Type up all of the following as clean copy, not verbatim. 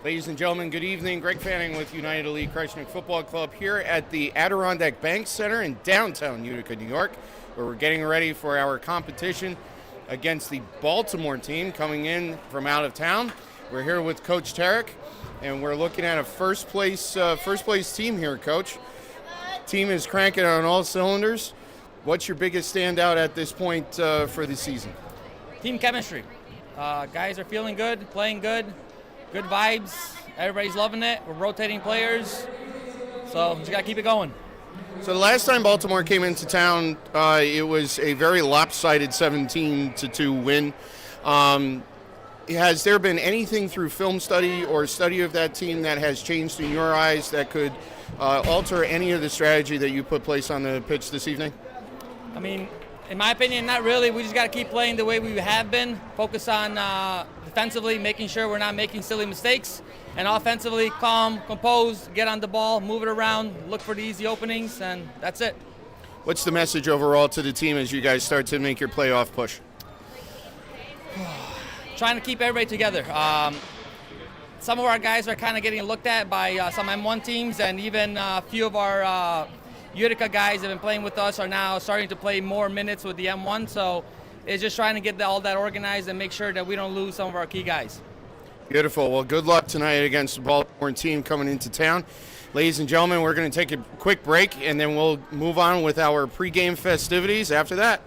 Ladies and gentlemen, good evening. Greg Fanning with United Elite Krajisnik Football Club here at the Adirondack Bank Center in downtown Utica, New York, where we're getting ready for our competition against the Baltimore team coming in from out of town. We're here with Coach Tarek, and we're looking at a first place team here, Coach. Team is cranking on all cylinders. What's your biggest standout at this point for the season? Team chemistry. Guys are feeling good, playing good. Good vibes. Everybody's loving it. We're rotating players. So just got to keep it going. So the last time Baltimore came into town, it was a very lopsided 17-2 win. Has there been anything through film study or study of that team that has changed in your eyes that could alter any of the strategy that you put place on the pitch this evening? I mean, in my opinion, not really. We just got to keep playing the way we have been. Focus on defensively, making sure we're not making silly mistakes. And offensively, calm, composed, get on the ball, move it around, look for the easy openings, and that's it. What's the message overall to the team as you guys start to make your playoff push? Trying to keep everybody together. Some of our guys are kind of getting looked at by some M1 teams, and even a few of our Utica guys that have been playing with us are now starting to play more minutes with the M1, so it's just trying to get all that organized and make sure that we don't lose some of our key guys. Beautiful. Well, good luck tonight against the Baltimore team coming into town. Ladies and gentlemen, we're going to take a quick break, and then we'll move on with our pregame festivities after that.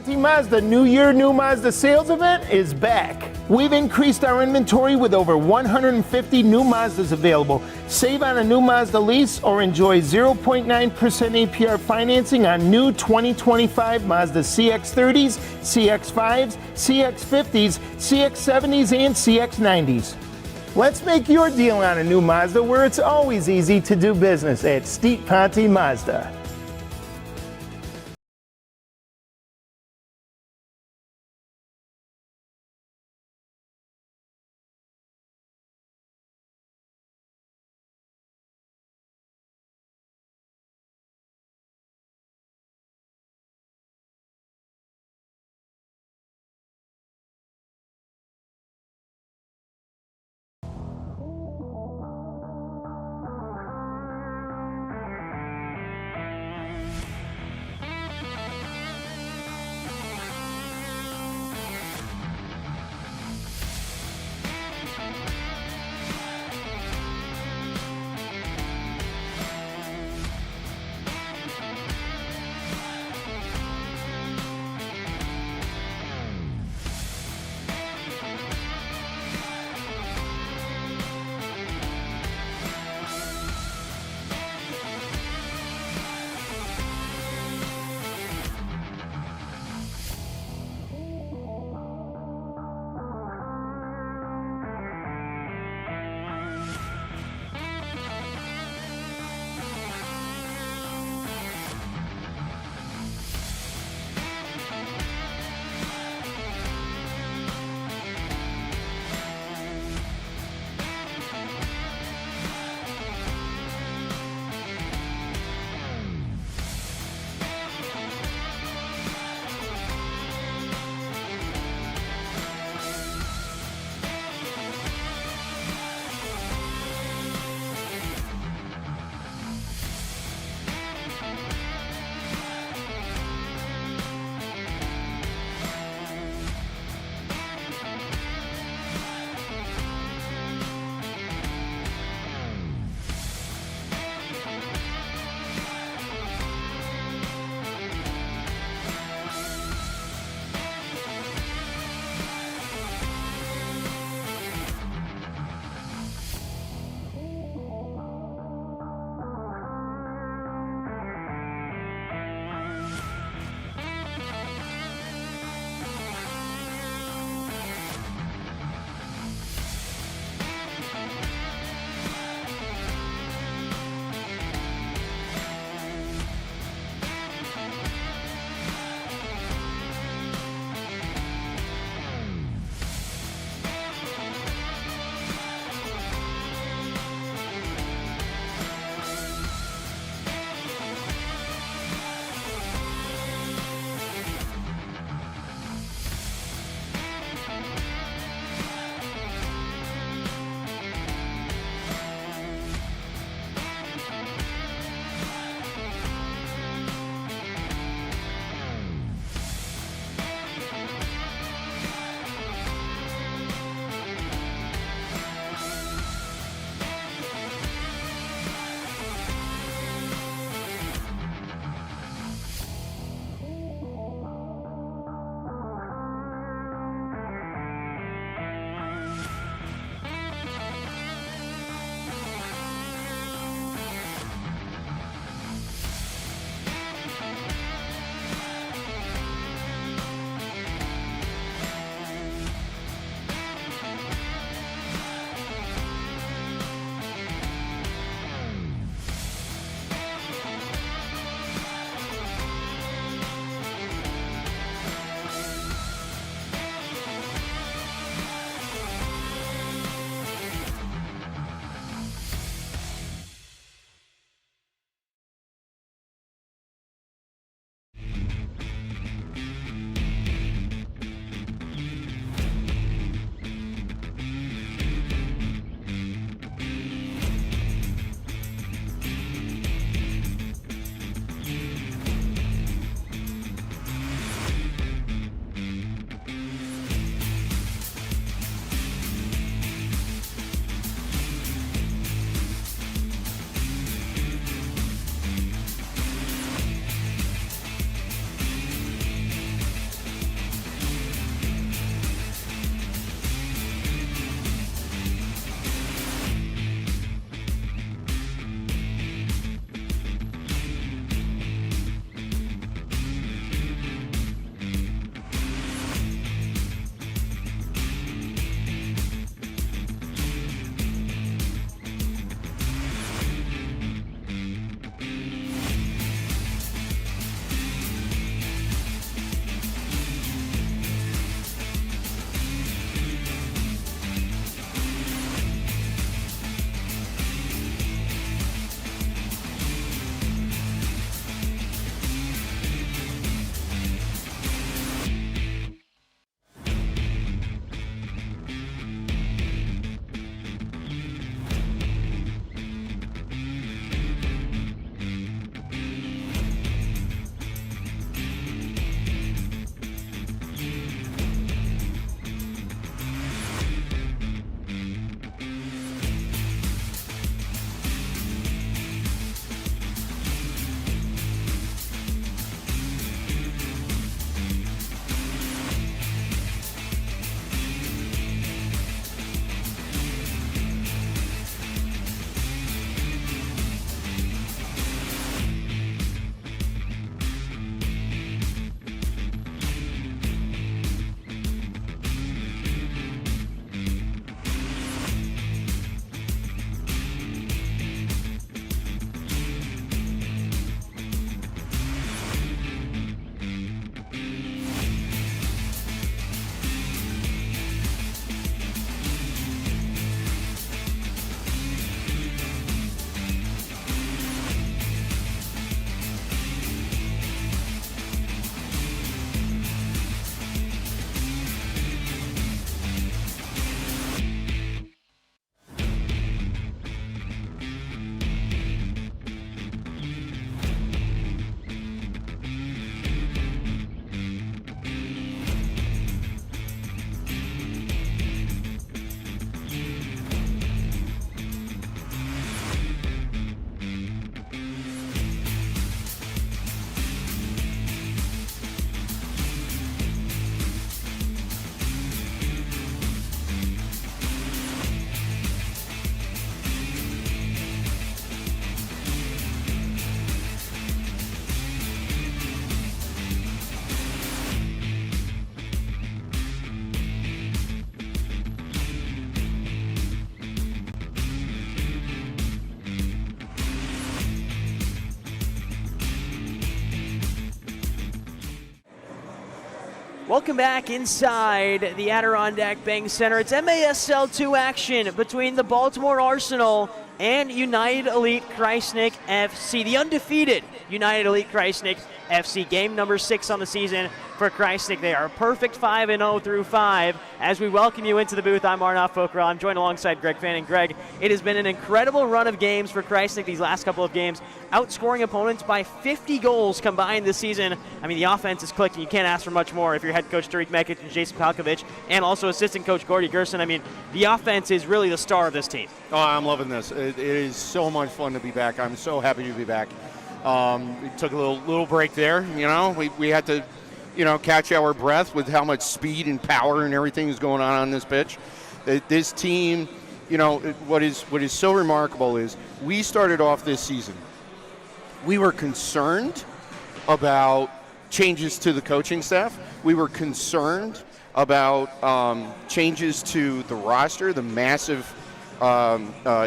Conti Mazda New Year, New Mazda sales event is back. We've increased our inventory with over 150 new Mazdas available. Save on a new Mazda lease or enjoy 0.9% APR financing on new 2025 Mazda CX-30s, CX-5s, CX-50s, CX-70s, and CX-90s. Let's make your deal on a new Mazda where it's always easy to do business at Steep Conti Mazda. Welcome back inside the Adirondack Bank Center. It's MASL2 action between the Baltimore Arsenal and United Elite Krajisnik FC. The undefeated United Elite Krajisnik FC. Game number 6 on the season for Krajisnik. They are a perfect 5-0 through 5. As we welcome you into the booth, I'm Arnav Fokra. I'm joined alongside Greg Fanning. Greg, it has been an incredible run of games for Krajisnik these last couple of games, outscoring opponents by 50 goals combined this season. I mean, the offense is clicked, and you can't ask for much more if you're head coach Tariq Mekic and Jason Palkovich, and also assistant coach Gordy Gerson. I mean, the offense is really the star of this team. Oh, I'm loving this. It is so much fun to be back. I'm so happy to be back. We took a little break there. You know, we had to, catch our breath with how much speed and power and everything is going on this pitch. This team, what is so remarkable is we started off this season. We were concerned about changes to the coaching staff. We were concerned about changes to the roster, the massive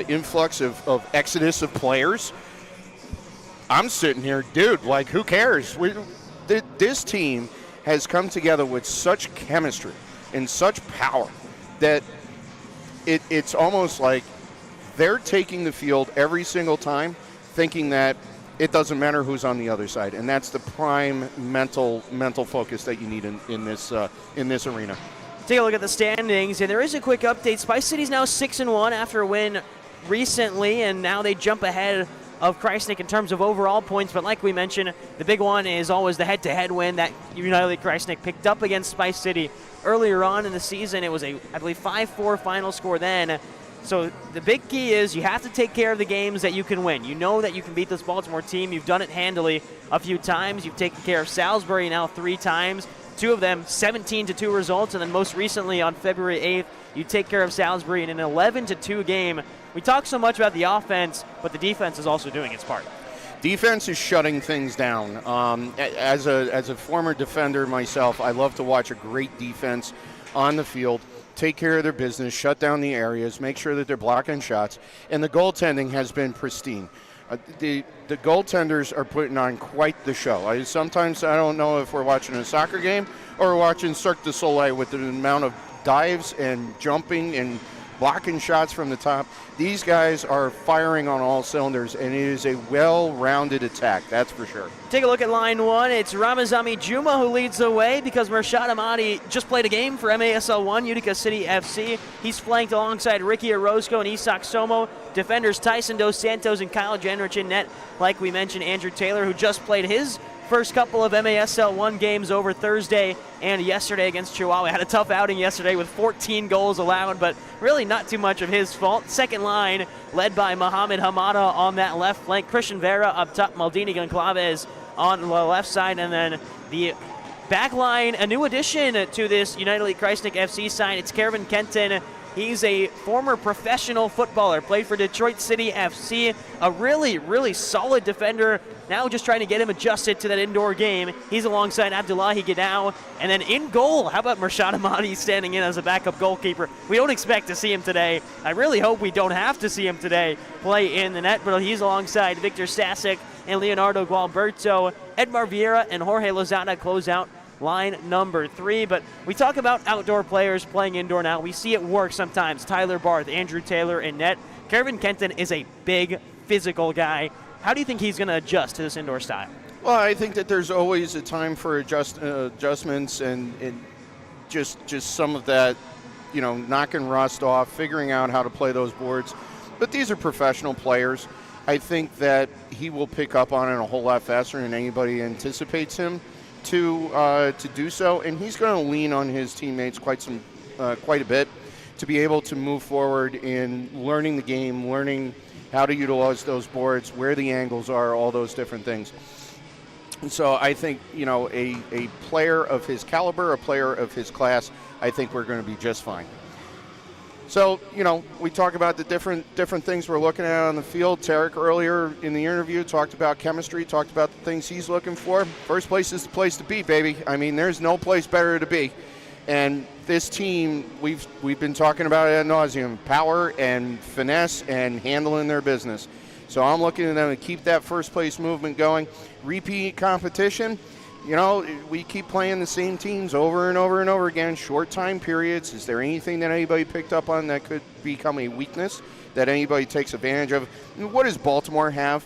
influx of exodus of players. I'm sitting here, dude, like, who cares? This team has come together with such chemistry and such power that it's almost like they're taking the field every single time thinking that it doesn't matter who's on the other side. And that's the prime mental focus that you need in this arena. Take a look at the standings, and there is a quick update. Spice City's now 6-1 after a win recently, and now they jump ahead of Krajisnik in terms of overall points. But like we mentioned, the big one is always the head-to-head win that United Krajisnik picked up against Spice City earlier on in the season. It was I believe, 5-4 final score then. So the big key is you have to take care of the games that you can win. You know that you can beat this Baltimore team. You've done it handily a few times. You've taken care of Salisbury now 3 times. 2 of them 17-2 results, and then most recently on February 8th, you take care of Salisbury in an 11-2 game. We talk so much about the offense, but the defense is also doing its part. Defense is shutting things down. As a former defender myself, I love to watch a great defense on the field, take care of their business, shut down the areas, make sure that they're blocking shots, and the goaltending has been pristine. The goaltenders are putting on quite the show. Sometimes I don't know if we're watching a soccer game or we're watching Cirque du Soleil with the amount of dives and jumping and blocking shots from the top. These guys are firing on all cylinders, and it is a well-rounded attack, that's for sure. Take a look at line 1. It's Ramazani Juma who leads the way because Murshad Ahmadi just played a game for MASL1 Utica City FC. He's flanked alongside Ricky Orozco and Isak Somo. Defenders Tyson Dos Santos and Kyle Jenrich in net. Like we mentioned, Andrew Taylor, who just played his first couple of MASL1 games over Thursday and yesterday against Chihuahua. Had a tough outing yesterday with 14 goals allowed, but really not too much of his fault. Second line led by Mohamed Hamada on that left flank. Christian Vera up top, Maldini Goncalves on the left side, and then the back line, a new addition to this United Elite Krajisnik FC side. It's Kevin Kenton. He's a former professional footballer, played for Detroit City FC, a really, really solid defender. Now just trying to get him adjusted to that indoor game. He's alongside Abdullahi Gadao. And then in goal, how about Murshad Ahmadi standing in as a backup goalkeeper? We don't expect to see him today. I really hope we don't have to see him today play in the net, but he's alongside Victor Stasek and Leonardo Gualberto. Edmar Vieira and Jorge Lozada close out line number 3. But we talk about outdoor players playing indoor now. We see it work sometimes. Tyler Barth, Andrew Taylor in net. Kevin Kenton is a big physical guy. How do you think he's going to adjust to this indoor style? Well, I think that there's always a time for adjustments and just some of that, knocking rust off, figuring out how to play those boards. But these are professional players. I think that he will pick up on it a whole lot faster than anybody anticipates him to do so, and he's going to lean on his teammates quite a bit to be able to move forward in learning the game, learning how to utilize those boards, where the angles are, all those different things. And so I think, a player of his caliber, a player of his class, I think we're going to be just fine. So, we talk about the different things we're looking at on the field. Tarek earlier in the interview talked about chemistry, talked about the things he's looking for. First place is the place to be, baby. I mean, there's no place better to be. And this team, we've been talking about it ad nauseum, power and finesse and handling their business. So I'm looking at them to keep that first place movement going. Repeat competition, you know, we keep playing the same teams over and over and over again, short time periods. Is there anything that anybody picked up on that could become a weakness that anybody takes advantage of? What does Baltimore have?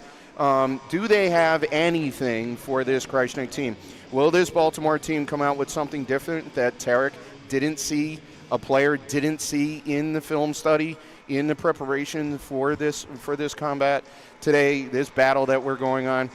Do they have anything for this Krajisnik team? Will this Baltimore team come out with something different that Tarek didn't see, a player didn't see in the film study, in the preparation for this combat today, this battle that we're going on?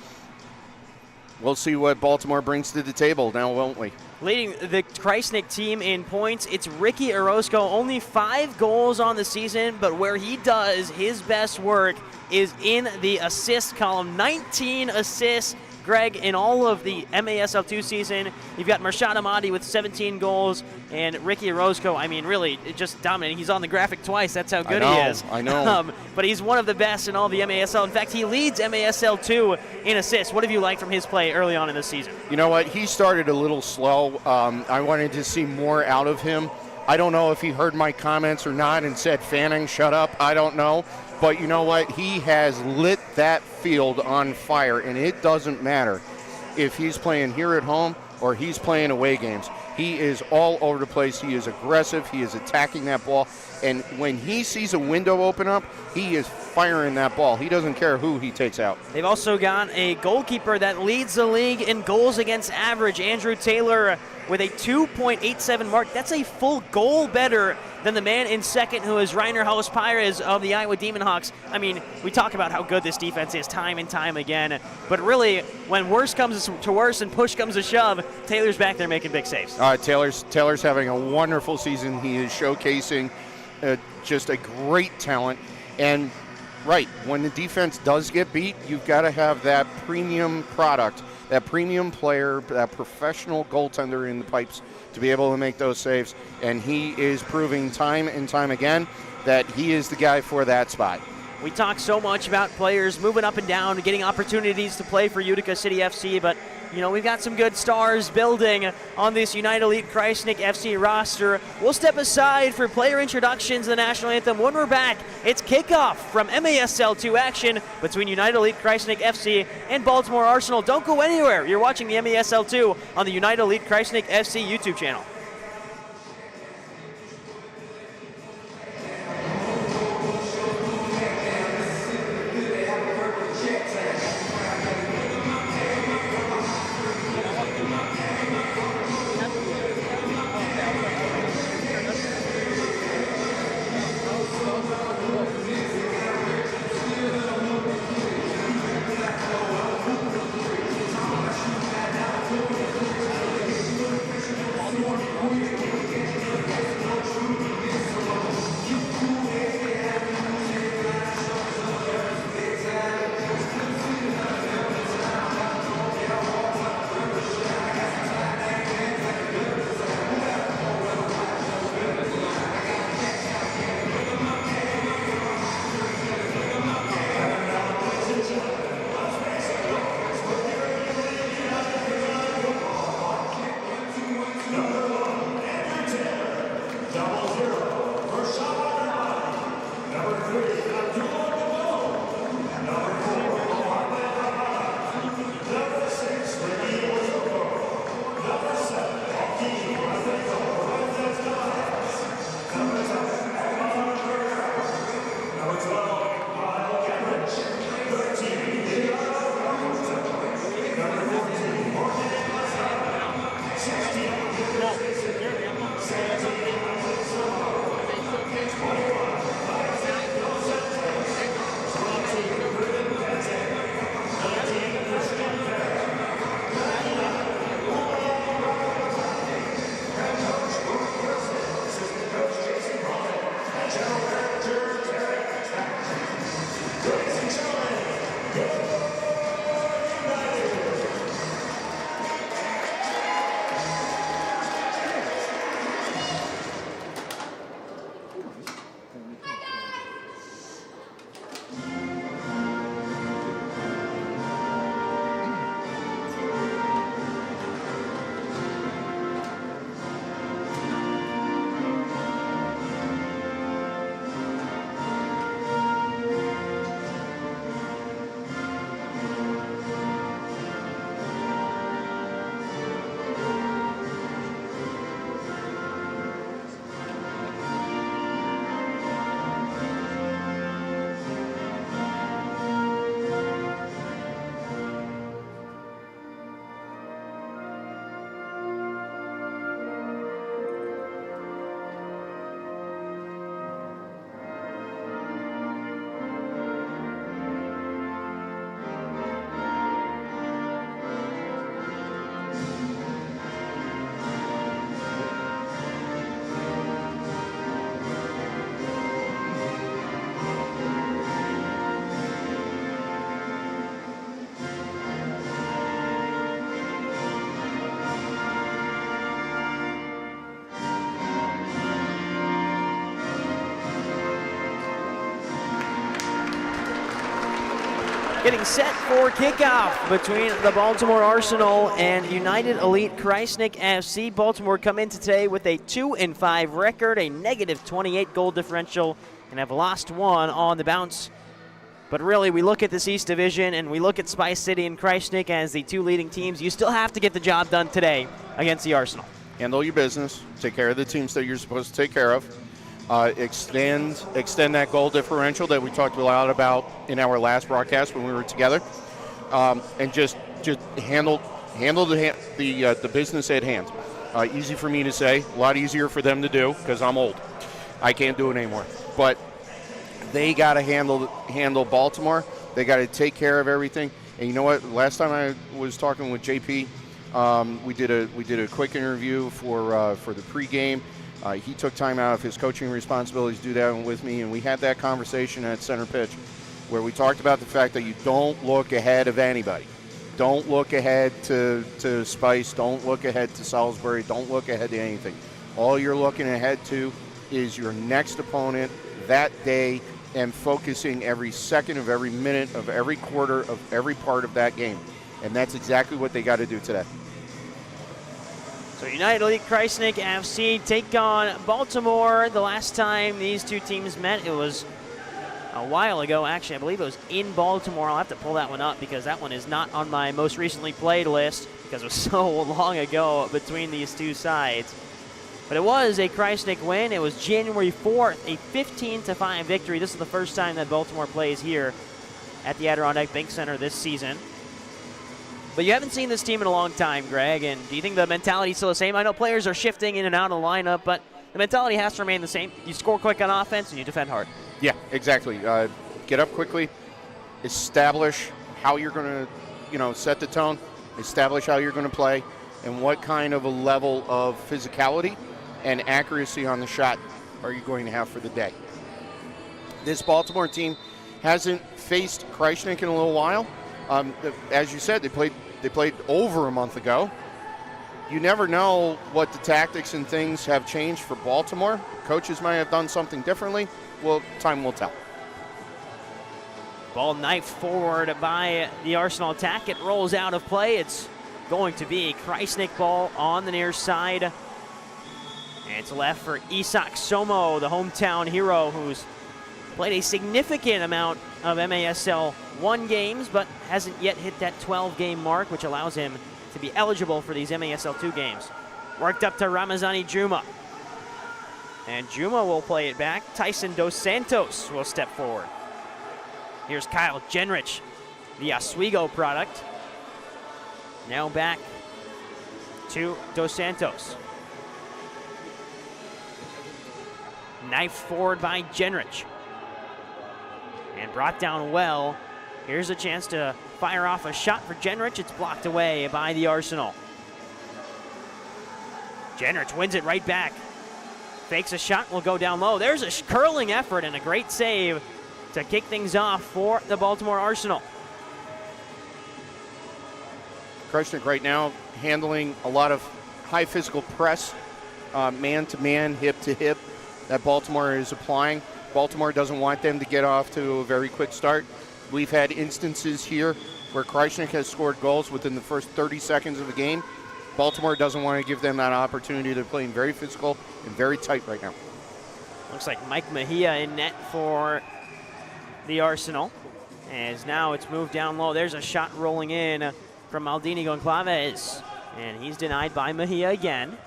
We'll see what Baltimore brings to the table now, won't we? Leading the Krajisnik team in points, it's Ricky Orozco. Only 5 goals on the season, but where he does his best work is in the assist column. 19 assists, Greg, in all of the MASL2 season. You've got Mershad Ahmadi with 17 goals, and Ricky Orozco, I mean, really, just dominating. He's on the graphic twice. That's how good he is. I know. But he's one of the best in all the MASL. In fact, he leads MASL2 in assists. What have you liked from his play early on in the season? You know what? He started a little slow. I wanted to see more out of him. I don't know if he heard my comments or not and said, Fanning, shut up. I don't know. But you know what? He has lit that field on fire, and it doesn't matter if he's playing here at home or he's playing away games. He is all over the place. He is aggressive. He is attacking that ball. And when he sees a window open up, he is firing that ball. He doesn't care who he takes out. They've also got a goalkeeper that leads the league in goals against average, Andrew Taylor, with a 2.87 mark. That's a full goal better than the man in second, who is Reiner Haus-Pires of the Iowa Demon Hawks. I mean, we talk about how good this defense is time and time again, but really, when worse comes to worse and push comes to shove, Taylor's back there making big saves. Taylor's having a wonderful season. He is showcasing just a great talent. And right, when the defense does get beat, you've got to have that premium product, that premium player, that professional goaltender in the pipes to be able to make those saves. And he is proving time and time again that he is the guy for that spot. We talk so much about players moving up and down, getting opportunities to play for Utica City FC, but you know, we've got some good stars building on this United Elite Krajisnik FC roster. We'll step aside for player introductions to the national anthem. When we're back, it's kickoff from MASL2 action between United Elite Krajisnik FC and Baltimore Arsenal. Don't go anywhere. You're watching the MASL2 on the United Elite Krajisnik FC YouTube channel. Getting set for kickoff between the Baltimore Arsenal and United Elite Krajisnik FC. Baltimore come into today with a 2-5 record, a negative 28 goal differential, and have lost one on the bounce. But really, we look at this East Division and we look at Spice City and Krajisnik as the two leading teams. You still have to get the job done today against the Arsenal. Handle your business. Take care of the teams that you're supposed to take care of. Extend that goal differential that we talked a lot about in our last broadcast when we were together, and just handle the business at hand. Easy for me to say, a lot easier for them to do because I'm old. I can't do it anymore. But they got to handle Baltimore. They got to take care of everything. And you know what? Last time I was talking with JP, we did a quick interview for the pregame. He took time out of his coaching responsibilities to do that with me, and we had that conversation at center pitch where we talked about the fact that you don't look ahead of anybody. Don't look ahead to Spice. Don't look ahead to Salisbury. Don't look ahead to anything. All you're looking ahead to is your next opponent that day and focusing every second of every minute of every quarter of every part of that game. And that's exactly what they got to do today. So United Elite Krajisnik FC take on Baltimore. The last time these two teams met, it was a while ago. Actually, I believe it was in Baltimore. I'll have to pull that one up because that one is not on my most recently played list because it was so long ago between these two sides. But it was a Krajisnik win. It was January 4th, a 15-5 victory. This is the first time that Baltimore plays here at the Adirondack Bank Center this season. But you haven't seen this team in a long time, Greg, and do you think the mentality is still the same? I know players are shifting in and out of the lineup, but the mentality has to remain the same. You score quick on offense, and you defend hard. Yeah, exactly. Get up quickly, establish how you're going to, set the tone, establish how you're going to play, and what kind of a level of physicality and accuracy on the shot are you going to have for the day. This Baltimore team hasn't faced Krajisnik in a little while. As you said, they played over a month ago. You never know what the tactics and things have changed for Baltimore. Coaches might have done something differently. Well, time will tell. Ball knifed forward by the Arsenal attack. It rolls out of play. It's going to be a Krajisnik ball on the near side. And it's left for Isak Somo, the hometown hero, who's played a significant amount of MASL1 games, but hasn't yet hit that 12-game mark, which allows him to be eligible for these MASL2 games. Worked up to Ramazani Juma. And Juma will play it back. Tyson Dos Santos will step forward. Here's Kyle Genrich, the Oswego product. Now back to Dos Santos. Knife forward by Genrich. And brought down well. Here's a chance to fire off a shot for Genrich. It's blocked away by the Arsenal. Genrich wins it right back. Fakes a shot, will go down low. There's a curling effort and a great save to kick things off for the Baltimore Arsenal. Krajisnik right now handling a lot of high physical press, man-to-man, hip-to-hip, that Baltimore is applying. Baltimore doesn't want them to get off to a very quick start. We've had instances here where Krajisnik has scored goals within the first 30 seconds of the game. Baltimore doesn't want to give them that opportunity. They're playing very physical and very tight right now. Looks like Mike Mejia in net for the Arsenal. As now it's moved down low. There's a shot rolling in from Maldini Goncalves. And he's denied by Mejia again.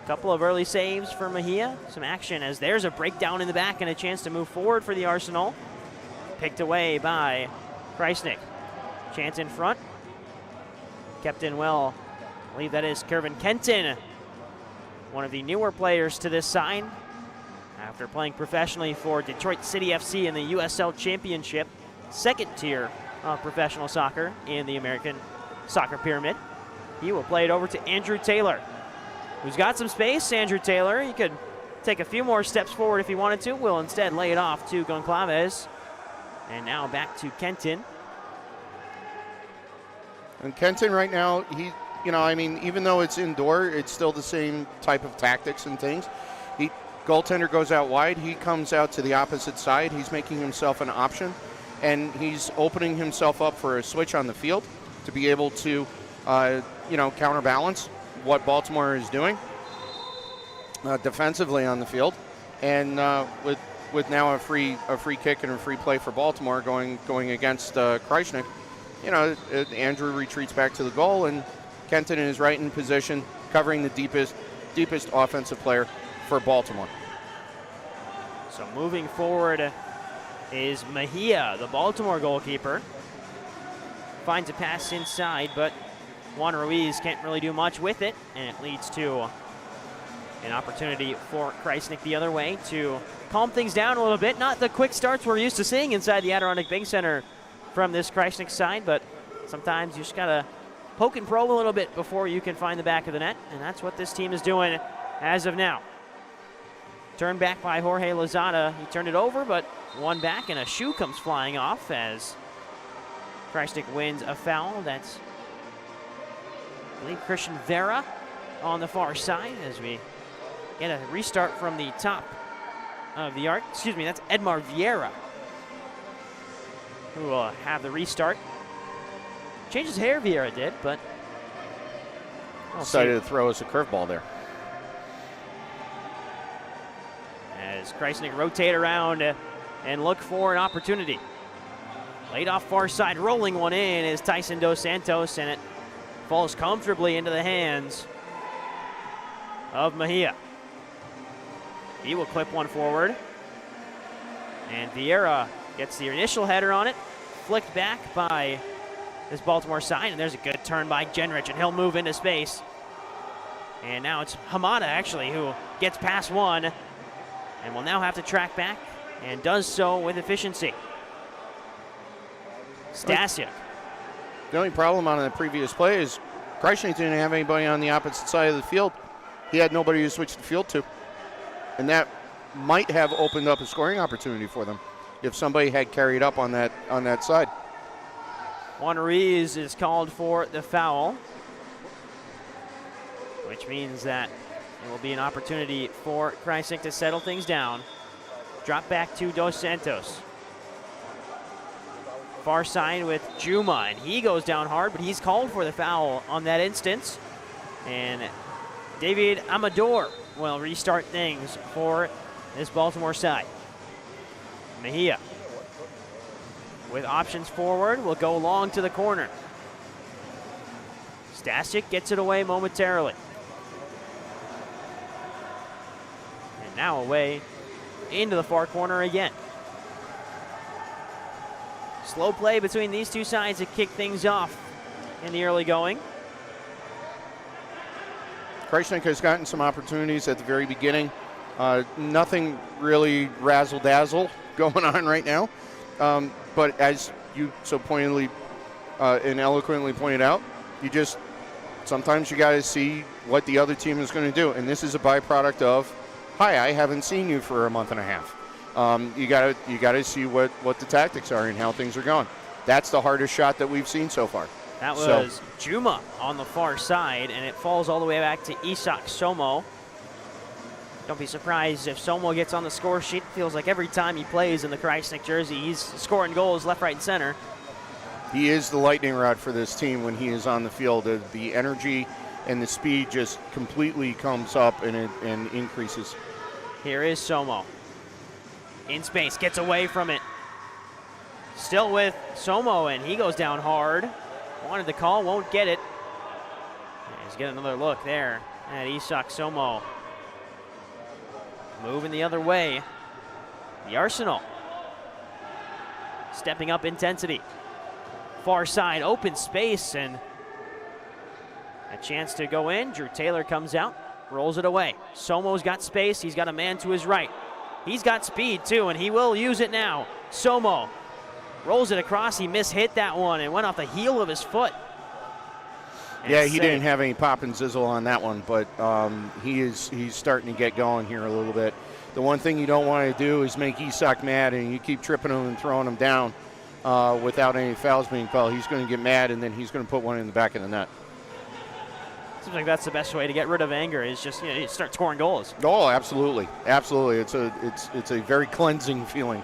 A couple of early saves for Mejia. Some action as there's a breakdown in the back and a chance to move forward for the Arsenal. Picked away by Krajisnik. Chance in front. Kept in well. I believe that is Kervin Kenton, one of the newer players to this side. After playing professionally for Detroit City FC in the USL Championship, second tier of professional soccer in the American soccer pyramid. He will play it over to Andrew Taylor, who's got some space. Andrew Taylor, he could take a few more steps forward if he wanted to. Will instead lay it off to Goncalves. And now back to Kenton. And Kenton right now, even though it's indoor, it's still the same type of tactics and things. Goaltender goes out wide. He comes out to the opposite side. He's making himself an option. and he's opening himself up for a switch on the field to be able to, counterbalance what Baltimore is doing defensively on the field, and with now a free kick and a free play for Baltimore going against Krajisnik, Andrew retreats back to the goal, and Kenton is right in position, covering the deepest offensive player for Baltimore. So moving forward is Mejia, the Baltimore goalkeeper. Finds a pass inside, but Juan Ruiz can't really do much with it, and it leads to an opportunity for Krajisnik the other way to calm things down a little bit. Not the quick starts we're used to seeing inside the Adirondack Bank Center from this Krajisnik side, but sometimes you just gotta poke and probe a little bit before you can find the back of the net, and that's what this team is doing as of now. Turned back by Jorge Lozada. He turned it over, but one back, and a shoe comes flying off as Krajisnik wins a foul. That's, I believe, Christian Vera on the far side as we get a restart from the top of the arc. Excuse me, that's Edmar Vieira who will have the restart. Changed his hair, Vieira did, but decided to throw us a curveball there. As Krajisnik rotate around and look for an opportunity. Laid off far side, rolling one in is Tyson Dos Santos, and it falls comfortably into the hands of Mejia. He will clip one forward, and Vieira gets the initial header on it, flicked back by this Baltimore side, and there's a good turn by Genrich, and he'll move into space. And now it's Hamada, actually, who gets past one, and will now have to track back, and does so with efficiency. Stasiuk. The only problem on the previous play is Krajisnik didn't have anybody on the opposite side of the field. He had nobody to switch the field to. And that might have opened up a scoring opportunity for them if somebody had carried up on that side. Juan Ruiz is called for the foul, which means that it will be an opportunity for Krajisnik to settle things down. Drop back to Dos Santos. Far side with Juma, and he goes down hard, but he's called for the foul on that instance. And David Amador will restart things for this Baltimore side. Mejia with options forward will go long to the corner. Stasiuk gets it away momentarily. And now away into the far corner again. Slow play between these two sides to kick things off in the early going. Krajisnik has gotten some opportunities at the very beginning. Nothing really razzle-dazzle going on right now. But as you so poignantly and eloquently pointed out, sometimes you got to see what the other team is going to do. And this is a byproduct of, hi, I haven't seen you for a month and a half. You got to see what the tactics are and how things are going. That's the hardest shot that we've seen so far. That was Juma on the far side, and it falls all the way back to Isak Somo. Don't be surprised if Somo gets on the score sheet. Feels like every time he plays in the Krajisnik jersey, he's scoring goals left, right, and center. He is the lightning rod for this team when he is on the field. The energy and the speed just completely comes up and increases. Here is Somo. In space, gets away from it. Still with Somo, and he goes down hard. Wanted the call, won't get it. He's getting another look there at Isak Somo. Moving the other way. The Arsenal stepping up intensity. Far side, open space, and a chance to go in. Drew Taylor comes out, rolls it away. Somo's got space, he's got a man to his right. He's got speed too, and he will use it now. Somo rolls it across, he mishit that one and went off the heel of his foot. Yeah, he didn't have any pop and sizzle on that one, but he's starting to get going here a little bit. The one thing you don't want to do is make Isak mad, and you keep tripping him and throwing him down without any fouls being called. He's going to get mad, and then he's going to put one in the back of the net. Seems like that's the best way to get rid of anger, is just you start scoring goals. Oh, absolutely, absolutely. It's a very cleansing feeling,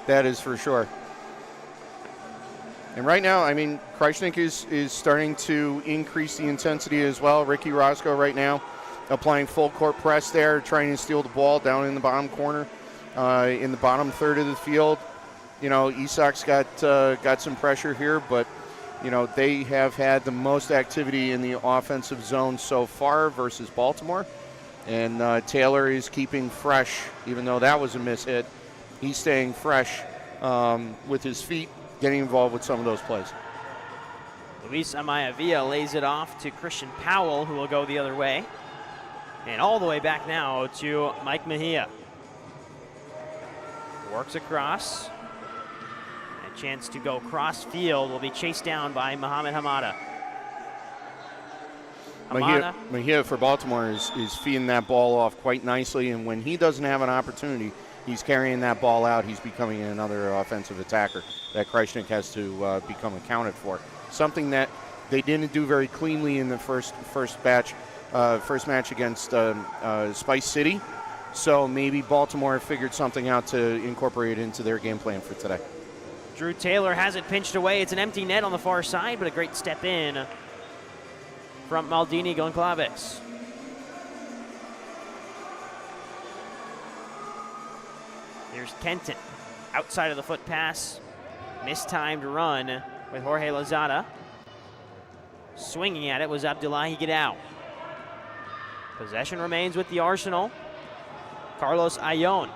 that is for sure. And right now, I mean, Krajisnik is starting to increase the intensity as well. Ricky Roscoe right now applying full court press there, trying to steal the ball down in the bottom corner, in the bottom third of the field. You know, Isak's got some pressure here, but, you know, they have had the most activity in the offensive zone so far versus Baltimore. And Taylor is keeping fresh, even though that was a mishit. He's staying fresh with his feet, getting involved with some of those plays. Luis Amaya-Villa lays it off to Christian Powell, who will go the other way. And all the way back now to Mike Mejia. Works across. A chance to go cross field, will be chased down by Mohamed Hamada. Mejia for Baltimore is feeding that ball off quite nicely, and when he doesn't have an opportunity, he's carrying that ball out. He's becoming another offensive attacker that Krajisnik has to become accounted for. Something that they didn't do very cleanly in the first match against Spice City. So maybe Baltimore figured something out to incorporate into their game plan for today. Drew Taylor has it pinched away. It's an empty net on the far side, but a great step in from Maldini Goncalves. Here's Kenton. Outside of the foot pass. Mistimed run with Jorge Lozada. Swinging at it was Abdullahi Gidao. Possession remains with the Arsenal. Carlos Ayon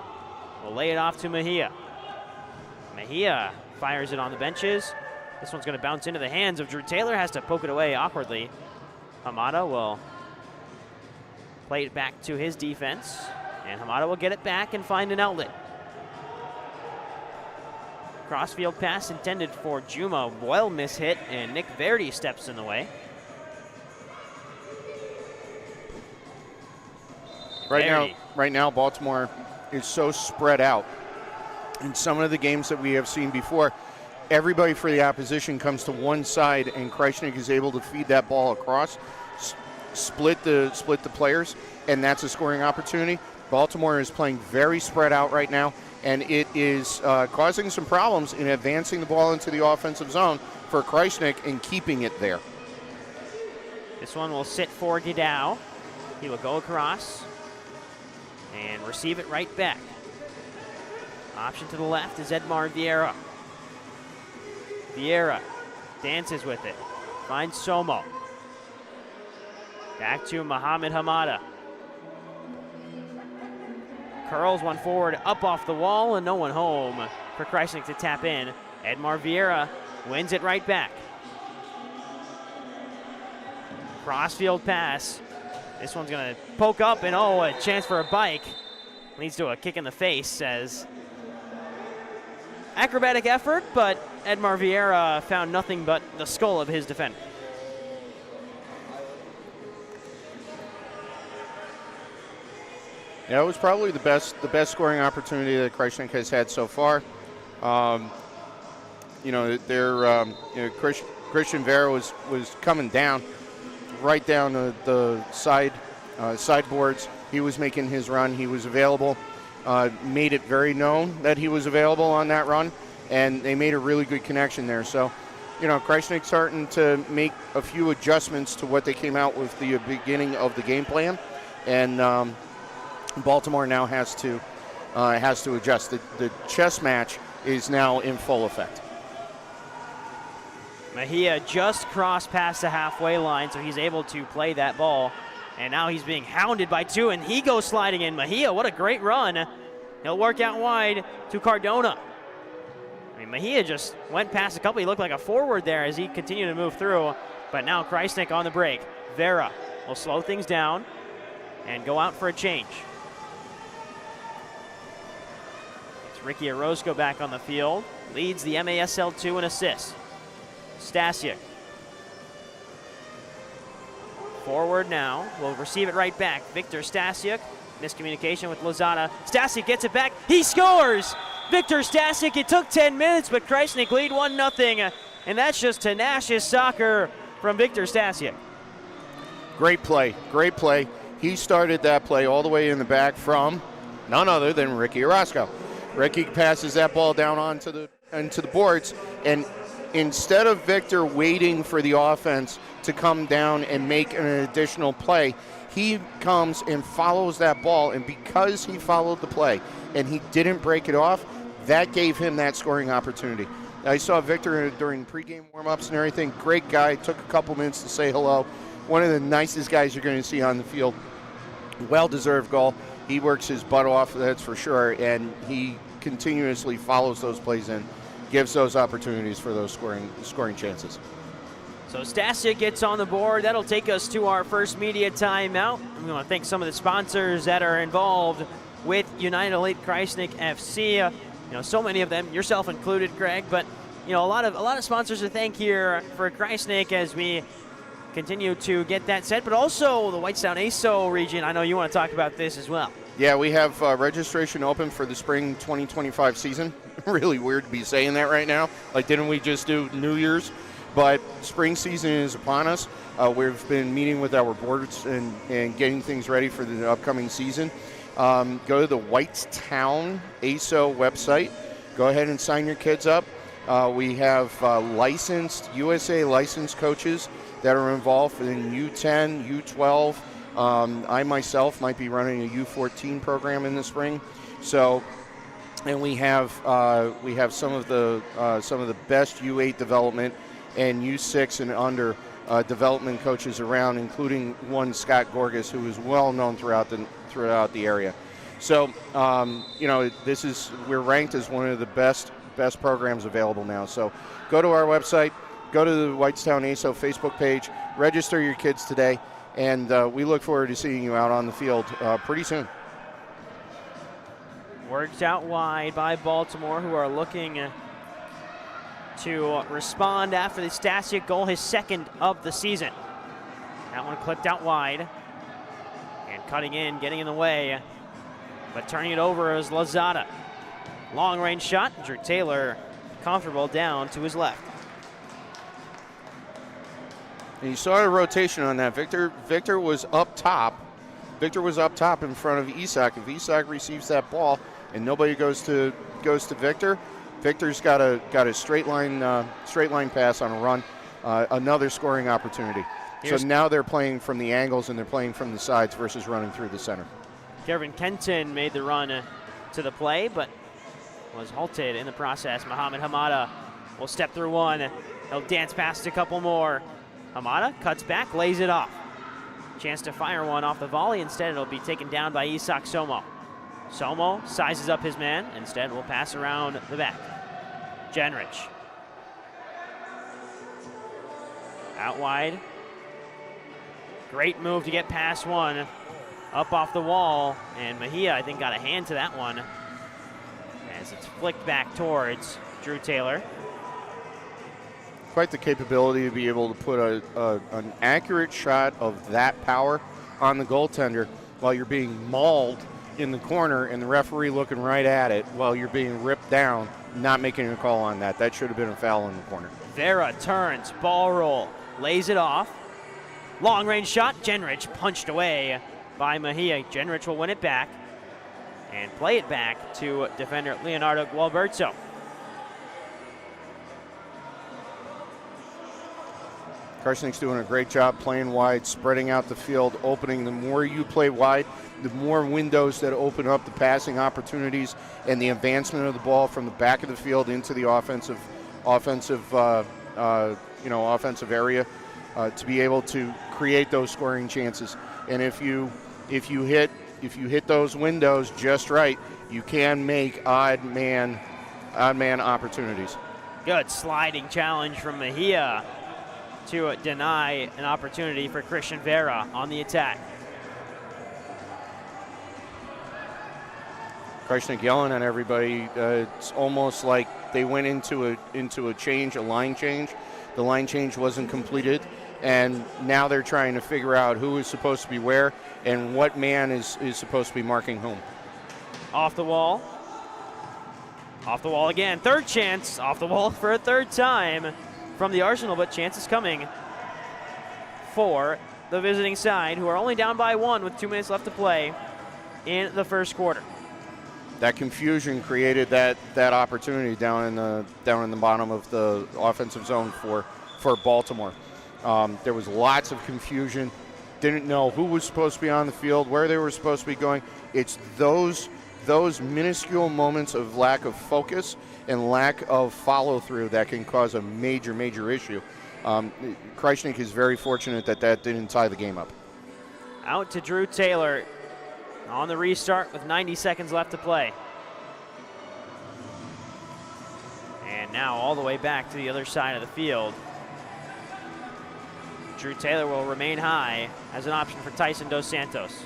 will lay it off to Mejia. Mejia fires it on the benches. This one's going to bounce into the hands of Drew Taylor. Has to poke it away awkwardly. Hamada will play it back to his defense. And Hamada will get it back and find an outlet. Crossfield pass intended for Juma. Well mishit, and Nick Verdi steps in the way. Right now, Baltimore is so spread out. In some of the games that we have seen before, everybody for the opposition comes to one side, and Krajisnik is able to feed that ball across, split the players, and that's a scoring opportunity. Baltimore is playing very spread out right now, and it is causing some problems in advancing the ball into the offensive zone for Krajisnik and keeping it there. This one will sit for Gidao. He will go across and receive it right back. Option to the left is Edmar Vieira. Vieira dances with it. Finds Somo. Back to Mohamed Hamada. Curls one forward, up off the wall, and no one home for Krajisnik to tap in. Edmar Vieira wins it right back. Crossfield pass. This one's going to poke up, and a chance for a bike. Leads to a kick in the face, says. Acrobatic effort, but Edmar Vieira found nothing but the skull of his defender. Yeah, it was probably the best scoring opportunity that Krajisnik has had so far. Christian Vera was coming down, right down the sideboards. He was making his run. He was available. Made it very known that he was available on that run, and they made a really good connection there. So, Krajisnik's starting to make a few adjustments to what they came out with the beginning of the game plan, and Baltimore now has to adjust. The chess match is now in full effect. Mejia just crossed past the halfway line, so he's able to play that ball. And now he's being hounded by two, and he goes sliding in. Mejia, what a great run. He'll work out wide to Cardona. Mejia just went past a couple. He looked like a forward there as he continued to move through. But now Krajisnik on the break. Vera will slow things down and go out for a change. It's Ricky Orozco back on the field. Leads the MASL2 in assists. Stasiuk. Forward now, will receive it right back. Victor Stasiuk, miscommunication with Lozada. Stasiuk gets it back, he scores! Victor Stasiuk, it took 10 minutes, but Krajisnik lead 1-0, and that's just tenacious soccer from Victor Stasiuk. Great play. He started that play all the way in the back from none other than Ricky Orozco. Ricky passes that ball down into the boards, and instead of Victor waiting for the offense to come down and make an additional play, he comes and follows that ball, and because he followed the play and he didn't break it off, that gave him that scoring opportunity. I saw Victor during pregame warm-ups and everything. Great guy, took a couple minutes to say hello. One of the nicest guys you're going to see on the field. Well-deserved goal. He works his butt off, that's for sure, and he continuously follows those plays in, gives those opportunities for those scoring chances. So Stasic gets on the board. That'll take us to our first media timeout. We want to thank some of the sponsors that are involved with United Elite Krajisnik FC. So many of them, yourself included, Greg. But a lot of sponsors to thank here for Krajisnik as we continue to get that set. But also the Whitestown ASO region. I know you want to talk about this as well. Yeah, we have registration open for the spring 2025 season. Really weird to be saying that right now. Like, didn't we just do New Year's? But spring season is upon us. We've been meeting with our boards and getting things ready for the upcoming season. Go to the Whitestown ASO website. Go ahead and sign your kids up. We have USA licensed coaches that are involved in U10, U12. I myself might be running a U14 program in the spring. So, and we have some of the best U8 development and U6 and under development coaches around, including one Scott Gorgas, who is well known throughout the area. So, we're ranked as one of the best programs available now. So, go to our website, go to the Whitestown ASO Facebook page, register your kids today, and we look forward to seeing you out on the field pretty soon. Worked out wide by Baltimore, who are looking to respond after the Stasic goal, his second of the season. That one clipped out wide. And cutting in, getting in the way. But turning it over is Lozada. Long range shot. Drew Taylor comfortable down to his left. And you saw a rotation on that. Victor was up top. Victor was up top in front of Isak. If Isak receives that ball and nobody goes to Victor, Victor's got a straight line pass on a run, another scoring opportunity. So now they're playing from the angles and they're playing from the sides versus running through the center. Kevin Kenton made the run to the play, but was halted in the process. Mohamed Hamada will step through one. He'll dance past a couple more. Hamada cuts back, lays it off. Chance to fire one off the volley. Instead, it'll be taken down by Isak Somo. Somo sizes up his man. Instead, will pass around the back. Jenrich. Out wide. Great move to get past one. Up off the wall. And Mejia, I think, got a hand to that one as it's flicked back towards Drew Taylor. Quite the capability to be able to put an accurate shot of that power on the goaltender while you're being mauled in the corner and the referee looking right at it while you're being ripped down, not making a call on that. That should have been a foul in the corner. Vera turns, ball roll, lays it off. Long range shot, Jenrich punched away by Mejia. Jenrich will win it back and play it back to defender Leonardo Gualberto. Krajisnik's doing a great job playing wide, spreading out the field, opening. The more you play wide, the more windows that open up the passing opportunities and the advancement of the ball from the back of the field into the offensive area to be able to create those scoring chances. And if you hit those windows just right, you can make odd man opportunities. Good sliding challenge from Mejia to deny an opportunity for Christian Vera on the attack. Krajisnik yelling at everybody. It's almost like they went into a change, a line change. The line change wasn't completed, and now they're trying to figure out who is supposed to be where and what man is supposed to be marking whom. Off the wall. Off the wall again. Third chance. Off the wall for a third time from the Arsenal, but chance is coming for the visiting side, who are only down by one with 2 minutes left to play in the first quarter. That confusion created that opportunity down in the bottom of the offensive zone for Baltimore. There was lots of confusion. Didn't know who was supposed to be on the field, where they were supposed to be going. It's those minuscule moments of lack of focus and lack of follow-through that can cause a major issue. Krajisnik is very fortunate that didn't tie the game up. Out to Drew Taylor on the restart with 90 seconds left to play. And now all the way back to the other side of the field. Drew Taylor will remain high as an option for Tyson Dos Santos.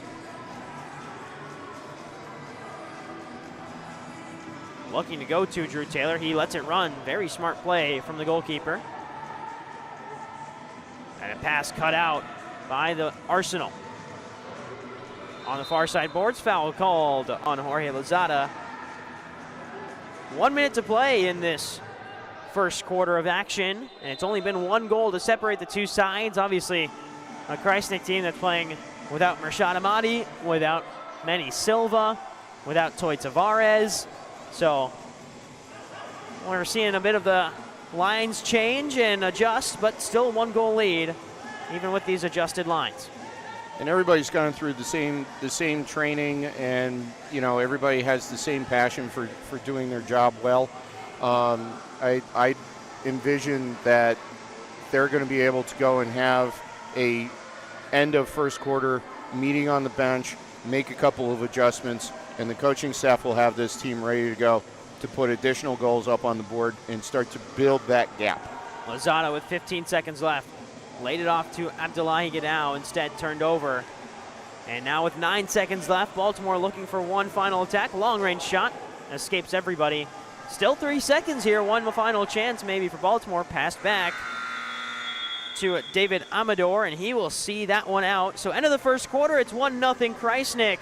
Looking to go to Drew Taylor. He lets it run. Very smart play from the goalkeeper. And a pass cut out by the Arsenal. On the far side boards, foul called on Jorge Lozada. 1 minute to play in this first quarter of action, and it's only been one goal to separate the two sides. Obviously, a Krajisnik team that's playing without Mershad Ahmadi, without Manny Silva, without Toy Tavares. So we're seeing a bit of the lines change and adjust, but still 1-goal lead, even with these adjusted lines. And everybody's gone through the same training, and everybody has the same passion for doing their job well. I envision that they're going to be able to go and have a end of first quarter meeting on the bench, make a couple of adjustments, and the coaching staff will have this team ready to go to put additional goals up on the board and start to build that gap. Lozada with 15 seconds left. Laid it off to Abdullahi Gadao, instead turned over. And now with 9 seconds left, Baltimore looking for one final attack. Long range shot, escapes everybody. Still 3 seconds here, one final chance maybe for Baltimore. Passed back to David Amador, and he will see that one out. So end of the first quarter, it's 1-0 Krajisnik.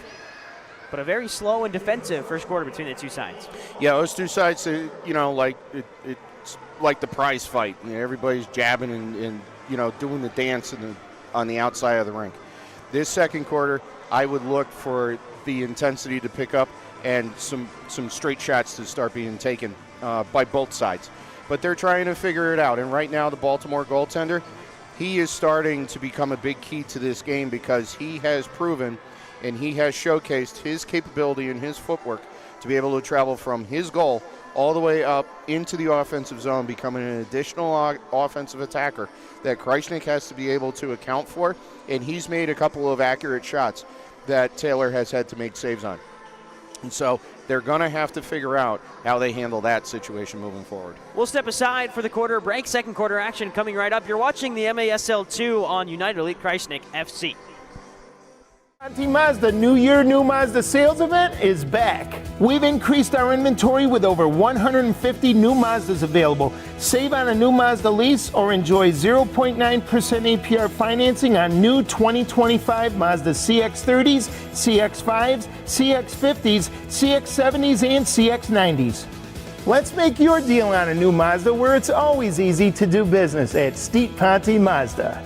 But a very slow and defensive first quarter between the two sides. Yeah, those two sides, it's like the prize fight. Everybody's jabbing and doing the dance on the outside of the rink. This second quarter, I would look for the intensity to pick up and some straight shots to start being taken by both sides. But they're trying to figure it out. And right now, the Baltimore goaltender, he is starting to become a big key to this game because he has proven and he has showcased his capability and his footwork to be able to travel from his goal all the way up into the offensive zone, becoming an additional offensive attacker that Krajisnik has to be able to account for. And he's made a couple of accurate shots that Taylor has had to make saves on. And so they're going to have to figure out how they handle that situation moving forward. We'll step aside for the quarter break. Second quarter action coming right up. You're watching the MASL2 on United Elite Krajisnik FC. Conti Mazda New Year, New Mazda sales event is back. We've increased our inventory with over 150 new Mazdas available. Save on a new Mazda lease or enjoy 0.9% APR financing on new 2025 Mazda CX-30s, CX-5s, CX-50s, CX-70s, and CX-90s. Let's make your deal on a new Mazda where it's always easy to do business at Steep Conti Mazda.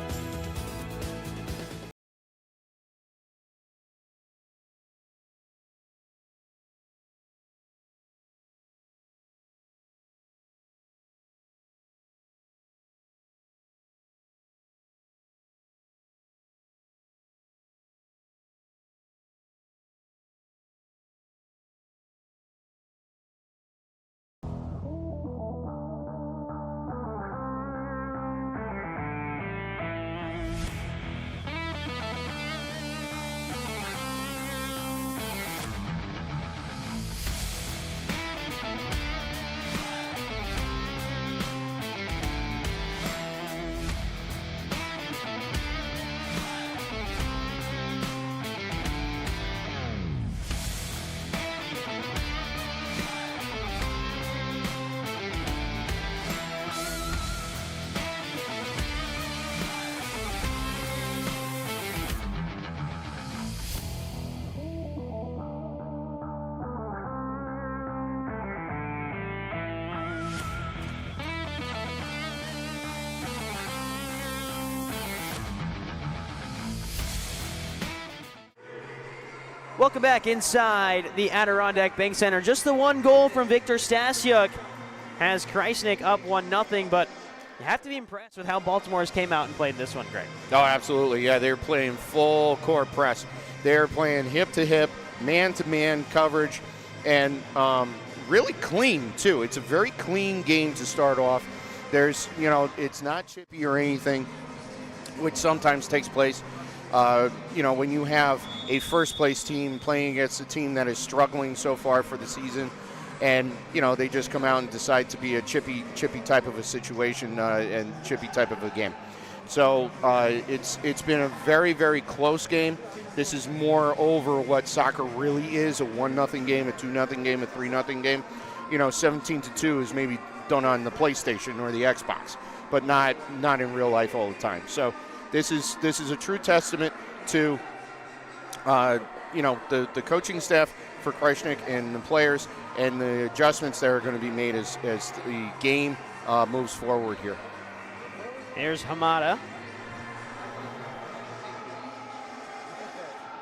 Welcome back inside the Adirondack Bank Center. Just the one goal from Victor Stasiuk has Krajisnik up 1-0, but you have to be impressed with how Baltimore's came out and played this one, Greg. Oh, absolutely. Yeah, they're playing full court press. They're playing hip-to-hip, man-to-man coverage, and really clean, too. It's a very clean game to start off. There's, it's not chippy or anything, which sometimes takes place. When you have a first-place team playing against a team that is struggling so far for the season, and they just come out and decide to be a chippy type of a situation and chippy type of a game. So it's been a very, very close game. This is more over what soccer really is: a 1-0 game, a 2-0 game, a 3-0 game. 17-2 is maybe done on the PlayStation or the Xbox, but not in real life all the time. So this is a true testament to the coaching staff for Krajisnik and the players and the adjustments that are going to be made as the game moves forward here. There's Hamada.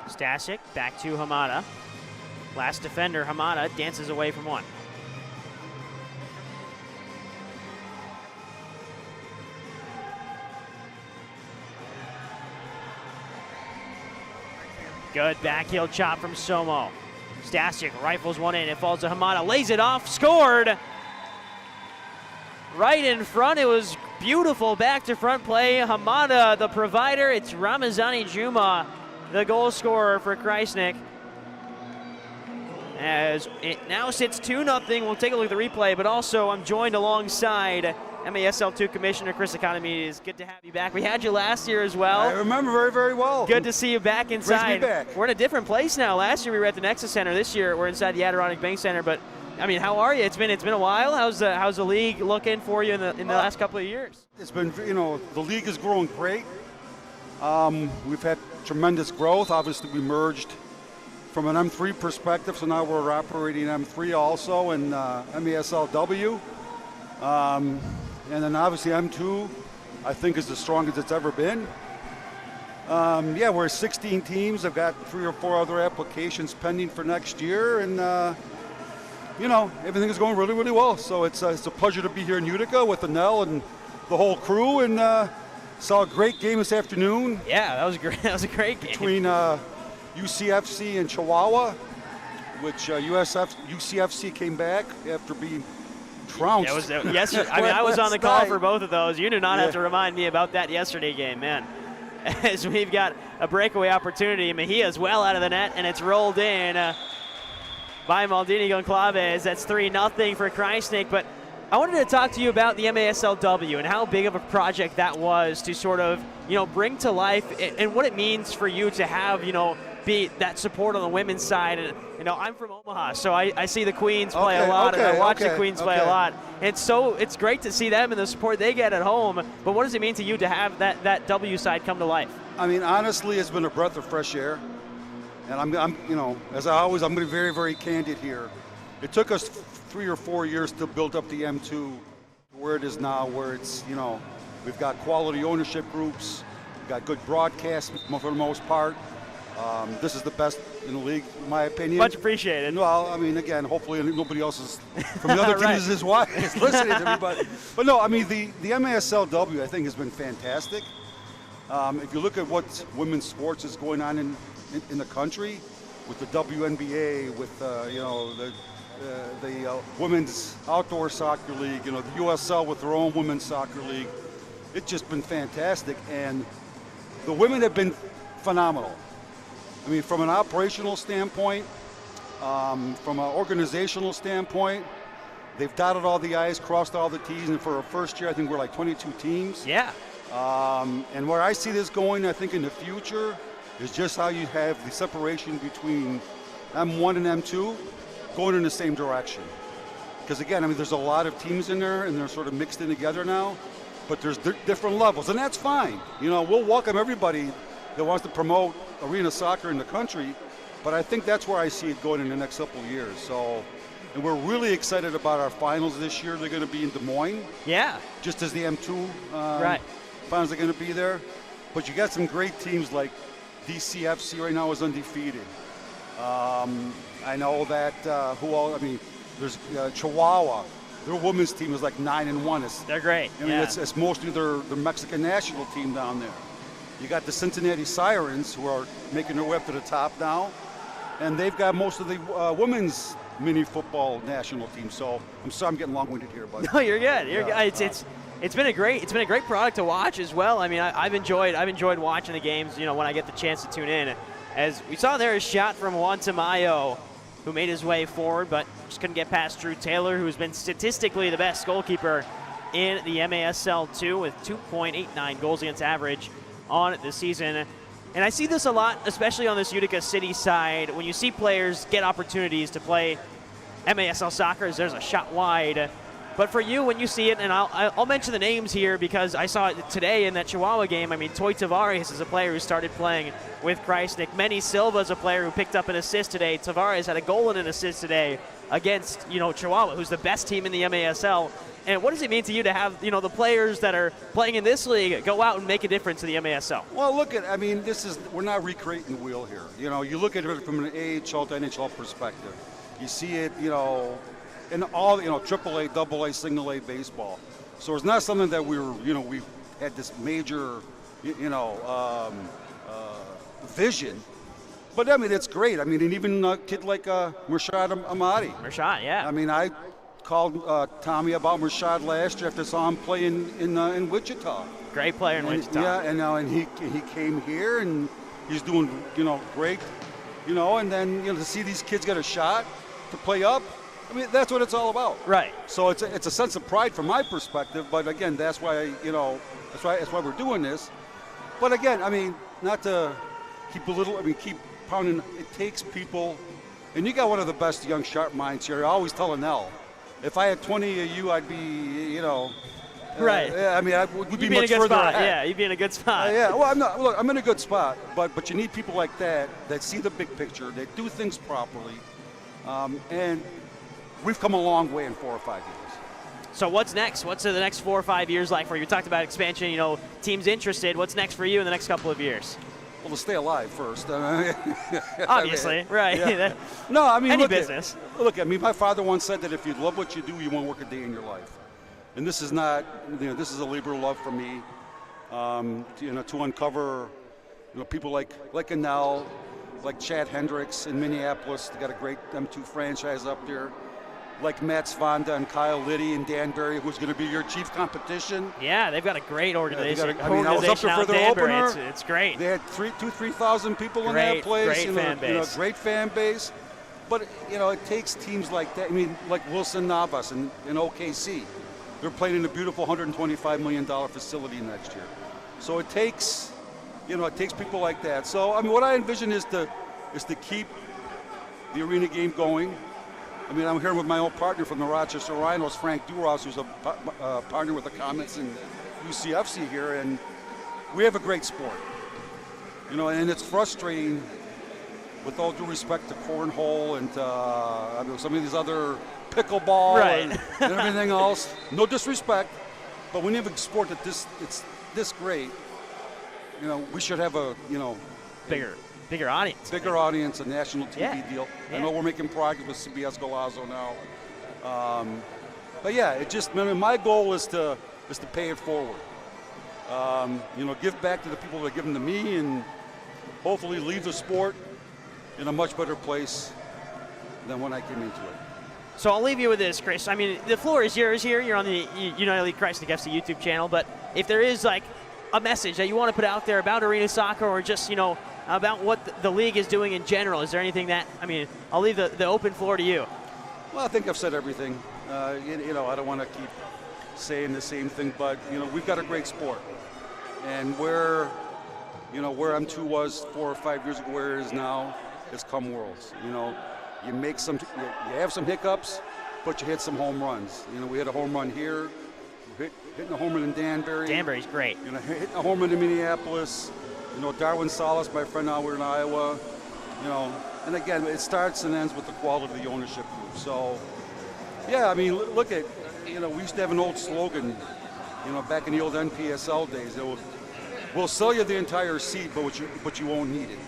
Stasiuk back to Hamada. Last defender, Hamada, dances away from one. Good backheel chop from Somo. Stasiuk rifles one in. It falls to Hamada. Lays it off. Scored. Right in front. It was beautiful back to front play. Hamada, the provider. It's Ramazani Juma, the goal scorer for Krajisnik. As it now sits 2-0. We'll take a look at the replay, but also I'm joined alongside MASL2 Commissioner Chris Economy. It's good to have you back. We had you last year as well. I remember very, very well. Good to see you back inside. Great to be back. We're in a different place now. Last year we were at the Nexus Center. This year we're inside the Adirondack Bank Center. But I mean, how are you? It's been a while. How's the league looking for you in the last couple of years? It's been, the league is growing great. We've had tremendous growth. Obviously, we merged from an M3 perspective, so now we're operating M3 also in MASLW. And then obviously M2, I think, is the strongest it's ever been. We're 16 teams. I've got 3 or 4 other applications pending for next year, and everything is going really, really well. So it's a pleasure to be here in Utica with Anel and the whole crew, and saw a great game this afternoon. Yeah, that was great. That was a great game between UCFC and Chihuahua, which UCFC came back after being trounced. I was on the call for both of those. You do not have to remind me about that yesterday game, man. As we've got a breakaway opportunity, Mejia's well out of the net, and it's rolled in by Maldini Goncalves. That's 3-0 for Krajisnik. But I wanted to talk to you about the MASLW and how big of a project that was to sort of, bring to life, and what it means for you to have, be that support on the women's side. And I'm from Omaha, so I see the Queens play a lot, and I watch the Queens play a lot. And so it's great to see them and the support they get at home. But what does it mean to you to have that W side come to life? I mean, honestly, it's been a breath of fresh air. And I'm as I always, I'm going to be very, very candid here. It took us 3 or 4 years to build up the M2 where it is now, where it's, we've got quality ownership groups, we've got good broadcasts for the most part. This is the best in the league, in my opinion. Much appreciated. Well, I mean, again, hopefully nobody else is from the other teams is listening to me. But no, I mean, the MASLW, I think, has been fantastic. If you look at what women's sports is going on in the country, with the WNBA, with the Women's Outdoor Soccer League, the USL with their own Women's Soccer League, it's just been fantastic. And the women have been phenomenal. I mean, from an operational standpoint, from an organizational standpoint, they've dotted all the I's, crossed all the T's, and for our first year, I think we're like 22 teams. Yeah. And where I see this going, I think in the future, is just how you have the separation between M1 and M2 going in the same direction. Because again, I mean, there's a lot of teams in there, and they're sort of mixed in together now, but there's different levels, and that's fine. We'll welcome everybody that wants to promote arena soccer in the country, but I think that's where I see it going in the next couple of years. So, and we're really excited about our finals this year. They're going to be in Des Moines. Yeah. Just as the M2 right. finals are going to be there. But you got some great teams like DCFC right now is undefeated. I know that there's Chihuahua. Their women's team is like 9-1. They're great. I mean, it's mostly their Mexican national team down there. You got the Cincinnati Sirens, who are making their way up to the top now, and they've got most of the women's mini football national team. So I'm sorry I'm getting long-winded here, but no, you're good. You're good. It's been a great product to watch as well. I mean, I've enjoyed watching the games. You know, when I get the chance to tune in, as we saw there a shot from Juan Tamayo, who made his way forward, but just couldn't get past Drew Taylor, who's been statistically the best goalkeeper in the MASL2 with 2.89 goals against average on the season. And I see this a lot, especially on this Utica City side, when you see players get opportunities to play MASL soccer, as there's a shot wide. But for you, when you see it, and I'll mention the names here because I saw it today in that Chihuahua game. I mean, Toy Tavares is a player who started playing with Krajisnik. Manny Silva is a player who picked up an assist today. Tavares had a goal and an assist today against, Chihuahua, who's the best team in the MASL. And what does it mean to you to have, the players that are playing in this league go out and make a difference in the MASL? Well, we're not recreating the wheel here. You look at it from an AHL to NHL perspective. You see it, in all, AAA, AA, single A baseball. So it's not something that we had this major, vision. But I mean, it's great. I mean, and even a kid like Murshad Ahmadi. Murshad, yeah. I mean, I called Tommy about Murshad last year after I saw him play in Wichita. Great player in Wichita. Yeah, and he came here and he's doing great, and then to see these kids get a shot to play up. I mean, that's what it's all about. Right. So it's a sense of pride from my perspective, but again, that's why that's why we're doing this. But again, I mean, not to keep pounding. It takes people, and you got one of the best young sharp minds here. I always tell Nell, if I had 20 of you, I'd be, right. I mean, we'd be in a much good further spot. ahead. Yeah, you'd be in a good spot. Yeah. Well, I'm in a good spot, but you need people like that see the big picture, that do things properly, and we've come a long way in 4 or 5 years. So what's next? What's the next 4 or 5 years like for you? You talked about expansion, teams interested. What's next for you in the next couple of years? Well, to stay alive first. Obviously, right. Yeah. No, I mean, any business. Look, I mean, my father once said that if you love what you do, you won't work a day in your life. And this is not, this is a labor of love for me, to uncover, people like Anel, like Chad Hendricks in Minneapolis. They got a great M2 franchise up there. Like Matt Svanda and Kyle Liddy and Danbury, who's going to be your chief competition. Yeah, they've got a great organization. I was up there for their opener. It's great. They had 3,000 people in that place. Great fan base. Great fan base. But, it takes teams like that. I mean, like Wilson Navas in OKC. They're playing in a beautiful $125 million facility next year. So it takes, people like that. So, I mean, what I envision is to keep the arena game going. I mean, I'm here with my old partner from the Rochester Rhinos, Frank Duras, who's a partner with the Comets and UCFC here, and we have a great sport. And it's frustrating, with all due respect to cornhole and some of these other pickleball right. and everything else. No disrespect, but when you have a sport it's this great, we should have a Bigger audience. Bigger audience, a national TV deal. Yeah. I know we're making progress with CBS Golazo now. But yeah, my goal is to pay it forward. Give back to the people that are giving to me and hopefully leave the sport in a much better place than when I came into it. So I'll leave you with this, Chris. I mean, the floor is yours here. You're on the United League Krajisnik FC YouTube channel. But if there is like a message that you want to put out there about arena soccer or just, about what the league is doing in general, is there anything that, I'll leave the open floor to you. Well, I think I've said everything. I don't want to keep saying the same thing, but, we've got a great sport. And where M2 was 4 or 5 years ago, where it is now, it's come worlds. You have some hiccups, but you hit some home runs. We hit a home run here, hitting a home run in Danbury. Danbury's great. Hitting a home run in Minneapolis. Darwin Salas, my friend out here in Iowa. And again, it starts and ends with the quality of the ownership group. So, yeah, I mean, look at, we used to have an old slogan, back in the old NPSL days. We'll sell you the entire seat, but you won't need it.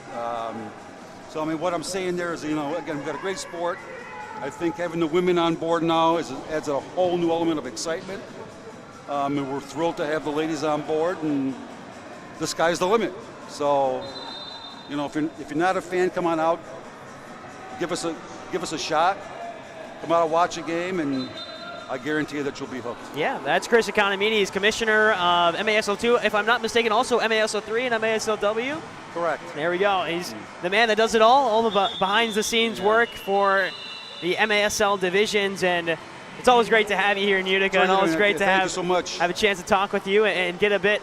So, I mean, what I'm saying there is, again, we've got a great sport. I think having the women on board now adds a whole new element of excitement. And we're thrilled to have the ladies on board, and the sky's the limit. So, if you're not a fan, come on out, give us a shot, come out and watch a game, and I guarantee you that you'll be hooked. Yeah, that's Chris Economides, commissioner of MASL2. If I'm not mistaken, also MASL3 and MASLW. Correct. There we go. He's the man that does it all the behind-the-scenes work for the MASL divisions, and it's always great to have you here in Utica, and always great to have a chance to talk with you and get a bit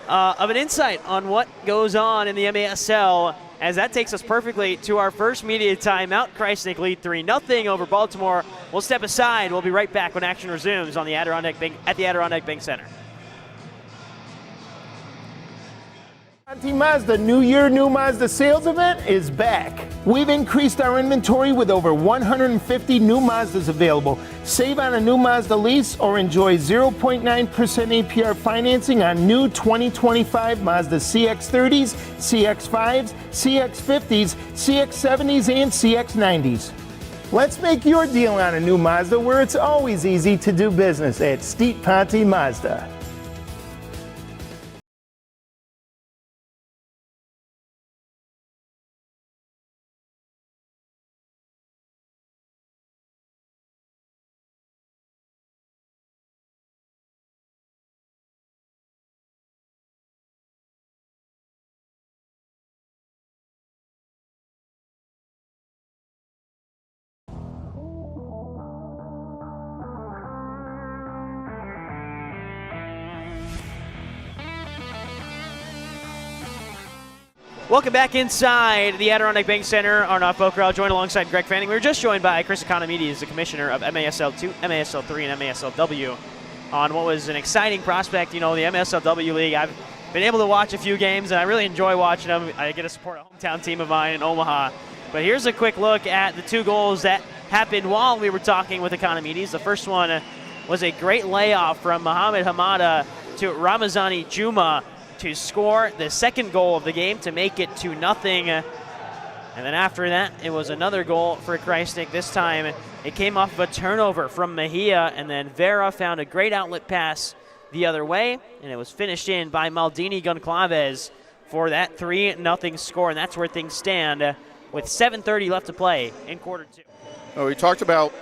of an insight on what goes on in the MASL, as that takes us perfectly to our first media timeout. Krajisnik lead 3-0 over Baltimore. We'll step aside. We'll be right back when action resumes on the Adirondack Bank Center. Mazda New Year, New Mazda sales event is back. We've increased our inventory with over 150 new Mazdas available. Save on a new Mazda lease or enjoy 0.9% APR financing on new 2025 Mazda CX-30s, CX-5s, CX-50s, CX-70s, and CX-90s. Let's make your deal on a new Mazda where it's always easy to do business at Steep Ponte Mazda. Welcome back inside the Adirondack Bank Center. Arnaud Fokrell joined alongside Greg Fanning. We were just joined by Chris Economides, the commissioner of MASL2, MASL3, and MASLW, on what was an exciting prospect. The MASLW League. I've been able to watch a few games, and I really enjoy watching them. I get to support a hometown team of mine in Omaha. But here's a quick look at the two goals that happened while we were talking with Economides. The first one was a great layoff from Mohamed Hamada to Ramazani Juma to score the second goal of the game to make it 2-0. And then after that, it was another goal for Krajisnik. This time, it came off of a turnover from Mejia, and then Vera found a great outlet pass the other way, and it was finished in by Maldini Goncalves for that 3-0 score, and that's where things stand with 7:30 left to play in quarter two. Well, we talked about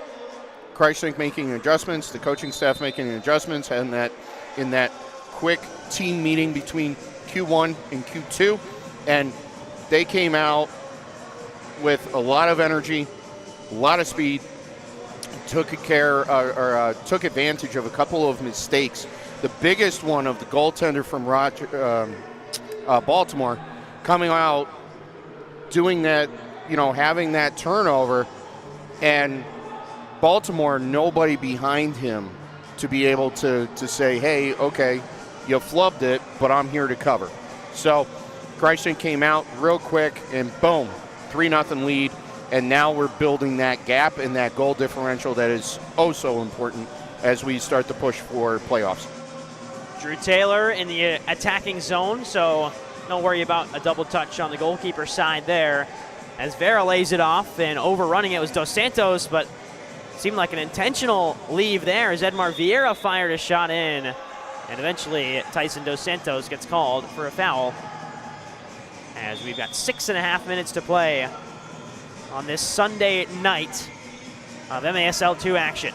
Krajisnik making adjustments, the coaching staff making adjustments, and that in that quick team meeting between Q1 and Q2, and they came out with a lot of energy, a lot of speed, took advantage of a couple of mistakes. The biggest one of the goaltender from Baltimore coming out, doing that, having that turnover, and Baltimore, nobody behind him to be able to say, hey, okay, you flubbed it, but I'm here to cover. So Krajisnik came out real quick, and boom, 3-0 lead, and now we're building that gap and that goal differential that is oh so important as we start to push for playoffs. Drew Taylor in the attacking zone, so don't worry about a double touch on the goalkeeper side there. As Vera lays it off, and overrunning it was Dos Santos, but it seemed like an intentional leave there as Edmar Vieira fired a shot in. And eventually, Tyson Dos Santos gets called for a foul, as we've got 6.5 minutes to play on this Sunday night of MASL2 action.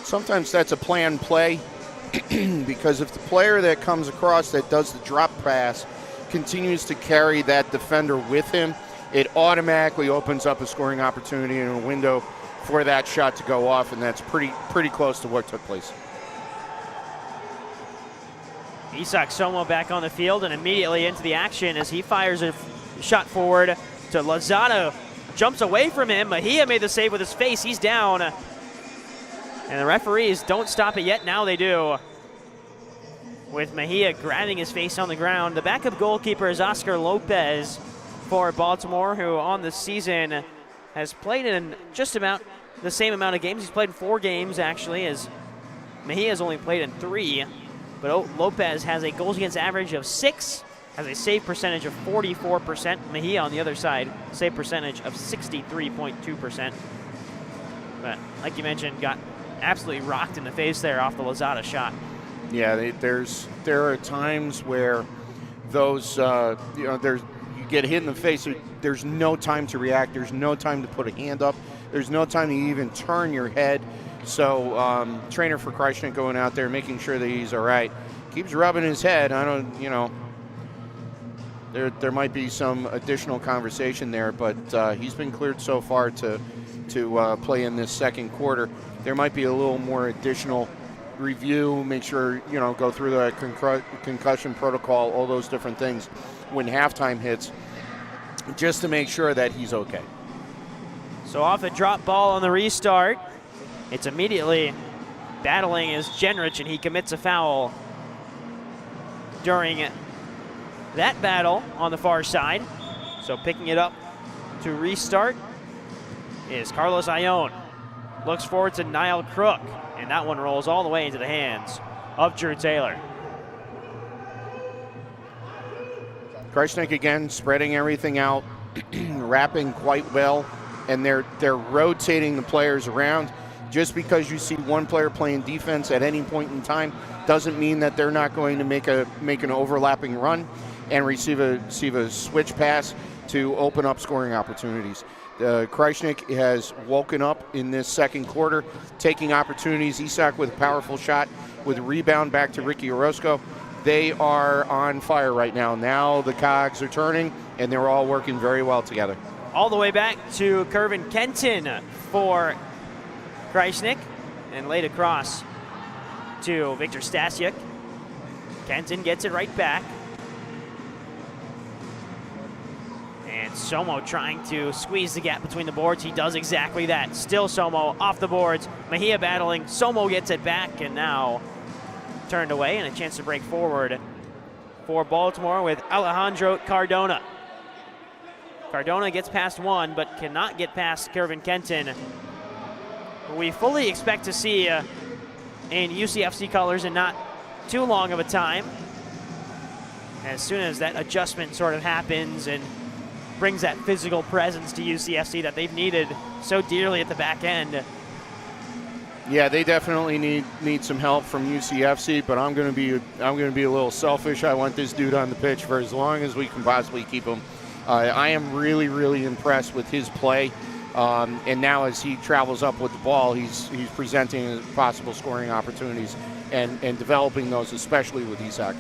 Sometimes that's a planned play because if the player that comes across that does the drop pass continues to carry that defender with him, it automatically opens up a scoring opportunity and a window for that shot to go off, and that's pretty close to what took place. Isak Somo back on the field and immediately into the action as he fires a shot forward to Lozada. Jumps away from him. Mejia made the save with his face. He's down. And the referees don't stop it yet. Now they do, with Mejia grabbing his face on the ground. The backup goalkeeper is Oscar Lopez for Baltimore, who on the season has played in just about the same amount of games. He's played in 4 games, actually, as Mejia's only played in 3. But Lopez has a goals against average of 6, has a save percentage of 44%. Mejia on the other side, save percentage of 63.2%. But like you mentioned, got absolutely rocked in the face there off the Lozada shot. Yeah, there are times where those, you get hit in the face. There's no time to react. There's no time to put a hand up. There's no time to even turn your head. So trainer for Krajisnik going out there, making sure that he's all right. Keeps rubbing his head. I don't, there might be some additional conversation there, but he's been cleared so far to play in this second quarter. There might be a little more additional review, make sure, go through the concussion protocol, all those different things when halftime hits, just to make sure that he's okay. So off a drop ball on the restart, it's immediately battling is Jenrich, and he commits a foul during that battle on the far side. So picking it up to restart is Carlos Ione. Looks forward to Niall Crook, and that one rolls all the way into the hands of Drew Taylor. Krajisnik again spreading everything out, wrapping quite well, and they're rotating the players around. Just because you see one player playing defense at any point in time doesn't mean that they're not going to make an overlapping run and receive a switch pass to open up scoring opportunities. Krajisnik has woken up in this second quarter, taking opportunities. Isak with a powerful shot with a rebound back to Ricky Orozco. They are on fire right now. Now the cogs are turning, and they're all working very well together. All the way back to Kervin Kenton for Krajisnik, and laid across to Victor Stasiuk. Kenton gets it right back. And Somo trying to squeeze the gap between the boards. He does exactly that. Still Somo off the boards. Mejia battling. Somo gets it back, and now turned away, and a chance to break forward for Baltimore with Alejandro Cardona. Cardona gets past one, but cannot get past Kervin Kenton, who we fully expect to see in UCFC colors in not too long of a time. As soon as that adjustment sort of happens and brings that physical presence to UCFC that they've needed so dearly at the back end. Yeah, they definitely need some help from UCFC, but I'm going to be a little selfish. I want this dude on the pitch for as long as we can possibly keep him. I am really, really impressed with his play, and now as he travels up with the ball, he's presenting possible scoring opportunities and developing those, especially with Isak.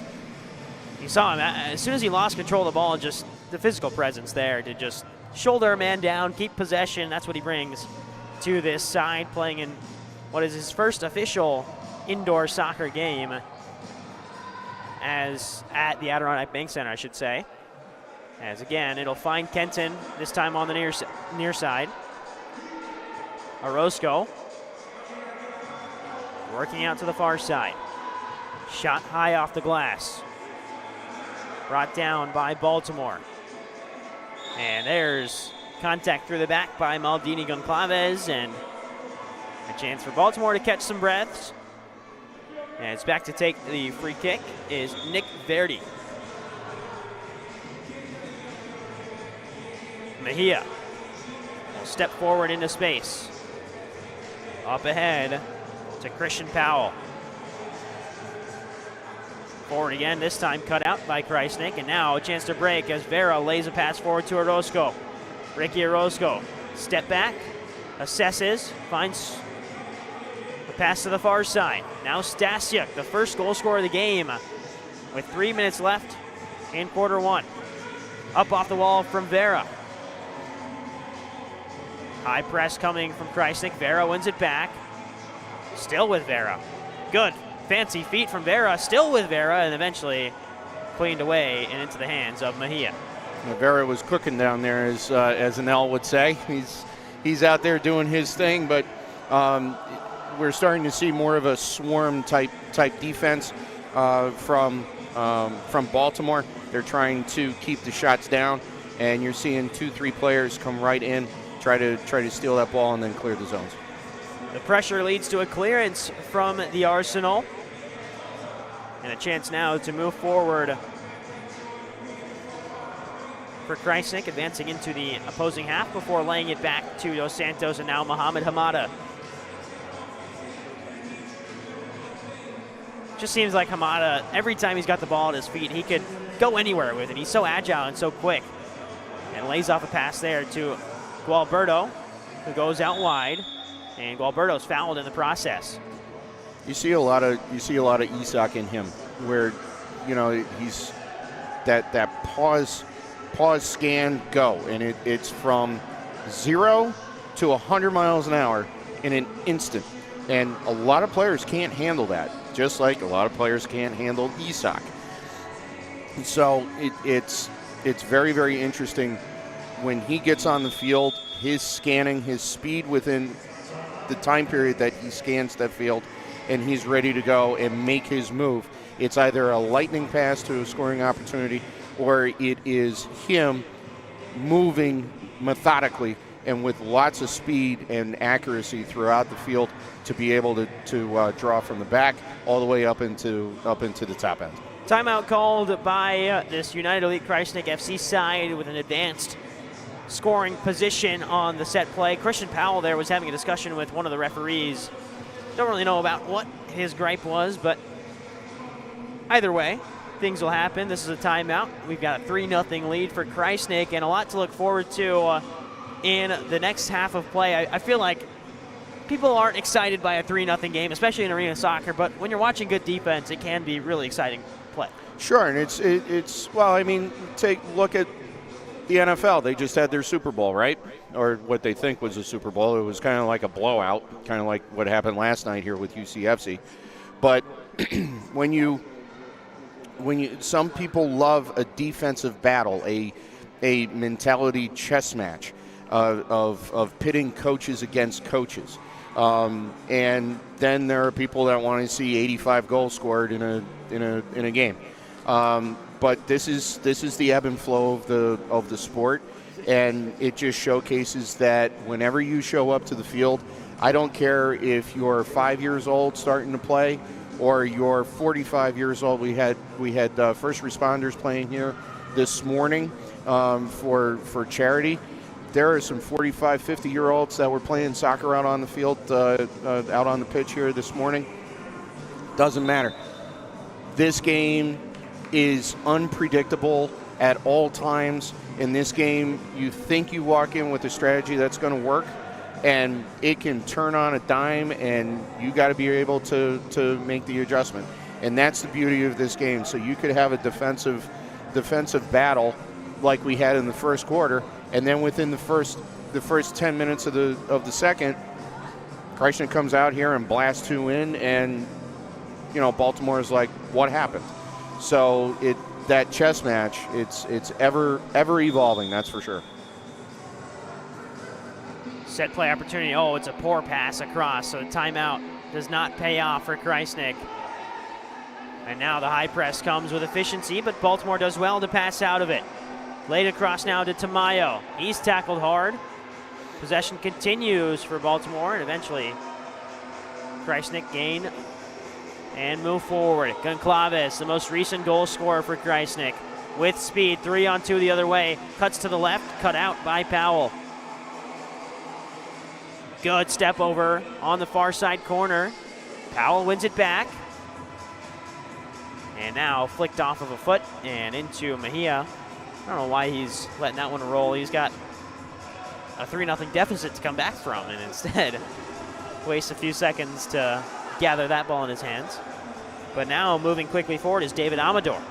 You saw him as soon as he lost control of the ball, just the physical presence there to just shoulder a man down, keep possession. That's what he brings to this side, playing in what is his first official indoor soccer game as at the Adirondack Bank Center, I should say. As again, it'll find Kenton, this time on the near side. Orozco working out to the far side. Shot high off the glass. Brought down by Baltimore. And there's contact through the back by Maldini Goncalves, and a chance for Baltimore to catch some breaths. And it's back to take the free kick is Nick Verdi. Mejia will step forward into space. Up ahead to Christian Powell. Forward again, this time cut out by Krajisnik, and now a chance to break as Vera lays a pass forward to Orozco. Ricky Orozco, step back, assesses, finds the pass to the far side. Now Stasiuk, the first goal scorer of the game, with 3 minutes left in quarter one. Up off the wall from Vera. High press coming from Krajisnik. Vera wins it back. Still with Vera. Good. Fancy feet from Vera. Still with Vera, and eventually cleaned away and into the hands of Mejia. Vera was cooking down there, as an L would say. He's out there doing his thing, but we're starting to see more of a swarm type defense from Baltimore. They're trying to keep the shots down, and you're seeing 2-3 players come right in, try to steal that ball and then clear the zones. The pressure leads to a clearance from the Arsenal, and a chance now to move forward for Krajisnik, advancing into the opposing half before laying it back to Dos Santos and now Mohamed Hamada. Just seems like Hamada, every time he's got the ball at his feet, he could go anywhere with it. He's so agile and so quick. And lays off a pass there to Gualberto, who goes out wide. And Gualberto's fouled in the process. You see a lot of Isak in him, where he's that pause, scan, go, and it's from 0 to 100 miles an hour in an instant. And a lot of players can't handle that, just like a lot of players can't handle Isak. So it's very, very interesting when he gets on the field, his scanning, his speed within the time period that he scans that field, and he's ready to go and make his move. It's either a lightning pass to a scoring opportunity, or it is him moving methodically and with lots of speed and accuracy throughout the field to be able to draw from the back all the way up into the top end. Timeout called by this United Elite Krajisnik FC side with an advanced scoring position on the set play. Christian Powell there was having a discussion with one of the referees. Don't really know about what his gripe was, but either way, things will happen. This is a timeout. We've got a 3-0 lead for Krajisnik and a lot to look forward to in the next half of play. I feel like people aren't excited by a 3-0 game, especially in arena soccer, but when you're watching good defense, it can be really exciting play. Sure, and it's well, I mean, take a look at the NFL. They just had their Super Bowl, right? Or what they think was a Super Bowl. It was kind of like a blowout, kind of like what happened last night here with UCFC. But when some people love a defensive battle, a mentality chess match of pitting coaches against coaches. And then there are people that want to see 85 goals scored in a game. But this is the ebb and flow of the sport, and it just showcases that whenever you show up to the field, I don't care if you're 5 years old starting to play or you're 45 years old. We had first responders playing here this morning for charity. There are some 45, 50-year-olds that were playing soccer out on the field, out on the pitch here this morning. Doesn't matter. This game is unpredictable at all times. In this game, you think you walk in with a strategy that's going to work, and it can turn on a dime, and you got to be able to make the adjustment. And that's the beauty of this game. So you could have a defensive battle like we had in the first quarter, and then within the first 10 minutes of the second, Krajisnik comes out here and blasts 2 in, and Baltimore is like, what happened? So that chess match, it's ever evolving, that's for sure. Set play opportunity. Oh, it's a poor pass across, so timeout does not pay off for Krajisnik. And now the high press comes with efficiency, but Baltimore does well to pass out of it. Laid across now to Tamayo. He's tackled hard. Possession continues for Baltimore, and eventually Krajisnik gain and move forward. Goncalves, the most recent goal scorer for Krajisnik, with speed, 3-on-2 the other way. Cuts to the left, cut out by Powell. Good step over on the far side corner. Powell wins it back. And now flicked off of a foot and into Mejia. I don't know why he's letting that one roll. He's got a 3-0 deficit to come back from, and instead wastes a few seconds to gather that ball in his hands. But now moving quickly forward is David Amador.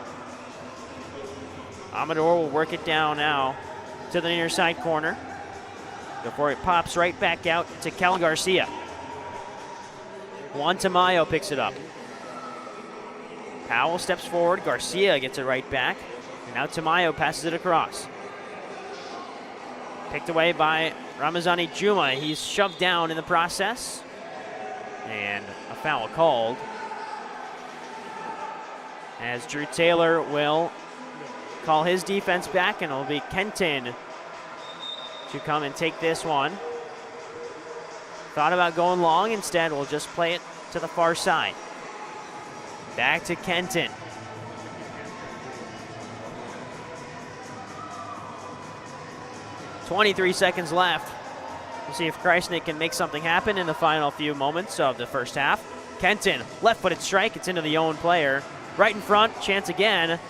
Amador will work it down now to the near side corner before it pops right back out to Cal Garcia. Juan Tamayo picks it up. Powell steps forward. Garcia gets it right back. And now Tamayo passes it across. Picked away by Ramazani Juma. He's shoved down in the process. And a foul called, as Drew Taylor will call his defense back, and it'll be Kenton to come and take this one. Thought about going long. Instead, we'll just play it to the far side. Back to Kenton. 23 seconds left. We'll see if Krajisnik can make something happen in the final few moments of the first half. Kenton, left-footed strike. It's into the own player. Right in front, chance again.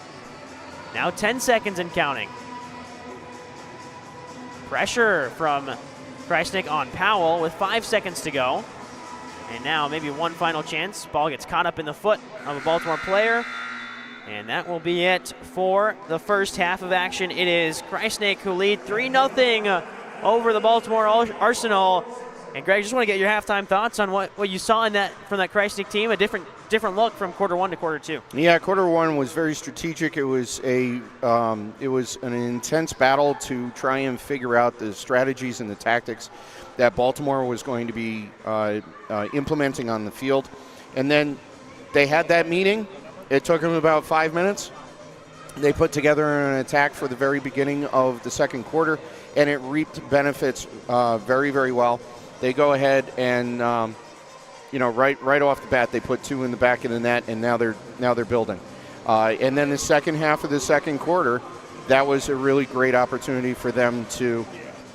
Now 10 seconds and counting. Pressure from Krajisnik on Powell with 5 seconds to go. And now maybe one final chance. Ball gets caught up in the foot of a Baltimore player. And that will be it for the first half of action. It is Krajisnik who lead 3-0 over the Baltimore Arsenal. And Greg, just want to get your halftime thoughts on what you saw in that from that Krajisnik team, a different look from quarter one to quarter two. Yeah, quarter one was very strategic. It was an intense battle to try and figure out the strategies and the tactics that Baltimore was going to be implementing on the field. And then they had that meeting. It took them about 5 minutes. They put together an attack for the very beginning of the second quarter, and it reaped benefits very, very well. They go ahead and right off the bat, they put 2 in the back of the net, and now they're building. And then the second half of the second quarter, that was a really great opportunity for them to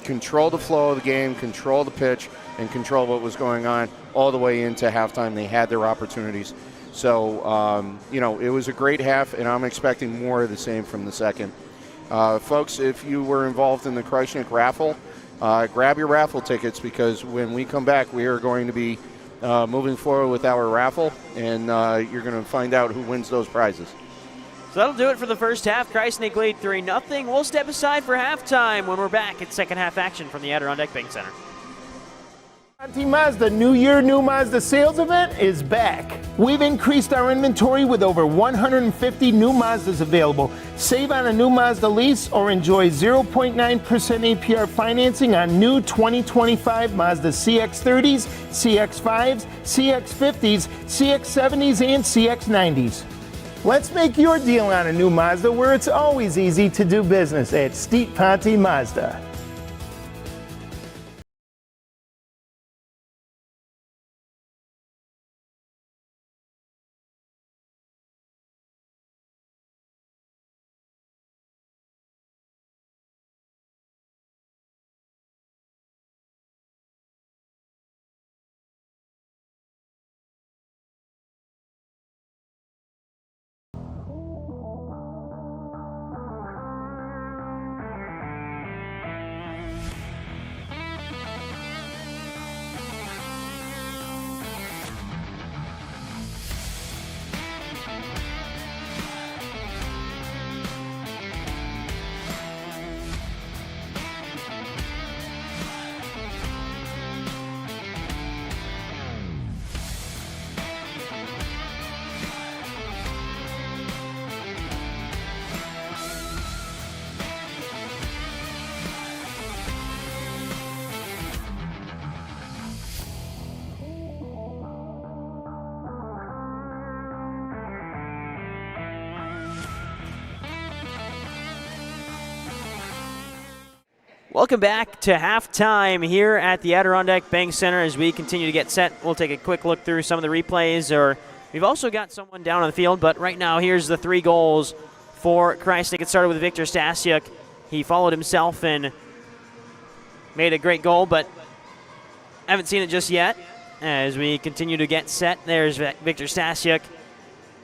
control the flow of the game, control the pitch, and control what was going on all the way into halftime. They had their opportunities. So, it was a great half, and I'm expecting more of the same from the second. Folks, if you were involved in the Krajisnik raffle, grab your raffle tickets, because when we come back, we are going to be moving forward with our raffle, and you're going to find out who wins those prizes. So that'll do it for the first half. Krajisnik lead 3-0. We'll step aside for halftime when we're back at second half action from the Adirondack Bank Center. Mazda New Year, New Mazda sales event is back. We've increased our inventory with over 150 new Mazdas available. Save on a new Mazda lease or enjoy 0.9% APR financing on new 2025 Mazda CX-30s, CX-5s, CX-50s, CX-70s, and CX-90s. Let's make your deal on a new Mazda where it's always easy to do business at Steep Ponte Mazda. Welcome back to halftime here at the Adirondack Bank Center as we continue to get set. We'll take a quick look through some of the replays. We've also got someone down on the field, but right now here's the 3 goals for Krajisnik. It started with Victor Stasiuk. He followed himself and made a great goal, but haven't seen it just yet. As we continue to get set, there's Victor Stasiuk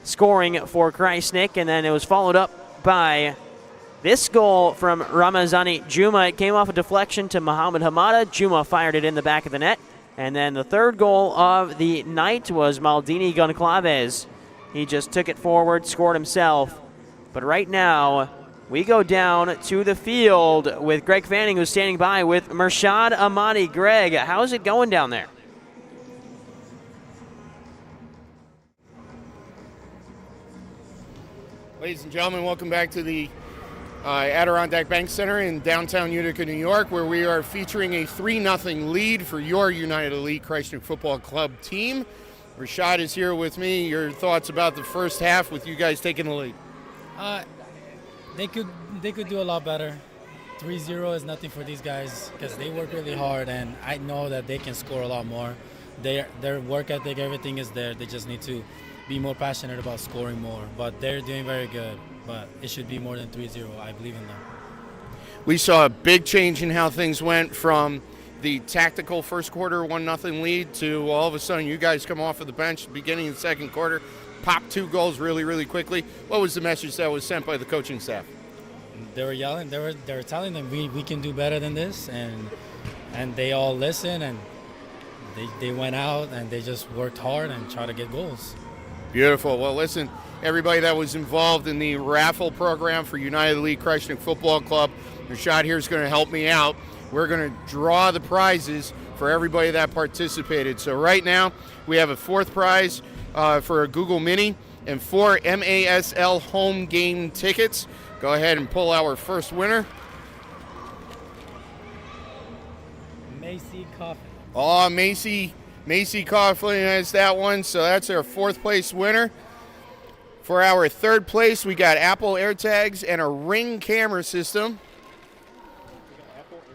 scoring for Krajisnik, and then it was followed up by this goal from Ramazani Juma. It came off a deflection to Mohamed Hamada. Juma fired it in the back of the net. And then the third goal of the night was Maldini Goncalves. He just took it forward, scored himself. But right now, we go down to the field with Greg Fanning, who's standing by with Murshad Ahmadi. Greg, how's it going down there? Ladies and gentlemen, welcome back to the Adirondack Bank Center in downtown Utica, New York, where we are featuring a 3-0 lead for your United Elite Krajisnik Football Club team. Rashad is here with me. Your thoughts about the first half with you guys taking the lead? They could do a lot better. 3-0 is nothing for these guys because they work really hard, and I know that they can score a lot more. Their work ethic, everything is there. They just need to be more passionate about scoring more. But they're doing very good. But it should be more than 3-0. I believe in them. we saw a big change in how things went from the tactical first quarter 1-0 lead to all of a sudden you guys come off of the bench beginning of the second quarter, pop 2 goals really, really quickly. What was the message that was sent by the coaching staff? They were yelling. They were telling them we can do better than this, and they all listened, and they went out and they just worked hard and tried to get goals. Beautiful. Well, listen, everybody that was involved in the raffle program for United League Krajisnik Football Club, Rashad here is going to help me out. We're going to draw the prizes for everybody that participated. So right now we have a 4th prize for a Google Mini and 4 MASL home game tickets. Go ahead and pull our first winner. Macy Coffin. Oh, Macy Coughlin has that one, so that's our 4th place winner. For our 3rd place, we got Apple AirTags and a Ring camera system.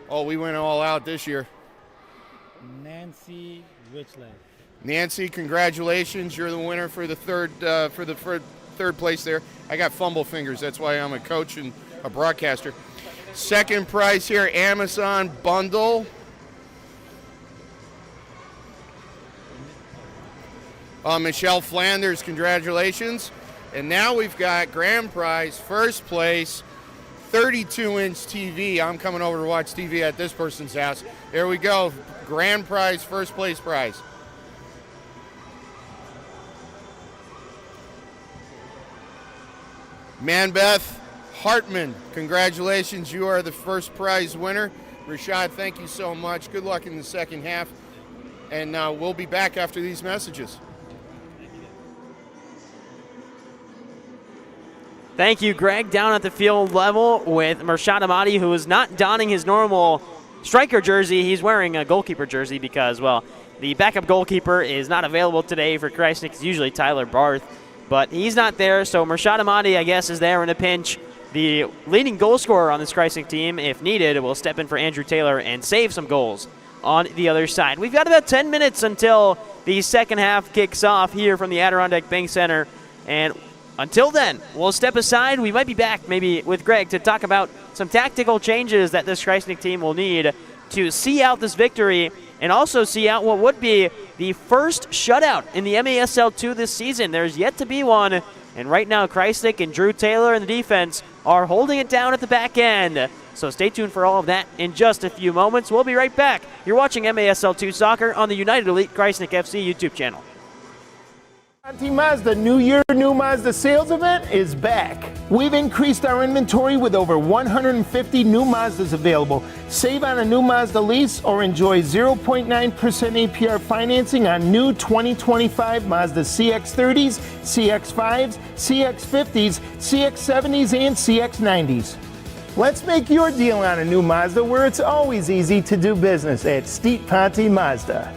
Oh, we went all out this year. Nancy Richland. Nancy, congratulations! You're the winner for the third place there. I got fumble fingers. That's why I'm a coach and a broadcaster. 2nd prize here, Amazon bundle. Michelle Flanders, congratulations. And now we've got grand prize, 1st place, 32-inch TV. I'm coming over to watch TV at this person's house. There we go. Grand prize, 1st place prize. Manbeth Hartman, congratulations. You are the 1st prize winner. Rashad, thank you so much. Good luck in the second half. And we'll be back after these messages. Thank you, Greg. Down at the field level with Mershad Ahmadi, who is not donning his normal striker jersey. He's wearing a goalkeeper jersey because, well, the backup goalkeeper is not available today for Krajisnik. It's usually Tyler Barth, but he's not there. So Mershad Ahmadi, I guess, is there in a pinch. The leading goal scorer on this Krajisnik team, if needed, will step in for Andrew Taylor and save some goals on the other side. We've got about 10 minutes until the second half kicks off here from the Adirondack Bank Center, and until then, we'll step aside. We might be back maybe with Greg to talk about some tactical changes that this Krajisnik team will need to see out this victory and also see out what would be the first shutout in the MASL2 this season. There's yet to be one, and right now Krajisnik and Drew Taylor and the defense are holding it down at the back end. So stay tuned for all of that in just a few moments. We'll be right back. You're watching MASL2 Soccer on the United Elite Krajisnik FC YouTube channel. Conti Mazda New Year New Mazda sales event is back. We've increased our inventory with over 150 new Mazdas available. Save on a new Mazda lease or enjoy 0.9% APR financing on new 2025 Mazda CX-30s, CX-5s, CX-50s, CX-70s, and CX-90s. Let's make your deal on a new Mazda where it's always easy to do business at Steep Ponte Mazda.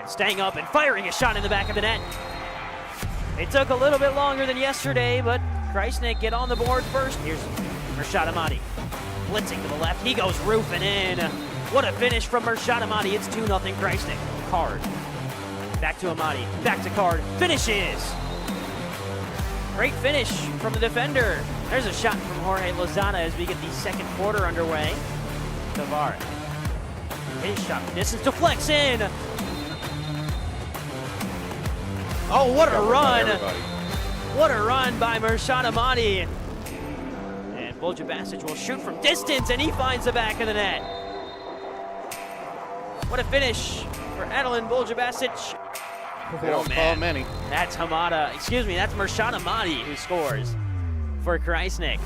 staying up and firing a shot in the back of the net. It took a little bit longer than yesterday, but Krajisnik get on the board first. Here's Mershad Ahmadi blitzing to the left. He goes roofing in. What a finish from Mershad Ahmadi. It's 2-0 Krajisnik. Card. Back to Ahmadi. Back to Card. Finishes. Great finish from the defender. There's a shot from Jorge Lozada as we get the second quarter underway. Tavares. His shot from distance deflects in. Oh, what a run. What a run by Mershad Ahmadi. And Buljabasic will shoot from distance, and he finds the back of the net. What a finish for Adelan Buljabasic. They don't call many. That's that's Mershad Ahmadi who scores for Krajisnik.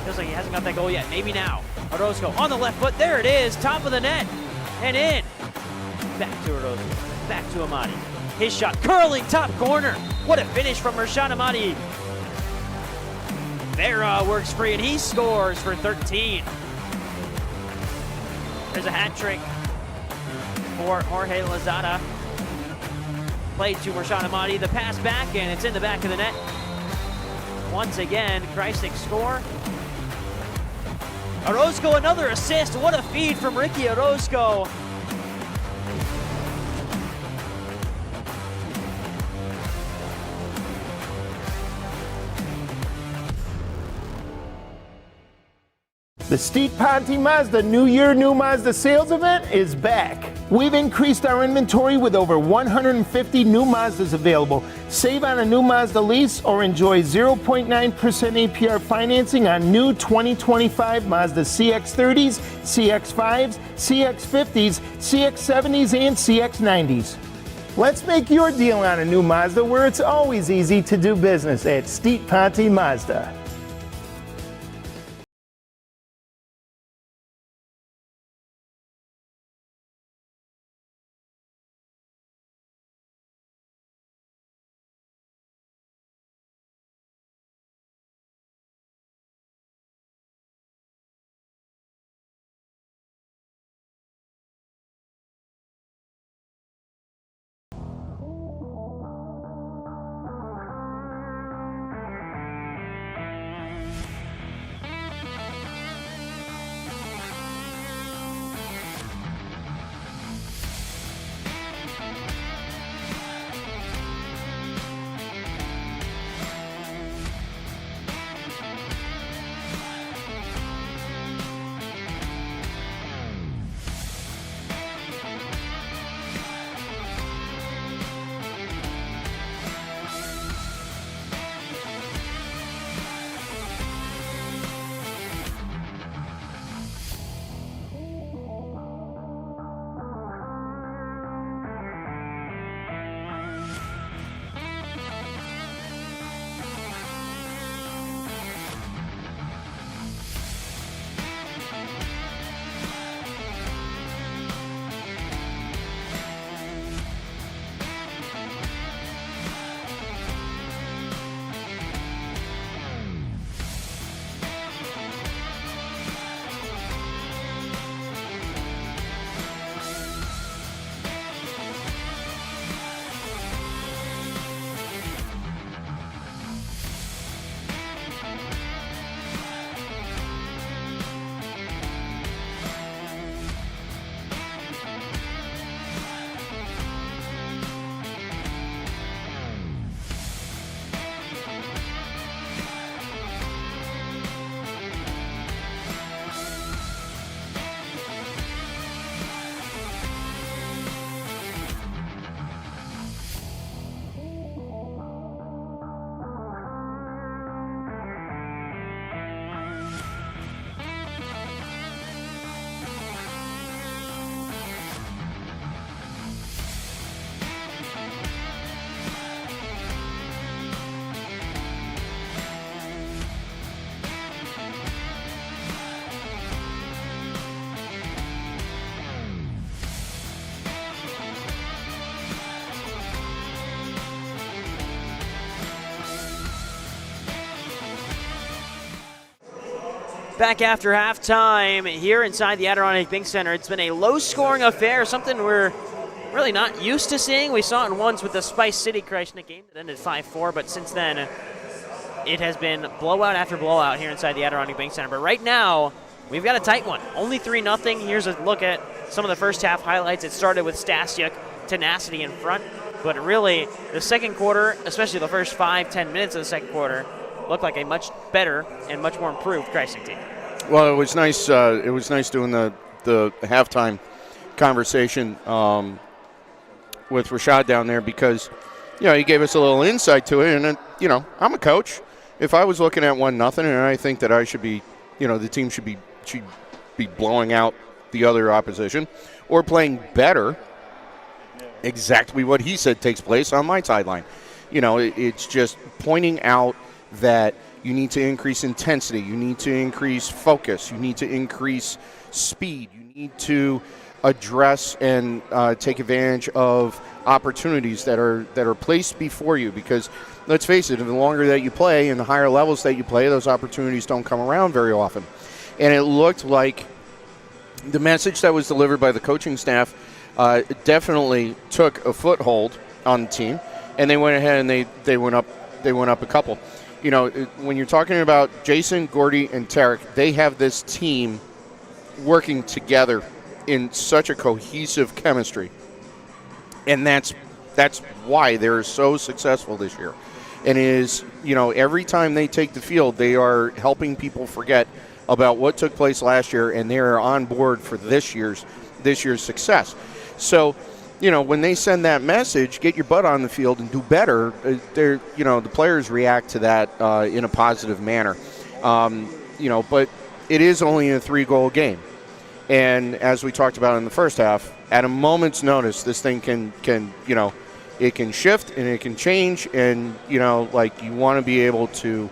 Feels like he hasn't got that goal yet. Maybe now. Orozco on the left foot. There it is. Top of the net. And in. Back to Orozco. Back to Ahmadi. His shot curling top corner. What a finish from Mershad Ahmadi. Vera works free and he scores for 13. There's a hat trick for Jorge Lozada. Played to Mershad Ahmadi. The pass back and it's in the back of the net. Once again, Krajisnik score. Orozco another assist. What a feed from Ricky Orozco. The Steep Ponte Mazda New Year, New Mazda sales event is back. We've increased our inventory with over 150 new Mazdas available. Save on a new Mazda lease or enjoy 0.9% APR financing on new 2025 Mazda CX-30s, CX-5s, CX-50s, CX-70s, and CX-90s. Let's make your deal on a new Mazda where it's always easy to do business at Steep Ponte Mazda. Back after halftime here inside the Adirondack Bank Center. It's been a low-scoring affair, something we're really not used to seeing. We saw it once with the Spice City Krajisnik game that ended 5-4, but since then it has been blowout after blowout here inside the Adirondack Bank Center. But right now, we've got a tight one. Only 3-0. Here's a look at some of the first half highlights. It started with Stasiuk, tenacity in front, but really the second quarter, especially the first 5-10 minutes of the second quarter, looked like a much better and much more improved Krajisnik team. Well, it was nice. It was nice doing the halftime conversation with Rashad down there because, he gave us a little insight to it. And I'm a coach. If I was looking at 1-0, and I think that I should be, the team should be blowing out the other opposition or playing better. Exactly what he said takes place on my sideline. It's just pointing out that you need to increase intensity, you need to increase focus, you need to increase speed, you need to address and take advantage of opportunities that are placed before you, because let's face it, the longer that you play and the higher levels that you play, those opportunities don't come around very often. And it looked like the message that was delivered by the coaching staff definitely took a foothold on the team, and they went ahead and they went up a couple. When you're talking about Jason, Gordy, and Tarek, they have this team working together in such a cohesive chemistry, and that's why they're so successful this year. And it is, every time they take the field, they are helping people forget about what took place last year, and they are on board for this year's success. So, when they send that message, get your butt on the field and do better, the players react to that in a positive manner. But it is only a 3-goal game. And as we talked about in the first half, at a moment's notice, this thing can it can shift and it can change, and you want to be able to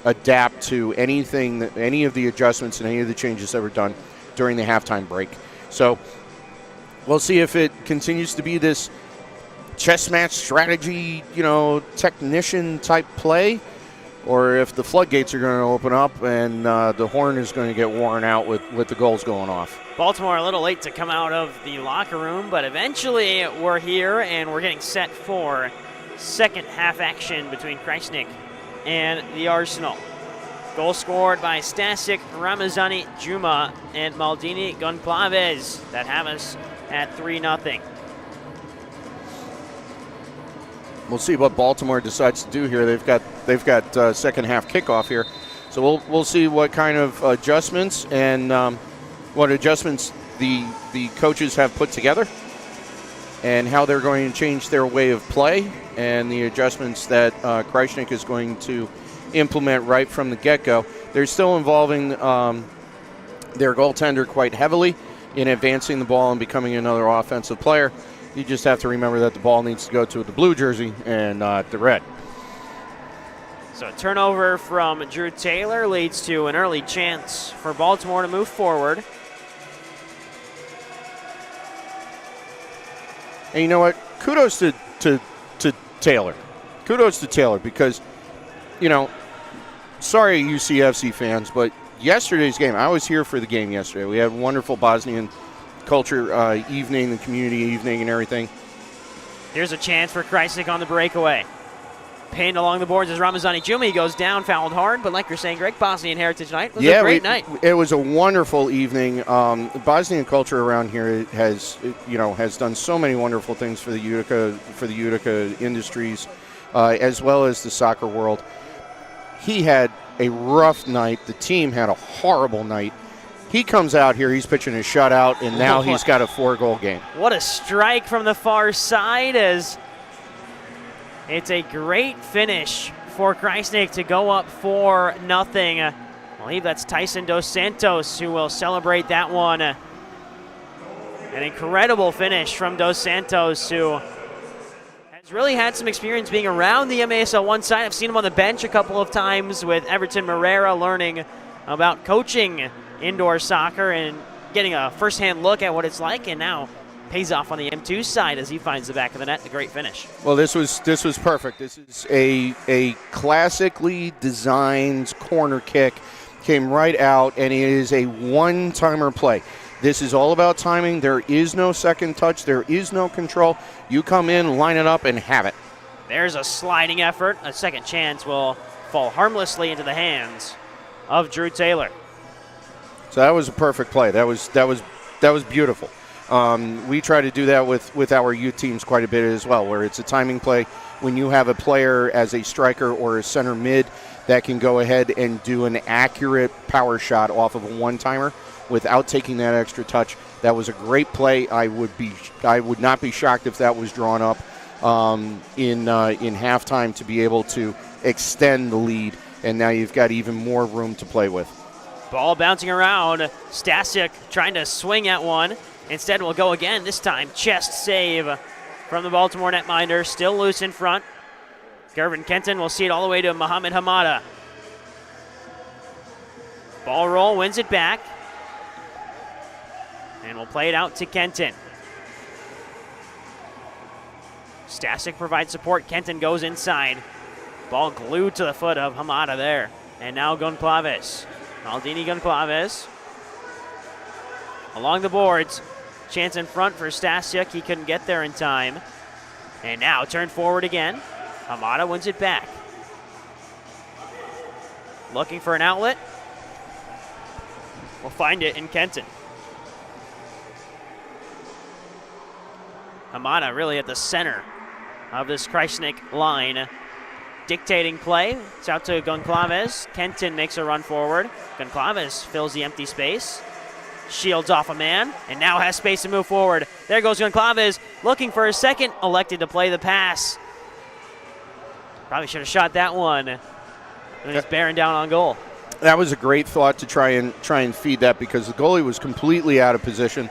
adapt to any of the adjustments and any of the changes that were done during the halftime break. So we'll see if it continues to be this chess match strategy, technician type play, or if the floodgates are going to open up and the horn is going to get worn out with the goals going off. Baltimore a little late to come out of the locker room, but eventually we're here and we're getting set for second half action between Krajisnik and the Arsenal. Goal scored by Stasiuk, Ramazani, Juma, and Maldini Goncalves that have us at 3-0. We'll see what Baltimore decides to do here. They've got second half kickoff here, so we'll see what kind of adjustments and what adjustments the coaches have put together, and how they're going to change their way of play, and the adjustments that Krajisnik is going to implement right from the get-go. They're still involving their goaltender quite heavily in advancing the ball and becoming another offensive player. You just have to remember that the ball needs to go to the blue jersey and not the red. So a turnover from Drew Taylor leads to an early chance for Baltimore to move forward. And you know what? Kudos to Taylor. Kudos to Taylor because, sorry UCFC fans, but yesterday's game, I was here for the game yesterday. We had a wonderful Bosnian culture evening, the community evening and everything. Here's a chance for Krajisnik on the breakaway. Pinned along the boards is Ramazani Juma. He goes down, fouled hard, but like you're saying, Greg, Bosnian Heritage Night was a great night. It was a wonderful evening. Bosnian culture around here has done so many wonderful things for the Utica industries, as well as the soccer world. He had a rough night. The team had a horrible night. He comes out here, he's pitching a shutout, and now he's got a 4-goal game. What a strike from the far side, as it's a great finish for Krajisnik to go up 4-0. I believe that's Tyson Dos Santos who will celebrate that one. An incredible finish from Dos Santos, who has really had some experience being around the MASL1 side. I've seen him on the bench a couple of times with Everton Moreira, learning about coaching indoor soccer and getting a first-hand look at what it's like, and now pays off on the M2 side as he finds the back of the net. A great finish. Well, this was perfect. This is a classically designed corner kick. Came right out, and it is a one-timer play. This is all about timing. There is no second touch. There is no control. You come in, line it up, and have it. There's a sliding effort. A second chance will fall harmlessly into the hands of Drew Taylor. So that was a perfect play. That was beautiful. We try to do that with our youth teams quite a bit as well, where it's a timing play. When you have a player as a striker or a center mid that can go ahead and do an accurate power shot off of a one-timer without taking that extra touch, that was a great play. I would not be shocked if that was drawn up in halftime to be able to extend the lead, and now you've got even more room to play with. Ball bouncing around. Stasiuk trying to swing at one. Instead, will go again. This time, chest save from the Baltimore netminder. Still loose in front. Gervin Kenton will see it all the way to Mohamed Hamada. Ball roll, wins it back. And we'll play it out to Kenton. Stasiuk provides support. Kenton goes inside. Ball glued to the foot of Hamada there. And now Goncalves. Maldini Goncalves. Along the boards. Chance in front for Stasiuk. He couldn't get there in time. And now turned forward again. Hamada wins it back. Looking for an outlet. We'll find it in Kenton. Hamada really at the center of this Krajisnik line. Dictating play. It's out to Goncalves. Kenton makes a run forward. Goncalves fills the empty space. Shields off a man, and now has space to move forward. There goes Goncalves, looking for a second, elected to play the pass. Probably should have shot that one when he's bearing down on goal. That was a great thought to try and feed that, because the goalie was completely out of position.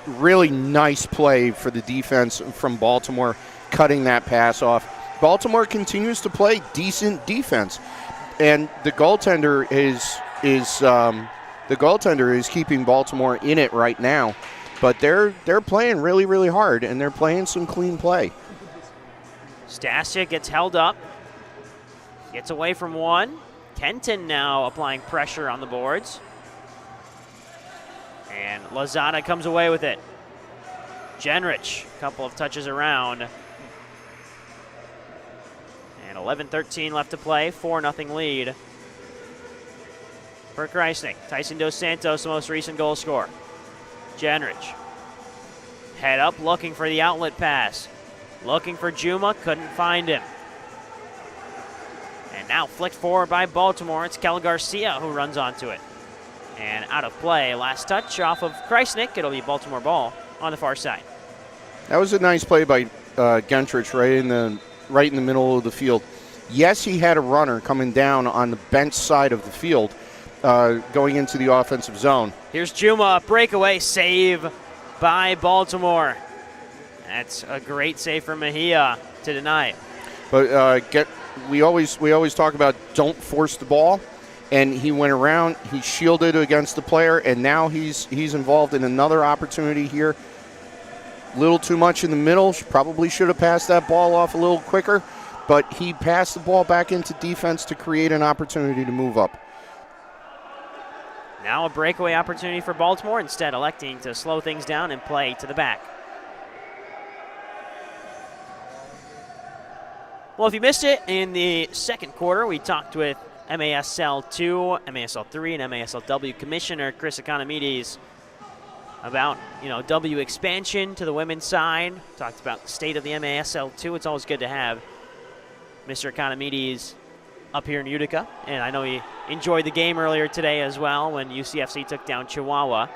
Really nice play for the defense from Baltimore, cutting that pass off. Baltimore continues to play decent defense, and the goaltender is keeping Baltimore in it right now. But they're playing really, really hard, and they're playing some clean play. Stasiuk gets held up, gets away from one. Kenton now applying pressure on the boards. And Lozada comes away with it. Genrich, a couple of touches around. And 11-13 left to play, 4-0 lead for Krajisnik. Tyson Dos Santos, the most recent goal scorer. Genrich, head up, looking for the outlet pass. Looking for Juma, couldn't find him. And now flicked forward by Baltimore. It's Kel Garcia who runs onto it. And out of play, last touch off of Krajisnik. It'll be Baltimore ball on the far side. That was a nice play by Gentrich right in the middle of the field. Yes, he had a runner coming down on the bench side of the field, going into the offensive zone. Here's Juma, breakaway save by Baltimore. That's a great save from Mejia to deny it. But we always talk about don't force the ball, and he went around, he shielded against the player, and now he's involved in another opportunity here. Little too much in the middle. Probably should have passed that ball off a little quicker, but he passed the ball back into defense to create an opportunity to move up. Now a breakaway opportunity for Baltimore, instead electing to slow things down and play to the back. Well, if you missed it, in the second quarter, we talked with MASL2, MASL3, and MASLW Commissioner Chris Economides about, W expansion to the women's side. Talked about the state of the MASL2. It's always good to have Mr. Economides up here in Utica. And I know he enjoyed the game earlier today as well when UCFC took down Chihuahua.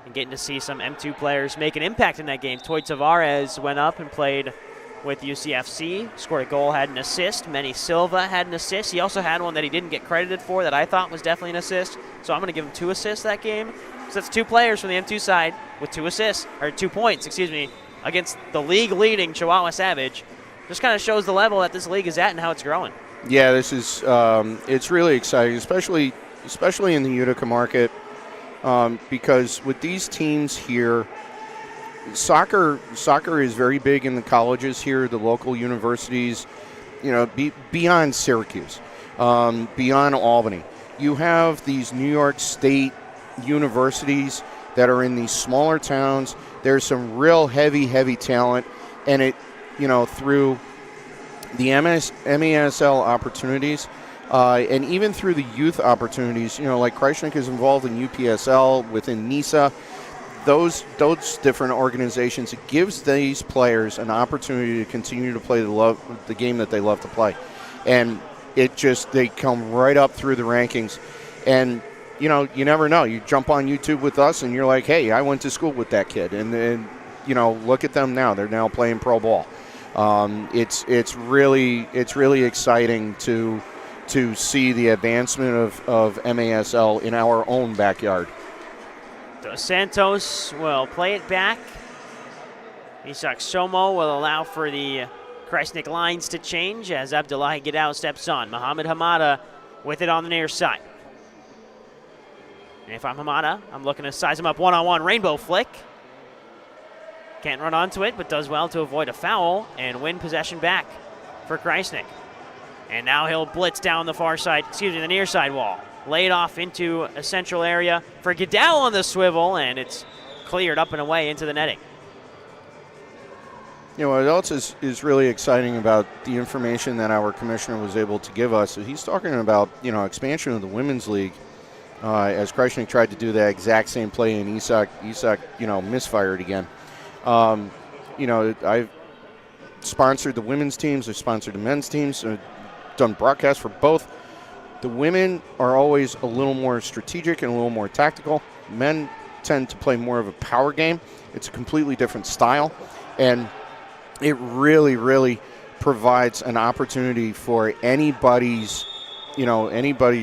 And getting to see some M2 players make an impact in that game. Toy Tavares went up and played with UCFC, scored a goal, had an assist. Manny Silva had an assist. He also had one that he didn't get credited for that I thought was definitely an assist. So I'm going to give him 2 assists that game. So that's 2 players from the M2 side with 2 assists, or 2 points, against the league-leading Chihuahua Savage. Just kind of shows the level that this league is at and how it's growing. Yeah, this is it's really exciting, especially in the Utica market, because with these teams here, soccer is very big in the colleges here, the local universities, beyond Syracuse, beyond Albany. You have these New York State universities that are in these smaller towns. There's some real heavy talent, and it, through the MASL opportunities, and even through the youth opportunities, like Krajisnik is involved in UPSL within NISA, those different organizations, it gives these players an opportunity to continue to play the game that they love to play. And they come right up through the rankings. And, you never know. You jump on YouTube with us and you're like, hey, I went to school with that kid. And look at them now. They're now playing pro ball. It's really exciting to see the advancement of MASL in our own backyard. Dos Santos will play it back. Isak Somo will allow for the Krajisnik lines to change as Abdullahi Gidao steps on. Mohamed Hamada with it on the near side. And if I'm Hamada, I'm looking to size him up one-on-one. Rainbow flick. Can't run onto it, but does well to avoid a foul and win possession back for Krajisnik. And now he'll blitz down the far side, the near side wall. Lay it off into a central area for Gidao on the swivel, and it's cleared up and away into the netting. What else is really exciting about the information that our commissioner was able to give us? He's talking about, expansion of the women's league. As Krajisnik tried to do that exact same play, and Isak, misfired again. I've sponsored the women's teams. I've sponsored the men's teams. I've done broadcasts for both. The women are always a little more strategic and a little more tactical. Men tend to play more of a power game. It's a completely different style, and it really provides an opportunity for anybody's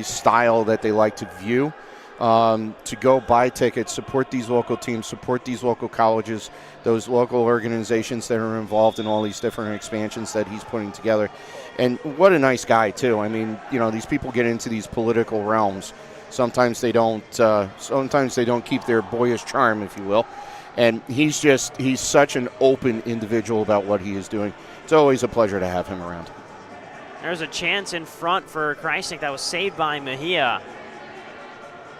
style that they like to view, to go buy tickets, support these local teams, support these local colleges, those local organizations that are involved in all these different expansions that he's putting together. And what a nice guy, too. I mean, these people get into these political realms. Sometimes they don't keep their boyish charm, if you will. And he's such an open individual about what he is doing. It's always a pleasure to have him around. There's a chance in front for Krajisnik that was saved by Mejia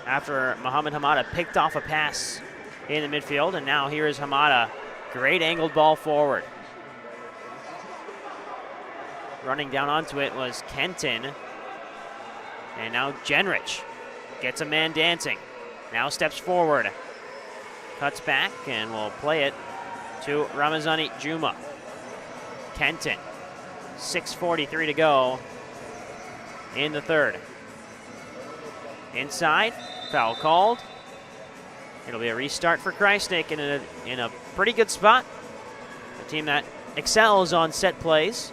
after Mohamed Hamada picked off a pass in the midfield. And now here is Hamada. Great angled ball forward. Running down onto it was Kenton. And now Jenrich gets a man dancing. Now steps forward. Cuts back and will play it to Ramazani Juma. Kenton. 6:43 to go in the third. Inside, foul called. It'll be a restart for Krajisnik in a pretty good spot. A team that excels on set plays.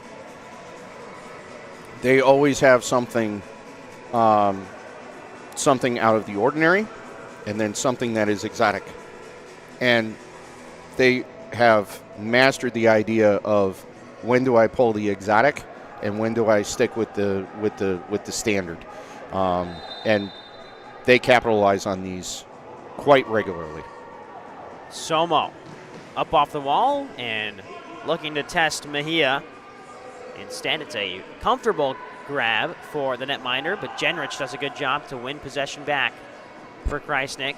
They always have something out of the ordinary, and then something that is exotic. And they have mastered the idea of when do I pull the exotic and when do I stick with the standard. And they capitalize on these quite regularly. Somo up off the wall and looking to test Mejia. Instead, it's a comfortable grab for the netminder, but Jenrich does a good job to win possession back for Krajisnik.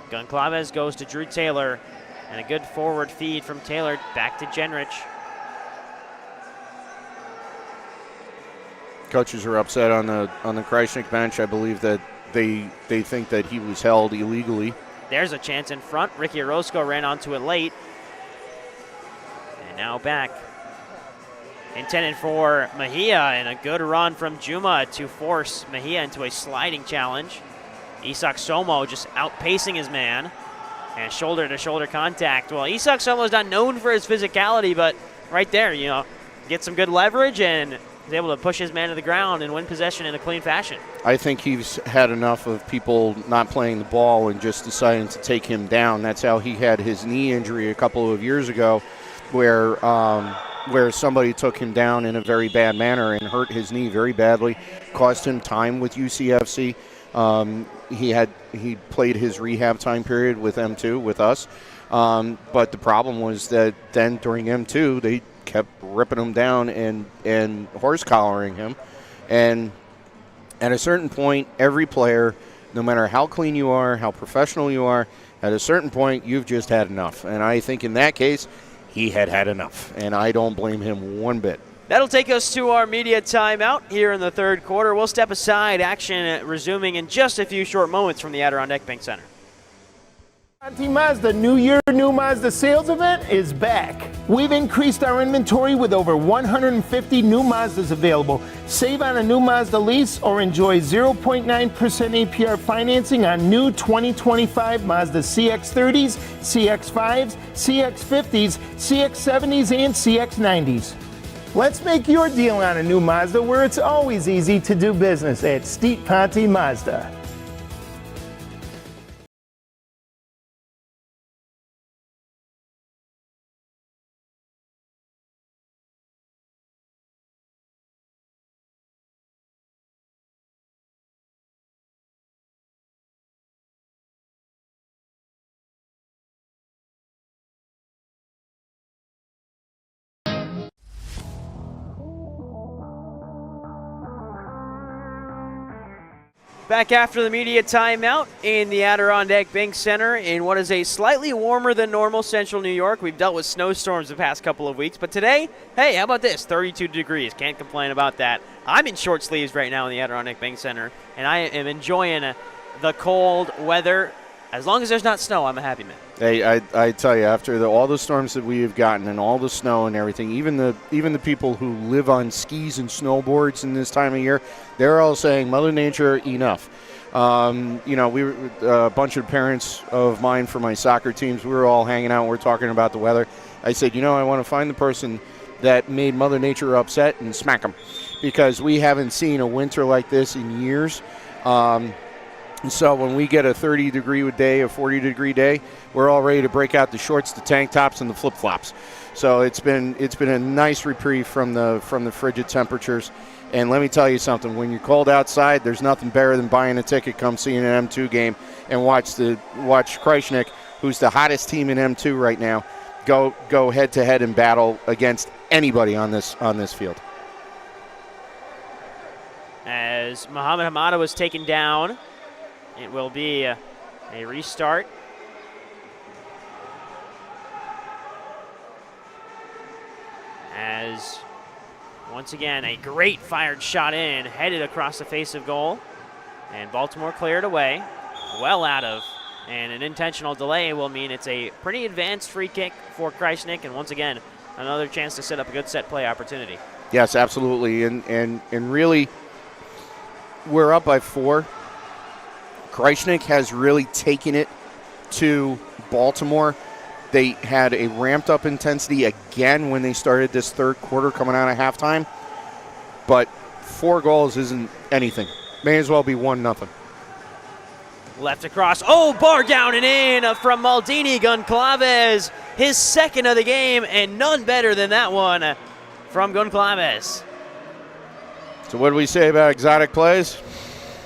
Goncalves goes to Drew Taylor, and a good forward feed from Taylor back to Jenrich. Coaches are upset on the Krajisnik bench. I believe that they think that he was held illegally. There's a chance in front. Ricky Orozco ran onto it late. And now back. Intended for Mejia, and a good run from Juma to force Mejia into a sliding challenge. Isak Somo just outpacing his man. And shoulder-to-shoulder contact. Well, Isak Somo is not known for his physicality, but right there, get some good leverage and is able to push his man to the ground and win possession in a clean fashion. I think he's had enough of people not playing the ball and just deciding to take him down. That's how he had his knee injury a couple of years ago, where somebody took him down in a very bad manner and hurt his knee very badly, cost him time with UCFC. He played his rehab time period with M2 with us, but the problem was that then during M2 they kept ripping him down and horse collaring him, and at a certain point, every player, no matter how clean you are, how professional you are, At a certain point, you've just had enough. And I think in that case, he had enough. And I don't blame him one bit. That'll take us to our media timeout here in the third quarter. We'll step aside, action resuming in just a few short moments from the Adirondack Bank Center. Conti Mazda New Year New Mazda sales event is back. We've increased our inventory with over 150 new Mazdas available. Save on a new Mazda lease or enjoy 0.9% APR financing on new 2025 Mazda CX-30s, CX-5s, CX-50s, CX-70s, and CX-90s. Let's make your deal on a new Mazda where it's always easy to do business at Steep Ponte Mazda. Back after the media timeout in the Adirondack Bank Center in what is a slightly warmer than normal central New York. We've dealt with snowstorms the past couple of weeks, but today, hey, how about this? 32 degrees. Can't complain about that. I'm in short sleeves right now in the Adirondack Bank Center, and I am enjoying the cold weather. As long as there's not snow, I'm a happy man. Hey, I tell you, after all the storms that we have gotten and all the snow and everything, even the people who live on skis and snowboards in this time of year, they're all saying, Mother Nature, enough. We were a bunch of parents of mine for my soccer teams. We were all hanging out. We're talking about the weather. I said, I want to find the person that made Mother Nature upset and smack them, because we haven't seen a winter like this in years. And so when we get a 30-degree day, a 40-degree day, we're all ready to break out the shorts, the tank tops, and the flip-flops. So it's been a nice reprieve from the frigid temperatures. And let me tell you something: when you're cold outside, there's nothing better than buying a ticket, come see an M2 game, and watch Krajisnik, who's the hottest team in M2 right now, go head to head in battle against anybody on this field. As Muhammad Hamada was taken down, it will be a restart. As, once again, a great fired shot in, headed across the face of goal. And Baltimore cleared away, well out of. And an intentional delay will mean it's a pretty advanced free kick for Krajisnik. And once again, another chance to set up a good set play opportunity. Yes, absolutely. And really, we're up by 4. Krajisnik has really taken it to Baltimore. They had a ramped-up intensity again when they started this third quarter coming out of halftime. But 4 goals isn't anything. May as well be 1-0. Left across. Oh, bar down and in from Maldini Goncalves. His second of the game, and none better than that one from Goncalves. So what do we say about exotic plays?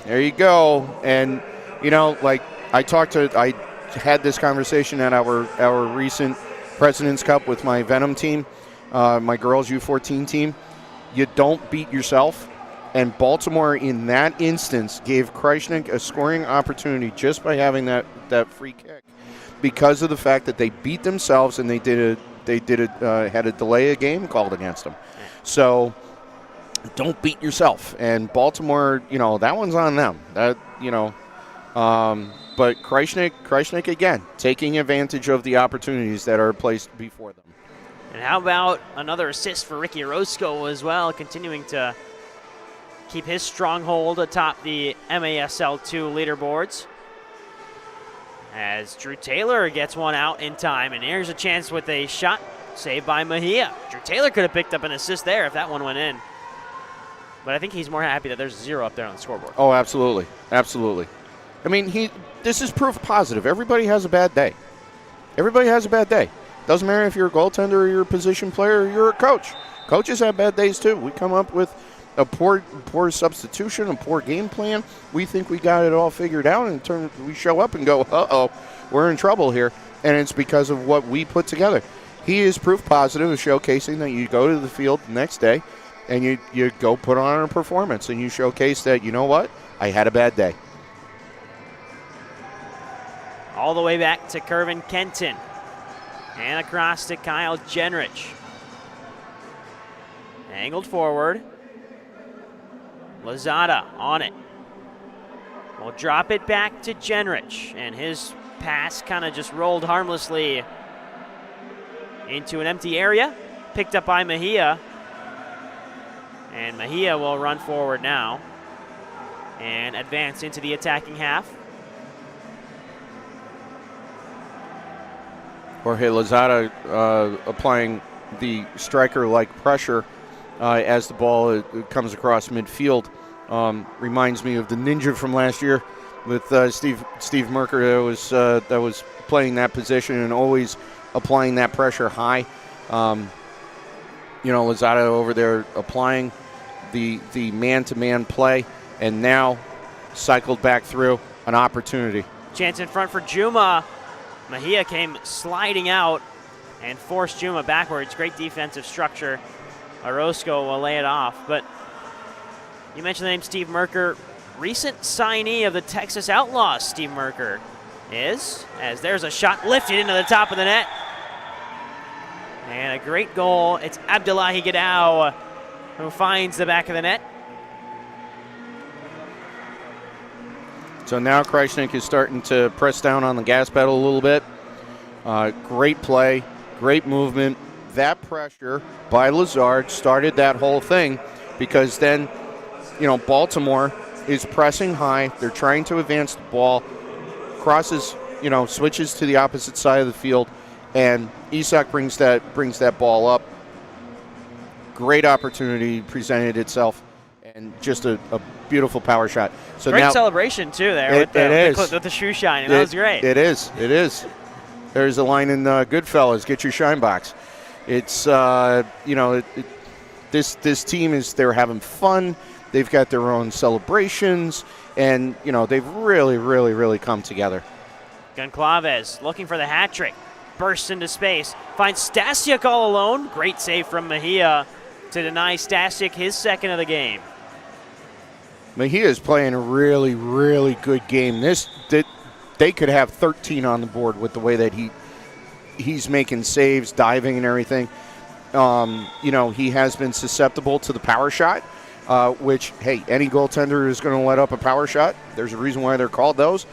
There you go. And I had this conversation at our recent President's Cup with my Venom team, my girls U14 team. You don't beat yourself. And Baltimore, in that instance, gave Krajisnik a scoring opportunity just by having that free kick, because of the fact that they beat themselves and they had a delay of game called against them. So don't beat yourself. And Baltimore, that one's on them. But Krajisnik again, taking advantage of the opportunities that are placed before them. And how about another assist for Ricky Orozco as well, continuing to keep his stronghold atop the MASL2 leaderboards. As Drew Taylor gets one out in time, and here's a chance with a shot saved by Mejia. Drew Taylor could have picked up an assist there if that one went in. But I think he's more happy that there's 0 up there on the scoreboard. Oh, absolutely. Absolutely. I mean, this is proof positive. Everybody has a bad day. Everybody has a bad day. Doesn't matter if you're a goaltender or you're a position player or you're a coach. Coaches have bad days too. We come up with a poor substitution, a poor game plan. We think we got it all figured out, and we show up and go, uh-oh, we're in trouble here. And it's because of what we put together. He is proof positive of showcasing that you go to the field the next day and you go put on a performance and you showcase that, you know what, I had a bad day. All the way back to Kervin Kenton. And across to Kyle Jenrich. Angled forward. Lozada on it. We'll drop it back to Jenrich. And his pass kind of just rolled harmlessly into an empty area. Picked up by Mejia. And Mejia will run forward now and advance into the attacking half. Jorge Lozada applying the striker-like pressure as the ball comes across midfield. Reminds me of the ninja from last year with Steve Merker that was playing that position and always applying that pressure high. Lozada over there applying the man-to-man play, and now cycled back through an opportunity. Chance in front for Juma. Mejia came sliding out and forced Juma backwards. Great defensive structure. Orozco will lay it off. But you mentioned the name Steve Merker. Recent signee of the Texas Outlaws, Steve Merker, is, as there's a shot lifted into the top of the net. And a great goal. It's Abdullahi Gadao who finds the back of the net. So now Krajisnik is starting to press down on the gas pedal a little bit. Great play, great movement. That pressure by Lazard started that whole thing because then, Baltimore is pressing high. They're trying to advance the ball, crosses, switches to the opposite side of the field, and Isak brings that ball up. Great opportunity presented itself, and just a beautiful power shot. So great now, celebration too there with the shoe shine. That was great. It is. There's a line in Goodfellas, get your shine box. It's, this team they're having fun. They've got their own celebrations, and, they've really, really, really come together. Goncalves looking for the hat trick. Bursts into space. Finds Stasiuk all alone. Great save from Mejia to deny Stasiuk his second of the game. Mejia is playing a really, really good game. They could have 13 on the board with the way that he's making saves, diving, and everything. He has been susceptible to the power shot, which, hey, any goaltender is going to let up a power shot. There's a reason why they're called those.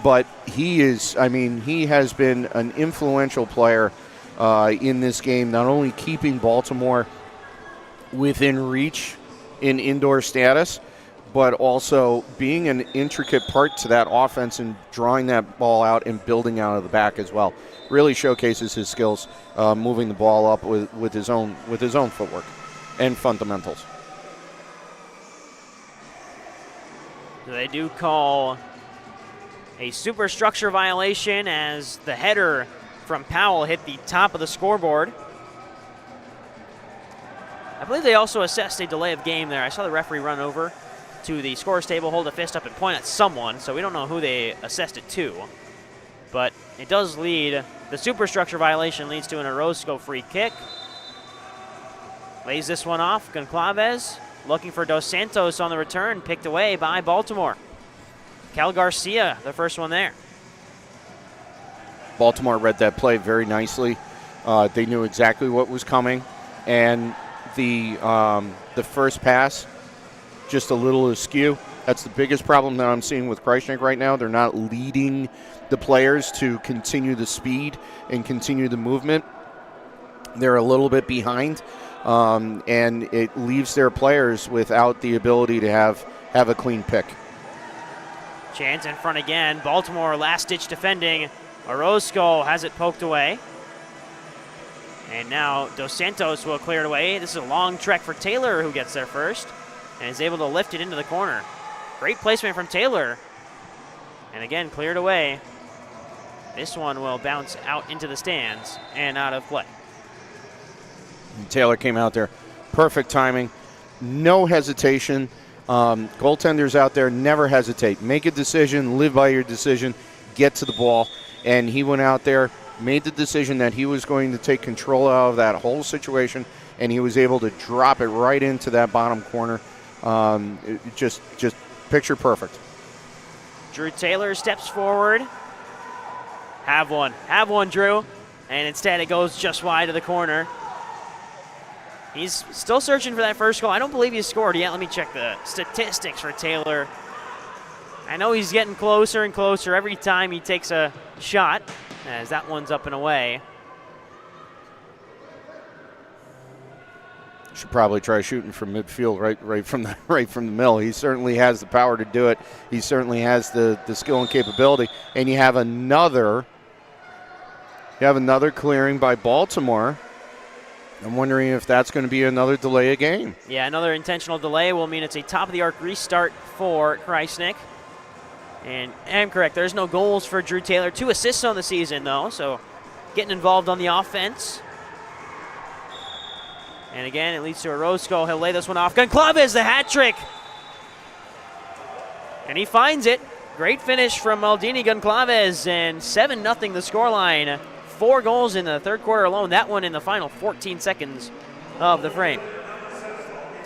But he has been an influential player in this game, not only keeping Baltimore within reach in indoor status, but also being an intricate part to that offense and drawing that ball out and building out of the back as well. Really showcases his skills moving the ball up with his own footwork and fundamentals. So they do call a superstructure violation as the header from Powell hit the top of the scoreboard. I believe they also assessed a delay of game there. I saw the referee run over to the scorer's table, hold a fist up, and point at someone, so we don't know who they assessed it to. But it does lead, the superstructure violation leads to an Orozco free kick. Lays this one off, Goncalves looking for Dos Santos on the return, picked away by Baltimore. Cal Garcia, the first one there. Baltimore read that play very nicely. They knew exactly what was coming, and the first pass, just a little askew. That's the biggest problem that I'm seeing with Krajisnik right now. They're not leading the players to continue the speed and continue the movement. They're a little bit behind, and it leaves their players without the ability to have a clean pick. Chance in front again. Baltimore last-ditch defending. Orozco has it poked away. And now Dos Santos will clear it away. This is a long trek for Taylor, who gets there first and is able to lift it into the corner. Great placement from Taylor. And again, cleared away. This one will bounce out into the stands and out of play. Taylor came out there. Perfect timing. No hesitation. Goaltenders out there, never hesitate. Make a decision, live by your decision, get to the ball. And he went out there, made the decision that he was going to take control out of that whole situation, and he was able to drop it right into that bottom corner. Just picture perfect. Drew Taylor steps forward. Have one, Drew. And instead it goes just wide of the corner. He's still searching for that first goal. I don't believe he's scored yet. Let me check the statistics for Taylor. I know he's getting closer and closer every time he takes a shot, as that one's up and away. Should probably try shooting from midfield, right from the mill. He certainly has the power to do it. He certainly has the skill and capability. And you have another clearing by Baltimore. I'm wondering if that's going to be another delay of game. Yeah, another intentional delay will mean it's a top-of-the-arc restart for Krajisnik. And I'm correct, there's no goals for Drew Taylor. 2 assists on the season, though, so getting involved on the offense. And again, it leads to Orozco. He'll lay this one off. Goncalves, the hat trick. And he finds it. Great finish from Maldini Goncalves, and 7-0 the scoreline. 4 goals in the third quarter alone. That one in the final 14 seconds of the frame.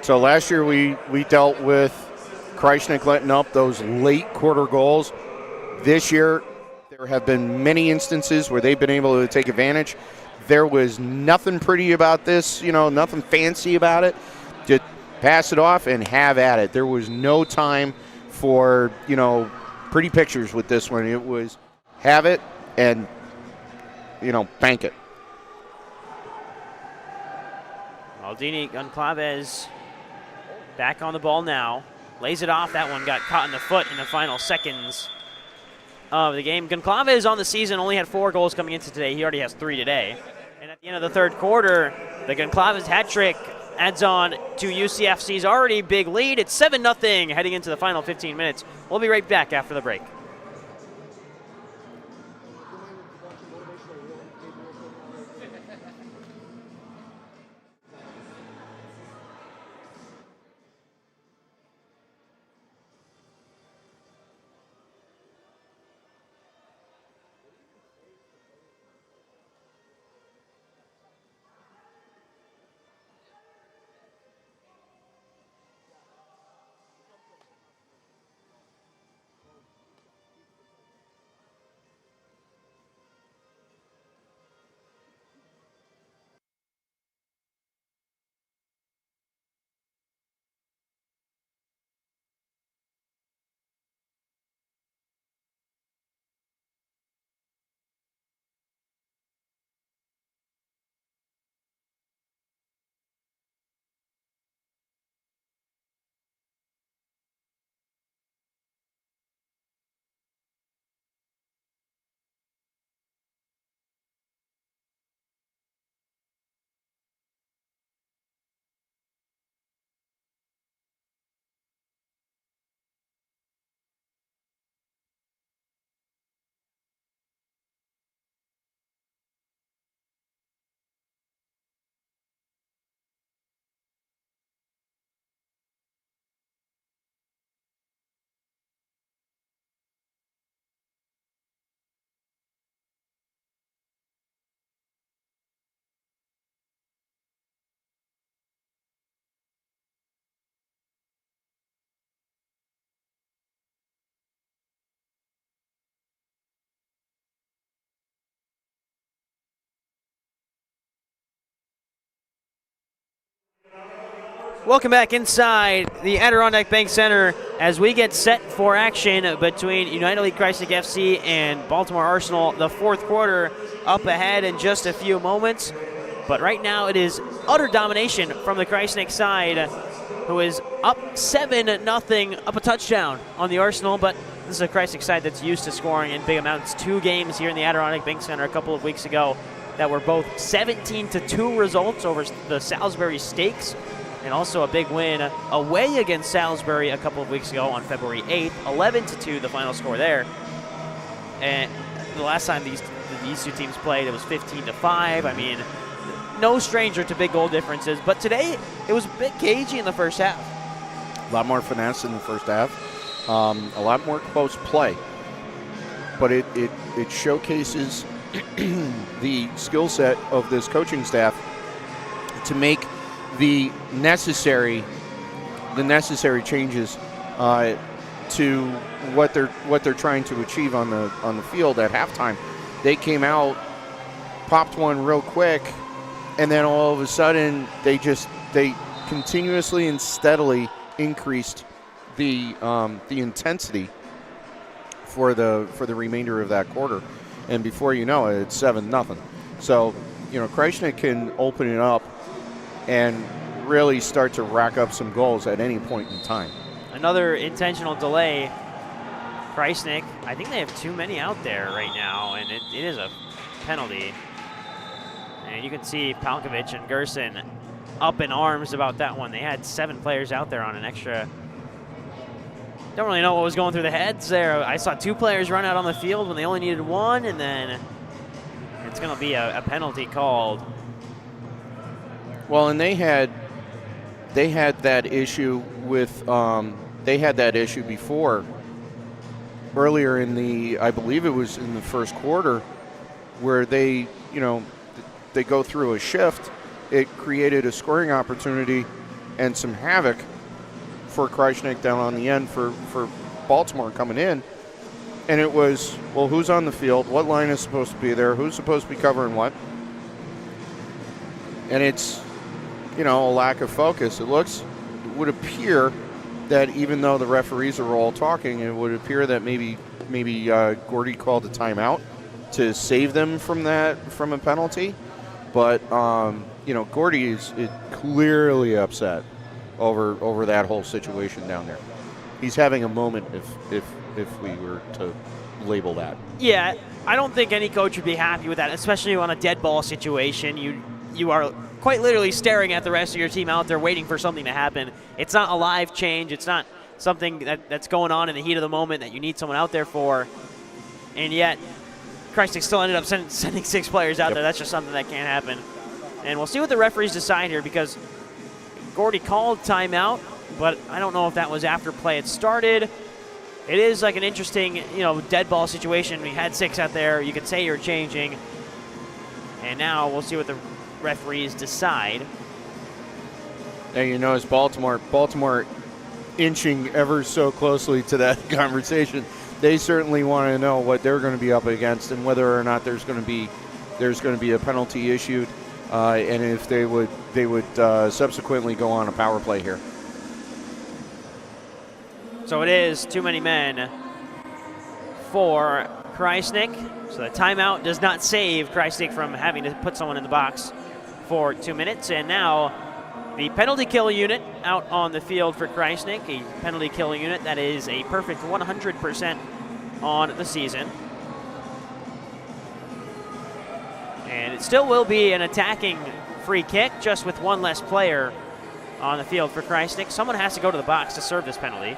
So last year we dealt with Krajisnik letting up those late quarter goals. This year there have been many instances where they've been able to take advantage. There was nothing pretty about this, nothing fancy about it. Just pass it off and have at it. There was no time for, pretty pictures with this one. It was have it and bank it. Maldini Goncalves back on the ball now. Lays it off. That one got caught in the foot in the final seconds of the game. Goncalves on the season only had 4 goals coming into today. He already has 3 today. And at the end of the third quarter, the Goncalves hat trick adds on to UCFC's already big lead. It's 7-0 heading into the final 15 minutes. We'll be right back after the break. Welcome back inside the Adirondack Bank Center as we get set for action between United League Krajisnik FC and Baltimore Arsenal. The fourth quarter up ahead in just a few moments. But right now it is utter domination from the Krajisnik side, who is up 7-0, up a touchdown on the Arsenal. But this is a Krajisnik side that's used to scoring in big amounts. 2 games here in the Adirondack Bank Center a couple of weeks ago that were both 17-2 results over the Salisbury Stakes, and also a big win away against Salisbury a couple of weeks ago on February 8th. 11-2 the final score there. And the last time these 2 teams played, it was 15-5. I mean, no stranger to big goal differences. But today, it was a bit cagey in the first half. A lot more finesse in the first half. A lot more close play. But it showcases the skill set of this coaching staff to make the necessary changes to what they're trying to achieve on the field at halftime. they came out, popped one real quick, and then all of a sudden they continuously and steadily increased the intensity for the remainder of that quarter, and before you know it, it's 7-0. So, Krajisnik can open it up and really start to rack up some goals at any point in time. Another intentional delay. Krajisnik, I think they have too many out there right now, and it is a penalty. And you can see Palkovic and Gerson up in arms about that one. They had 7 players out there on an extra. Don't really know what was going through the heads there. I saw 2 players run out on the field when they only needed 1, and then it's going to be a penalty called. Well, and they had that issue with they had that issue before. Earlier in I believe it was in the first quarter, where they go through a shift. It created a scoring opportunity and some havoc for Krajisnik down on the end for Baltimore coming in. And it was, well, who's on the field? What line is supposed to be there? Who's supposed to be covering what? And it's, a lack of focus. It would appear that even though the referees are all talking, it would appear that maybe Gordy called a timeout to save them from a penalty. But, Gordy is clearly upset over that whole situation down there. He's having a moment if we were to label that. Yeah, I don't think any coach would be happy with that, especially on a dead ball situation. You are quite literally staring at the rest of your team out there waiting for something to happen. It's not a live change. It's not something that's going on in the heat of the moment that you need someone out there for. And yet, Krajisnik still ended up sending 6 players out there. That's just something that can't happen. And we'll see what the referees decide here, because Gordy called timeout, but I don't know if that was after play had started. It is like an interesting, dead ball situation. We had 6 out there. You could say you're changing. And now we'll see what the referees decide. And you notice Baltimore inching ever so closely to that conversation. They certainly want to know what they're going to be up against and whether or not there's going to be a penalty issued, and if they would subsequently go on a power play here. So it is too many men for Krajisnik. So the timeout does not save Krajisnik from having to put someone in the box for 2 minutes. And now the penalty kill unit out on the field for Krajisnik, a penalty kill unit that is a perfect 100% on the season. And it still will be an attacking free kick, just with 1 less player on the field for Krajisnik. Someone has to go to the box to serve this penalty.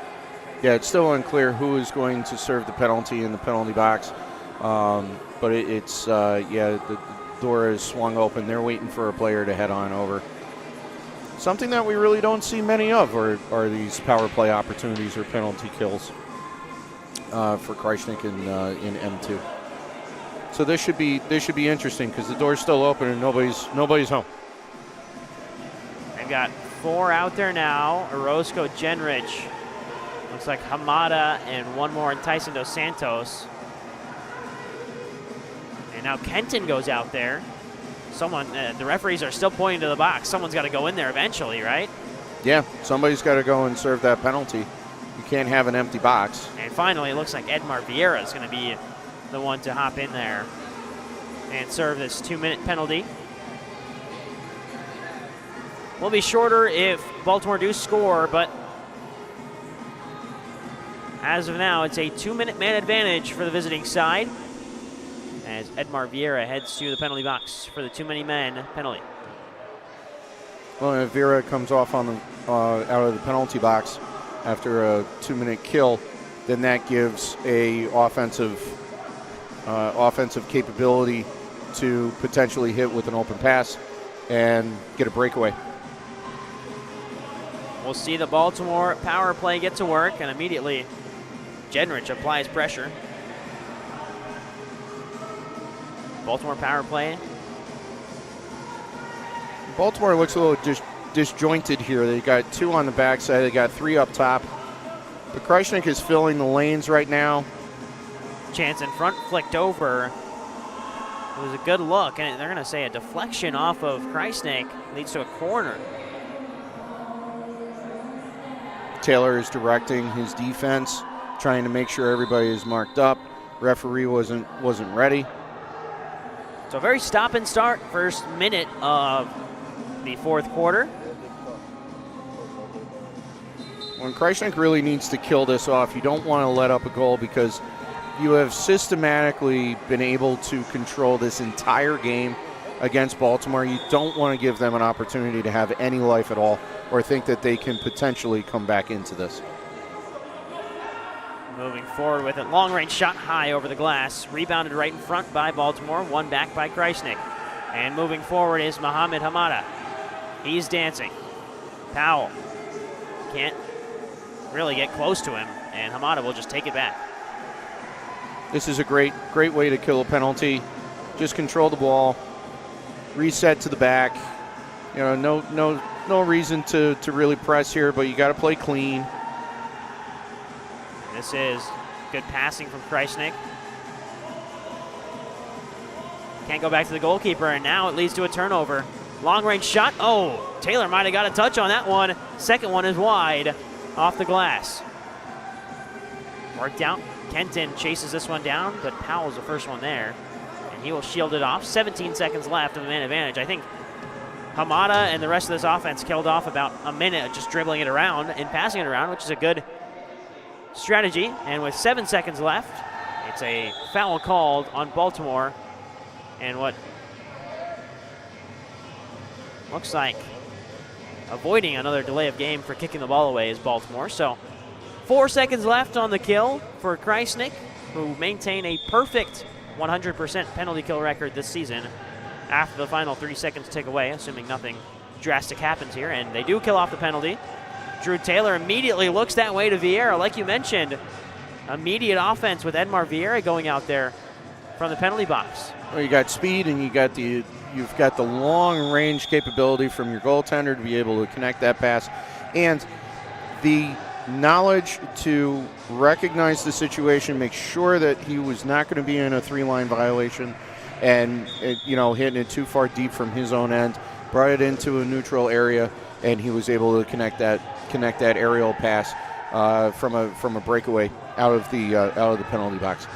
Yeah, it's still unclear who is going to serve the penalty in the penalty box. But the door is swung open. They're waiting for a player to head on over. Something that we really don't see many of are these power play opportunities or penalty kills for Krajisnik in M2. So this should be interesting, because the door's still open and nobody's home. They've got 4 out there now. Orozco, Genrich, looks like Hamada, and 1 more in Tyson Dos Santos. And now Kenton goes out there. The referees are still pointing to the box. Someone's got to go in there eventually, right? Yeah, somebody's got to go and serve that penalty. You can't have an empty box. And finally, it looks like Edmar Vieira is going to be the one to hop in there and serve this 2-minute penalty. Will be shorter if Baltimore do score, but as of now, it's a 2-minute man advantage for the visiting side, as Edmar Vieira heads to the penalty box for the too many men penalty. Well, if Vieira comes off on the out of the penalty box after a 2-minute kill, then that gives a offensive capability to potentially hit with an open pass and get a breakaway. We'll see the Baltimore power play get to work, and immediately Genrich applies pressure. Baltimore power play. Baltimore looks a little disjointed here. They got 2 on the backside. They got 3 up top. But Krajisnik is filling the lanes right now. Chance in front, flicked over. It was a good look, and they're going to say a deflection off of Krajisnik leads to a corner. Taylor is directing his defense, trying to make sure everybody is marked up. Referee wasn't ready. So very stop and start first minute of the fourth quarter. When Krajisnik really needs to kill this off, you don't want to let up a goal because you have systematically been able to control this entire game against Baltimore. You don't want to give them an opportunity to have any life at all or think that they can potentially come back into this. Moving forward with it, long range shot high over the glass, rebounded right in front by Baltimore, won back by Krajisnik. And moving forward is Mohamed Hamada. He's dancing. Powell can't really get close to him, and Hamada will just take it back. This is a great way to kill a penalty. Just control the ball, reset to the back. You know, no reason to really press here, but you got to play clean. This is good passing from Krajisnik. Can't go back to the goalkeeper, and now it leads to a turnover. Long range shot. Oh, Taylor might have got a touch on that one. Second one is wide off the glass. Worked out. Kenton chases this one down, but Powell's the first one there, and he will shield it off. 17 seconds left of the man advantage. I think Hamada and the rest of this offense killed off about a minute just dribbling it around and passing it around, which is a good strategy. And with 7 seconds left, it's a foul called on Baltimore, and what looks like avoiding another delay of game for kicking the ball away is Baltimore. So 4 seconds left on the kill for Krajisnik, who maintain a perfect 100% penalty kill record this season after the final 3 seconds tick away, assuming nothing drastic happens here. And they do kill off the penalty. Drew Taylor immediately looks that way to Vieira. Like you mentioned, immediate offense with Edmar Vieira going out there from the penalty box. Well, you got speed and you've got the long range capability from your goaltender to be able to connect that pass, and the knowledge to recognize the situation, make sure that he was not going to be in a 3-line violation, and hitting it too far deep from his own end, brought it into a neutral area, and he was able to connect that aerial pass from a breakaway out of the penalty box.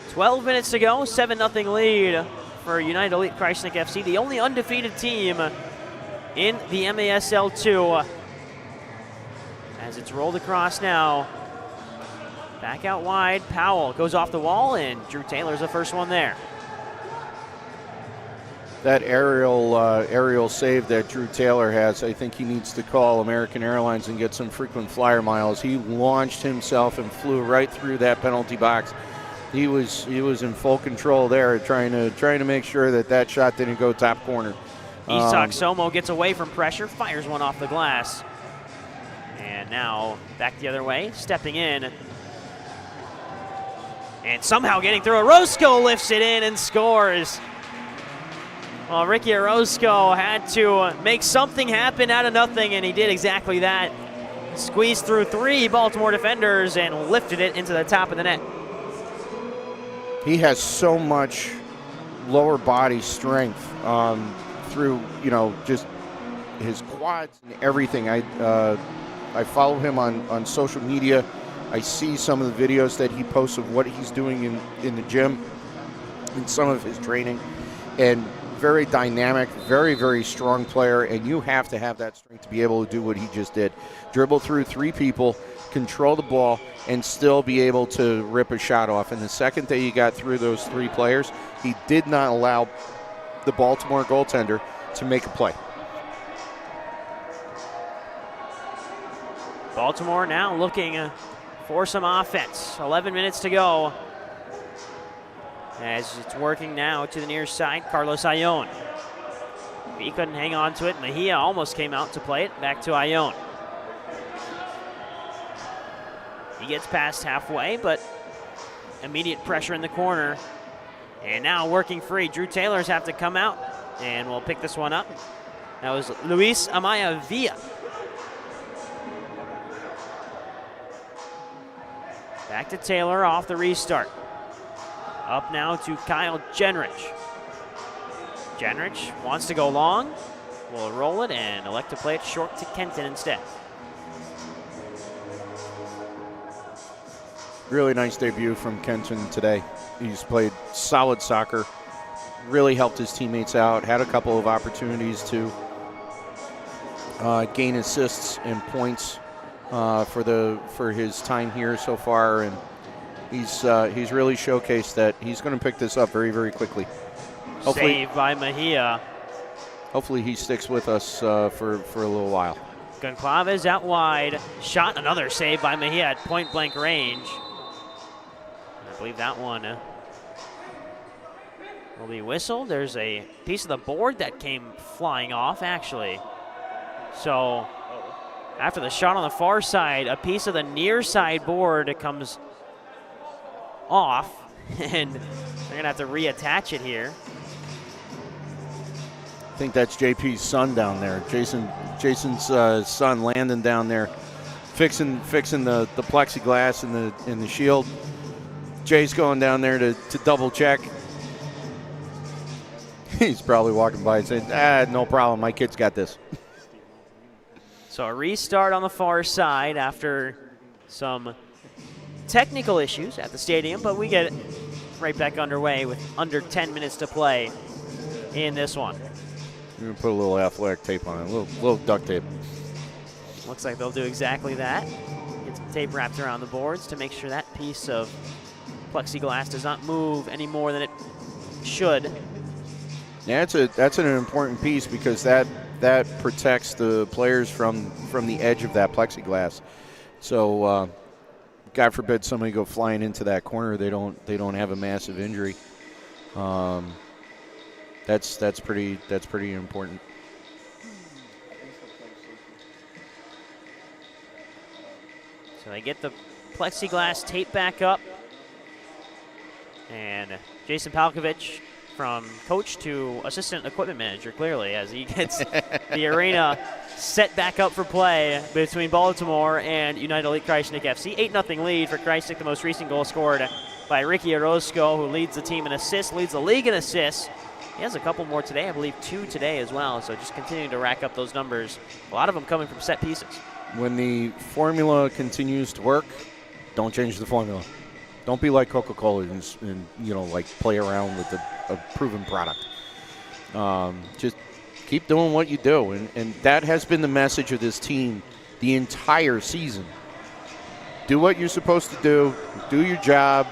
12 minutes to go, 7-0 lead for United Elite Krajisnik FC, the only undefeated team in the MASL2. As it's rolled across now, back out wide, Powell goes off the wall, and Drew Taylor's the first one there. That aerial save that Drew Taylor has, I think he needs to call American Airlines and get some frequent flyer miles. He launched himself and flew right through that penalty box. He was in full control there, trying to make sure that shot didn't go top corner. Isak Somo gets away from pressure, fires one off the glass. And now back the other way, stepping in. And somehow getting through. Orozco lifts it in and scores. Well, Ricky Orozco had to make something happen out of nothing, and he did exactly that. Squeezed through 3 Baltimore defenders and lifted it into the top of the net. He has so much lower body strength through, just his quads and everything. I follow him on social media. I see some of the videos that he posts of what he's doing in the gym and some of his training. And very dynamic, very, very strong player, and you have to have that strength to be able to do what he just did. Dribble through 3 people, control the ball, and still be able to rip a shot off. And the second that he got through those 3 players, he did not allow the Baltimore goaltender to make a play. Baltimore now looking for some offense. 11 minutes to go. As it's working now to the near side, Carlos Ayon. He couldn't hang on to it. Mejia almost came out to play it. Back to Ayon. He gets past halfway, but immediate pressure in the corner. And now working free. Drew Taylor's have to come out, and we'll pick this one up. That was Luis Amaya Villa. Back to Taylor off the restart. Up now to Kyle Jenrich. Jenrich wants to go long. Will roll it and elect to play it short to Kenton instead. Really nice debut from Kenton today. He's played solid soccer, really helped his teammates out, had a couple of opportunities to gain assists and points for his time here so far, and he's really showcased that he's going to pick this up very, very quickly. Hopefully, save by Mejia. Hopefully he sticks with us for a little while. Goncalves out wide. Shot, another save by Mejia at point blank range. I believe that one will be whistled. There's a piece of the board that came flying off, actually. So after the shot on the far side, a piece of the near side board comes off, and they're going to have to reattach it here. I think that's JP's son down there. Jason's son, Landon, down there, fixing the plexiglass and the shield. Jay's going down there to double check. He's probably walking by and saying, no problem, my kid's got this. So a restart on the far side after some technical issues at the stadium, but we get right back underway with under 10 minutes to play in this one. You're going to put a little athletic tape on it, a little duct tape. Looks like they'll do exactly that. Get some tape wrapped around the boards to make sure that piece of plexiglass does not move any more than it should. Yeah, that's an important piece because that protects the players from the edge of that plexiglass. So, God forbid somebody go flying into that corner, they don't have a massive injury. That's pretty important. So they get the plexiglass tape back up, and Jason Palkovich, from coach to assistant equipment manager, clearly, as he gets the arena set back up for play between Baltimore and United Elite Krajisnik FC. 8-0 lead for Krajisnik, the most recent goal scored by Ricky Orozco, who leads the team in assists, leads the league in assists. He has a couple more today, I believe 2 today as well, so just continuing to rack up those numbers. A lot of them coming from set pieces. When the formula continues to work, don't change the formula. Don't be like Coca-Cola and like play around with a proven product. Just keep doing what you do, and that has been the message of this team the entire season. Do what you're supposed to do your job,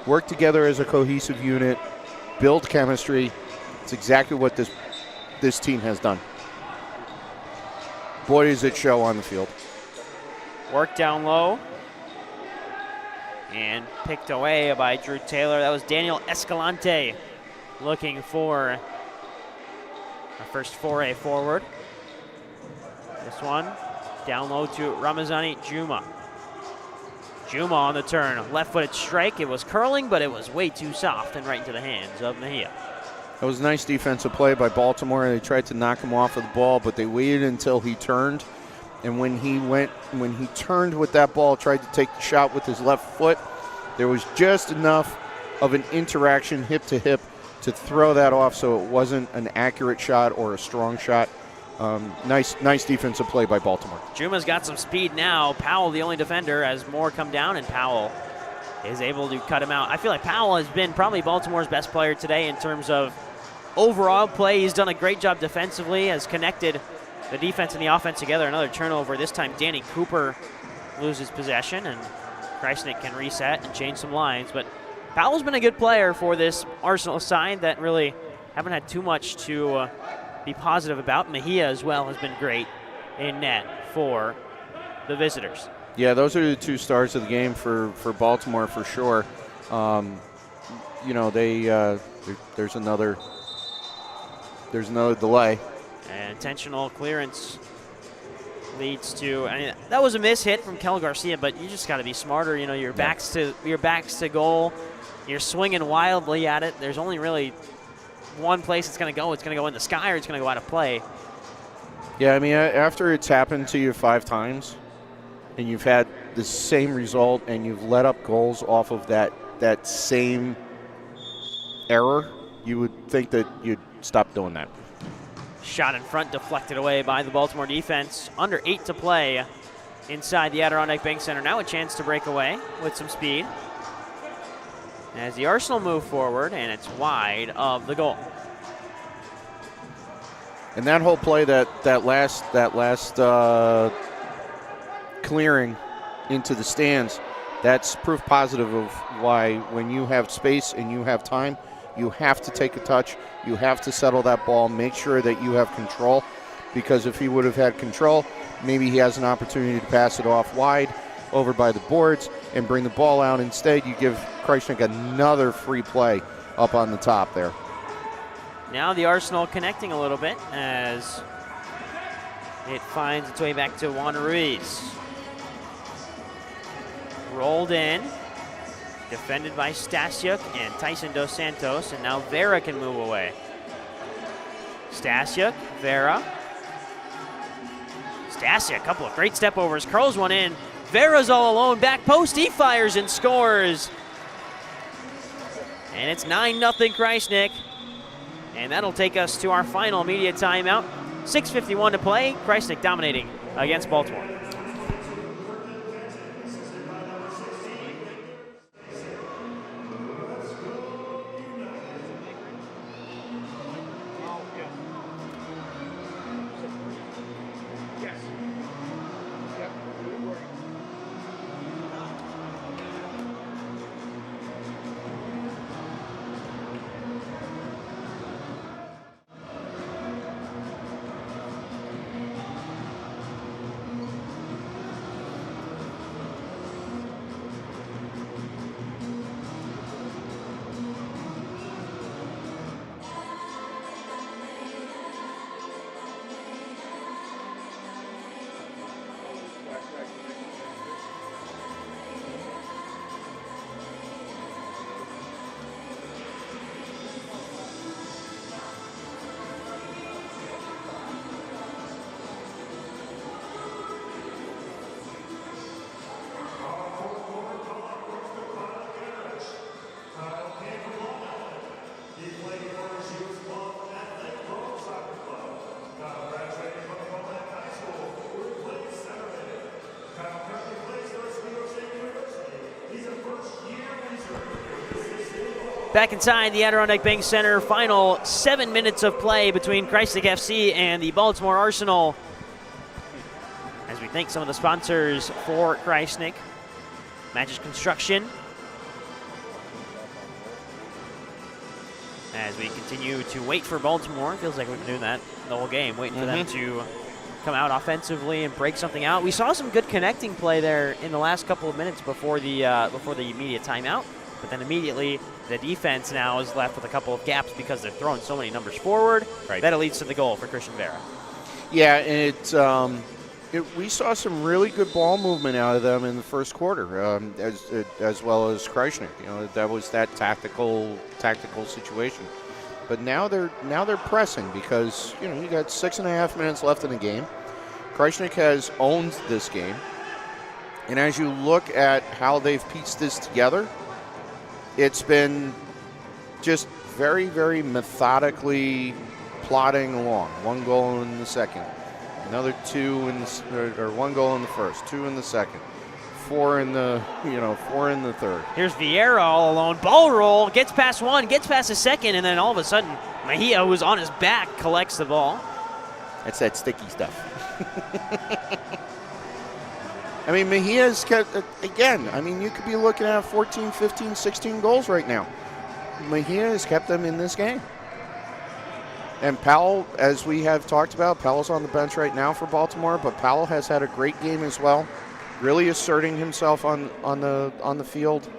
work together as a cohesive unit, build chemistry. It's exactly what this team has done. Boy, does it show on the field. Work down low. And picked away by Drew Taylor. That was Daniel Escalante looking for a first foray forward. This one down low to Ramazani Juma. Juma on the turn. Left-footed strike. It was curling, but it was way too soft and right into the hands of Mejia. That was a nice defensive play by Baltimore. They tried to knock him off of the ball, but they waited until he turned. And when he turned with that ball, tried to take the shot with his left foot, there was just enough of an interaction hip to hip to throw that off so it wasn't an accurate shot or a strong shot. Nice defensive play by Baltimore. Juma's got some speed now. Powell, the only defender, as more come down, and Powell is able to cut him out. I feel like Powell has been probably Baltimore's best player today in terms of overall play. He's done a great job defensively, has connected the defense and the offense together. Another turnover. This time Danny Cooper loses possession, and Krajisnik can reset and change some lines. But Powell's been a good player for this Arsenal side that really haven't had too much to be positive about. Mejia as well has been great in net for the visitors. Yeah, those are the 2 stars of the game for Baltimore for sure. There's another delay. And intentional clearance leads to, that was a miss hit from Kel Garcia, but you just got to be smarter. Your back's to goal. You're swinging wildly at it. There's only really one place it's going to go. It's going to go in the sky or it's going to go out of play. Yeah, after it's happened to you 5 times and you've had the same result and you've let up goals off of that same error, you would think that you'd stop doing that. Shot in front, deflected away by the Baltimore defense. Under 8 to play inside the Adirondack Bank Center. Now a chance to break away with some speed. As the Arsenal move forward, and it's wide of the goal. And that whole play, that last clearing into the stands, that's proof positive of why when you have space and you have time, you have to take a touch, you have to settle that ball, make sure that you have control, because if he would have had control, maybe he has an opportunity to pass it off wide over by the boards and bring the ball out. Instead, you give Krajisnik another free play up on the top there. Now the Arsenal connecting a little bit as it finds its way back to Juan Ruiz. Rolled in, defended by Stasiuk and Tyson Dos Santos, and now Vera can move away. Stasiuk, Vera. Stasiuk, a couple of great step overs, curls one in. Vera's all alone, back post, he fires and scores. And it's 9-0 Krajisnik. And that'll take us to our final media timeout. 6:51 to play, Krajisnik dominating against Baltimore. Back inside the Adirondack Bank Center, final 7 minutes of play between Krajisnik FC and the Baltimore Arsenal. As we thank some of the sponsors for Krajisnik, Matches Construction. As we continue to wait for Baltimore, feels like we've been doing that the whole game, waiting for them to come out offensively and break something out. We saw some good connecting play there in the last couple of minutes before the immediate timeout. But then immediately, the defense now is left with a couple of gaps because they're throwing so many numbers forward. Right. That leads to the goal for Christian Vera. Yeah, and we saw some really good ball movement out of them in the first quarter, as well as Krajisnik. You know, that was that tactical situation. But now they're pressing because you got 6.5 minutes left in the game. Krajisnik has owned this game, and as you look at how they've pieced this together, it's been just very, very methodically plodding along. 1 goal in the second, another 2 or 1 goal in the first, 2 in the second, 4 in the 4 in the third. Here's Vieira all alone, ball roll, gets past one, gets past the second, and then all of a sudden, Mejia, who's on his back, collects the ball. That's that sticky stuff. I mean, Mejia's kept, again, I mean, you could be looking at 14, 15, 16 goals right now. Mejia has kept them in this game. And Powell, as we have talked about, Powell's on the bench right now for Baltimore, but Powell has had a great game as well, really asserting himself on the field,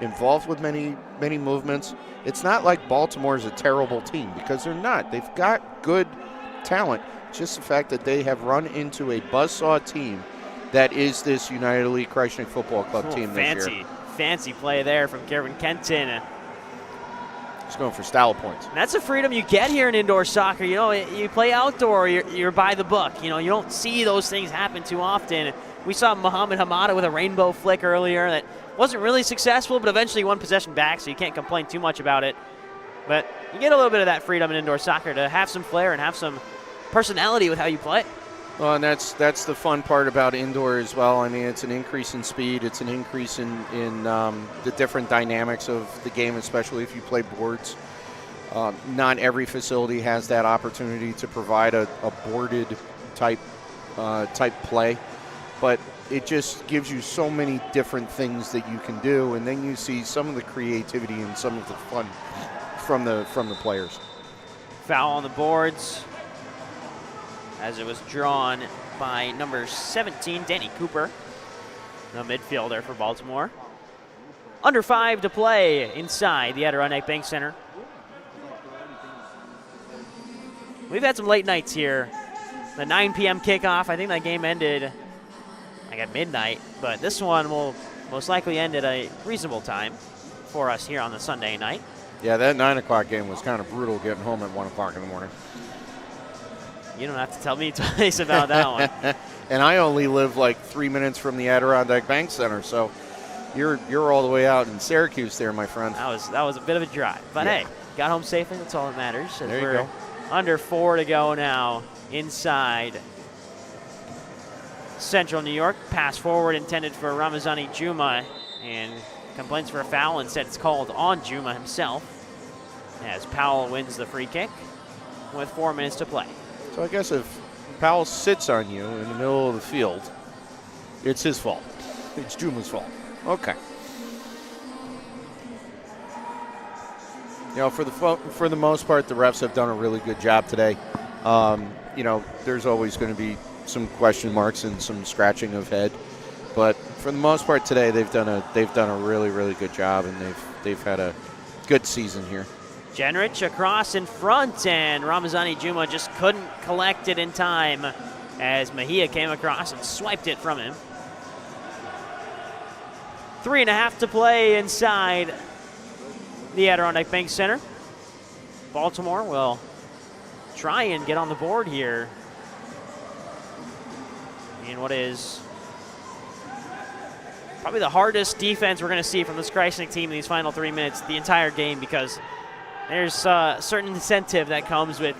involved with many movements. It's not like Baltimore's a terrible team, because they're not. They've got good talent. It's just the fact that they have run into a buzzsaw team that is this United Elite Krajisnik Football Club team this year. Fancy play there from Kevin Kenton. He's going for style points. And that's the freedom you get here in indoor soccer. You know, you play outdoor, you're by the book. You know, you don't see those things happen too often. We saw Mohamed Hamada with a rainbow flick earlier that wasn't really successful, but eventually won possession back, so you can't complain too much about it. But you get a little bit of that freedom in indoor soccer to have some flair and have some personality with how you play. Well, and that's the fun part about indoor as well. I mean, it's an increase in speed. It's an increase in the different dynamics of the game, especially if you play boards. Not every facility has that opportunity to provide a boarded type play, but it just gives you so many different things that you can do, and then you see some of the creativity and some of the fun from the players. Foul on the boards as it was drawn by number 17, Danny Cooper, the midfielder for Baltimore. Under 5 to play inside the Adirondack Bank Center. We've had some late nights here. The 9 p.m. kickoff, I think that game ended like at midnight, but this one will most likely end at a reasonable time for us here on the Sunday night. Yeah, that 9 o'clock game was kind of brutal getting home at 1 o'clock in the morning. You don't have to tell me twice about that one. And I only live like 3 minutes from the Adirondack Bank Center, so you're all the way out in Syracuse there, my friend. That was a bit of a drive, but yeah. Hey, got home safely. That's all that matters. There you go. Under 4 to go now inside Central New York. Pass forward intended for Ramazani Juma, and complaints for a foul. Instead, it's called on Juma himself as Powell wins the free kick with 4 minutes to play. So I guess if Powell sits on you in the middle of the field, it's his fault. It's Juma's fault. Okay. You know, for the most part, the refs have done a really good job today. You know, there's always going to be some question marks and some scratching of head, but for the most part today, they've done a really, really good job, and they've had a good season here. Jenrich across in front, and Ramazani Juma just couldn't collect it in time as Mejia came across and swiped it from him. 3.5 to play inside the Adirondack Bank Center. Baltimore will try and get on the board here in what is probably the hardest defense we're going to see from this Krajisnik team in these final 3 minutes the entire game, because there's a certain incentive that comes with,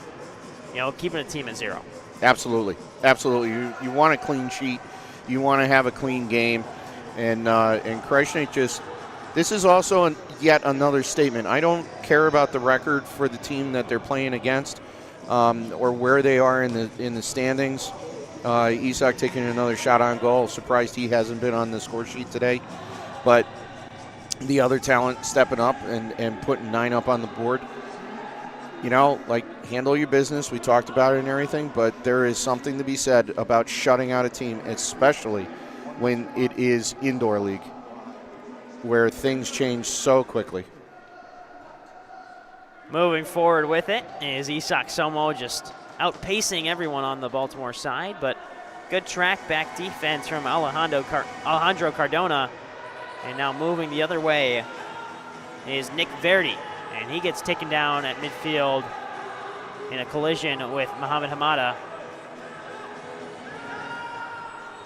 you know, keeping a team at 0. Absolutely. Absolutely. You want a clean sheet. You want to have a clean game. And Krajisnik just, this is also yet another statement. I don't care about the record for the team that they're playing against or where they are in the standings. Isak taking another shot on goal. Surprised he hasn't been on the score sheet today. But the other talent stepping up and putting 9 up on the board. You know, like, handle your business. We talked about it and everything, but there is something to be said about shutting out a team, especially when it is indoor league, where things change so quickly. Moving forward with it is Isak Somo just outpacing everyone on the Baltimore side, but good track back defense from Alejandro Cardona. And now moving the other way is Nick Verdi, and he gets taken down at midfield in a collision with Mohamed Hamada.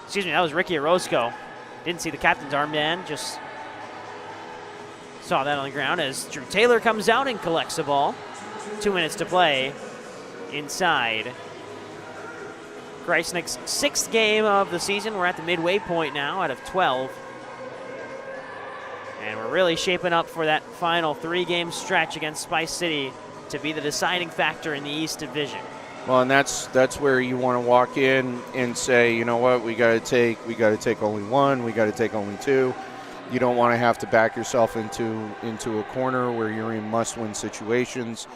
Excuse me, that was Ricky Orozco. Didn't see the captain's armband, just saw that on the ground as Drew Taylor comes out and collects the ball. 2 minutes to play inside Krajisnik's 6th game of the season. We're at the midway point now out of 12. And we're really shaping up for that final 3-game stretch against Spice City to be the deciding factor in the East Division. Well, and that's where you want to walk in and say, you know what, we got to take only 1, we got to take only 2. You don't want to have to back yourself into a corner where you're in must-win situations.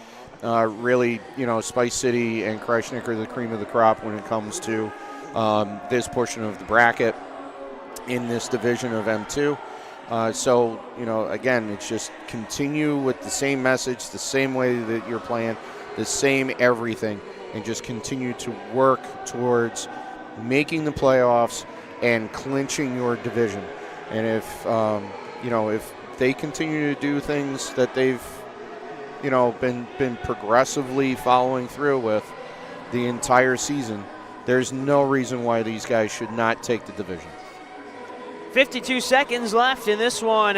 Really, you know, Spice City and Krajisnik are the cream of the crop when it comes to this portion of the bracket in this division of M2. So, you know, again, it's just continue with the same message, the same way that you're playing, the same everything, and just continue to work towards making the playoffs and clinching your division. And if, you know, if they continue to do things that they've, you know, been progressively following through with the entire season, there's no reason why these guys should not take the division. 52 seconds left in this one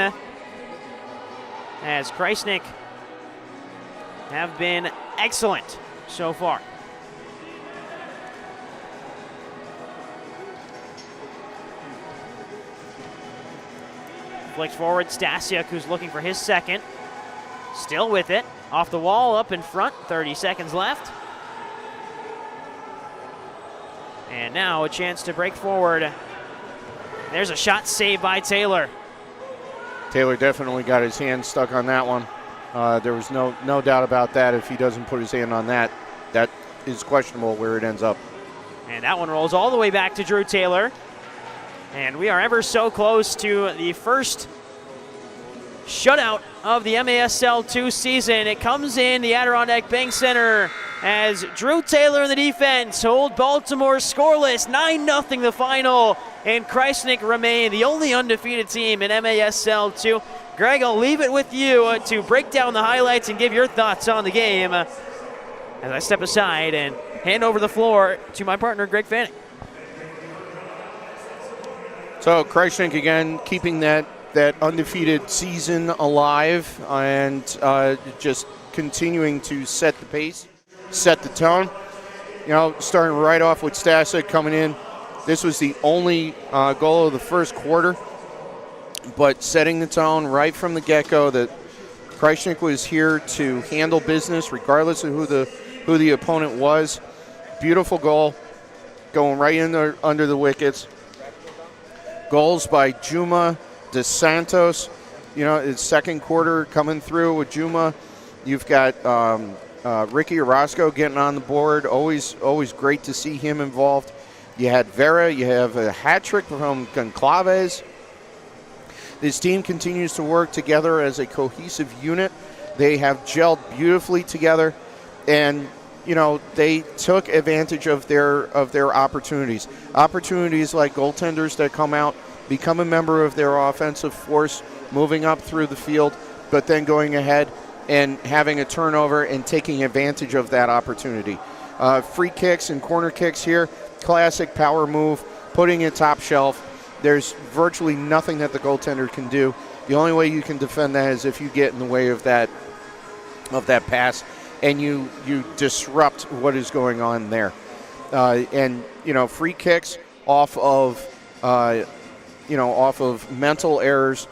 as Krajisnik have been excellent so far. Flicks forward, Stasiuk, who's looking for his second. Still with it. Off the wall, up in front, 30 seconds left. And now a chance to break forward. There's a shot saved by Taylor. Taylor definitely got his hand stuck on that one. There was no doubt about that. If he doesn't put his hand on that, that is questionable where it ends up. And that one rolls all the way back to Drew Taylor. And we are ever so close to the first shutout of the MASL2 season. It comes in the Adirondack Bank Center as Drew Taylor and the defense hold Baltimore scoreless. 9-0 the final, and Krajisnik remain the only undefeated team in MASL2. Greg, I'll leave it with you to break down the highlights and give your thoughts on the game as I step aside and hand over the floor to my partner, Greg Fanning. So Krajisnik again keeping that undefeated season alive and just continuing to set the pace, set the tone. You know, starting right off with Stasiuk coming in. This was the only goal of the first quarter, but setting the tone right from the get-go that Krajisnik was here to handle business regardless of who the opponent was. Beautiful goal, going right in there under the wickets. Goals by Juma, DeSantos, you know, his second quarter coming through with Juma. You've got Ricky Orozco getting on the board. Always great to see him involved. You had Vera. You have a hat trick from Goncalves. This team continues to work together as a cohesive unit. They have gelled beautifully together, and you know they took advantage of their opportunities. Opportunities like goaltenders that come out, become a member of their offensive force, moving up through the field, but then going ahead and having a turnover and taking advantage of that opportunity. Free kicks and corner kicks here, classic power move, putting it top shelf. There's virtually nothing that the goaltender can do. The only way you can defend that is if you get in the way of that pass and you disrupt what is going on there. And you know, free kicks off of mental errors.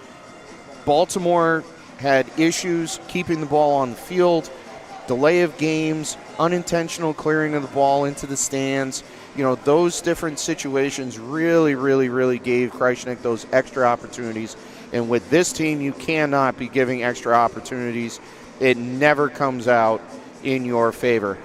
Baltimore had issues keeping the ball on the field, delay of games, unintentional clearing of the ball into the stands. You know, those different situations really gave Krajisnik those extra opportunities. And with this team, you cannot be giving extra opportunities. It never comes out in your favor.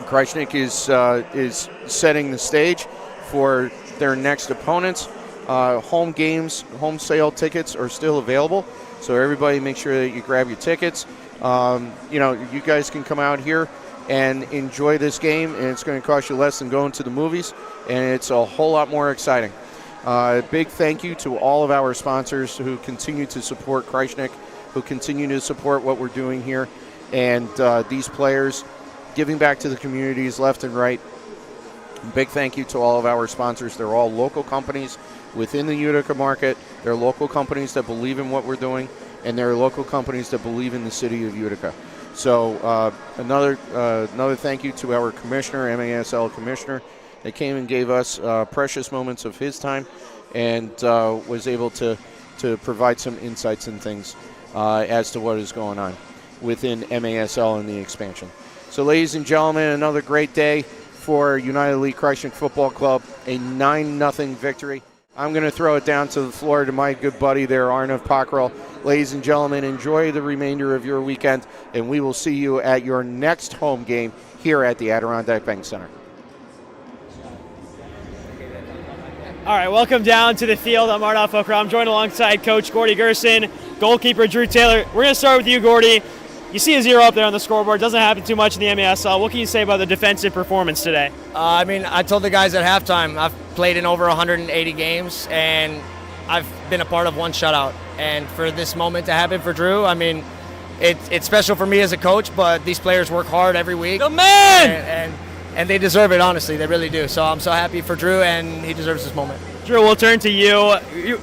Krajisnik is setting the stage for their next opponents. Home games, home sale tickets are still available, so everybody make sure that you grab your tickets. You know, you guys can come out here and enjoy this game, and it's going to cost you less than going to the movies, and it's a whole lot more exciting. Big thank you to all of our sponsors who continue to support Krajisnik, who continue to support what we're doing here, and these players giving back to the communities left and right. Big thank you to all of our sponsors. They're all local companies within the Utica market. They're local companies that believe in what we're doing, and they're local companies that believe in the city of Utica. So another thank you to our commissioner, MASL commissioner, that came and gave us precious moments of his time and was able to provide some insights and things as to what is going on within MASL and the expansion. So ladies and gentlemen, another great day for United Elite Krajisnik Football Club, a 9-0 victory. I'm going to throw it down to the floor to my good buddy there, Arnav Pockrell. Ladies and gentlemen, enjoy the remainder of your weekend, and we will see you at your next home game here at the Adirondack Bank Center. All right, welcome down to the field. I'm Arnav Pockrell. I'm joined alongside Coach Gordy Gerson, goalkeeper Drew Taylor. We're going to start with you, Gordy. You see a 0 up there on the scoreboard. Doesn't happen too much in the MASL. What can you say about the defensive performance today? I told the guys at halftime, I've played in over 180 games, and I've been a part of one shutout. And for this moment to happen for Drew, it's special for me as a coach, but these players work hard every week. The man! and they deserve it, honestly. They really do. So I'm so happy for Drew, and he deserves this moment. Drew, we'll turn to you.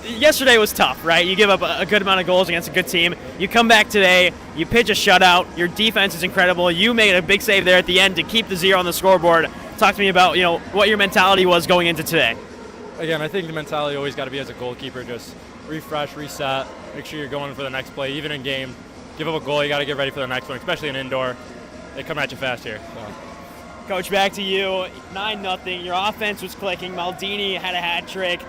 Yesterday was tough, right? You give up a good amount of goals against a good team. You come back today, you pitch a shutout. Your defense is incredible. You made a big save there at the end to keep the 0 on the scoreboard. Talk to me about what your mentality was going into today. Again, I think the mentality always got to be as a goalkeeper, just refresh, reset, make sure you're going for the next play. Even in game, give up a goal, you got to get ready for the next one, especially in indoor. They come at you fast here. So. Coach, back to you. 9-0. Your offense was clicking. Maldini had a hat trick.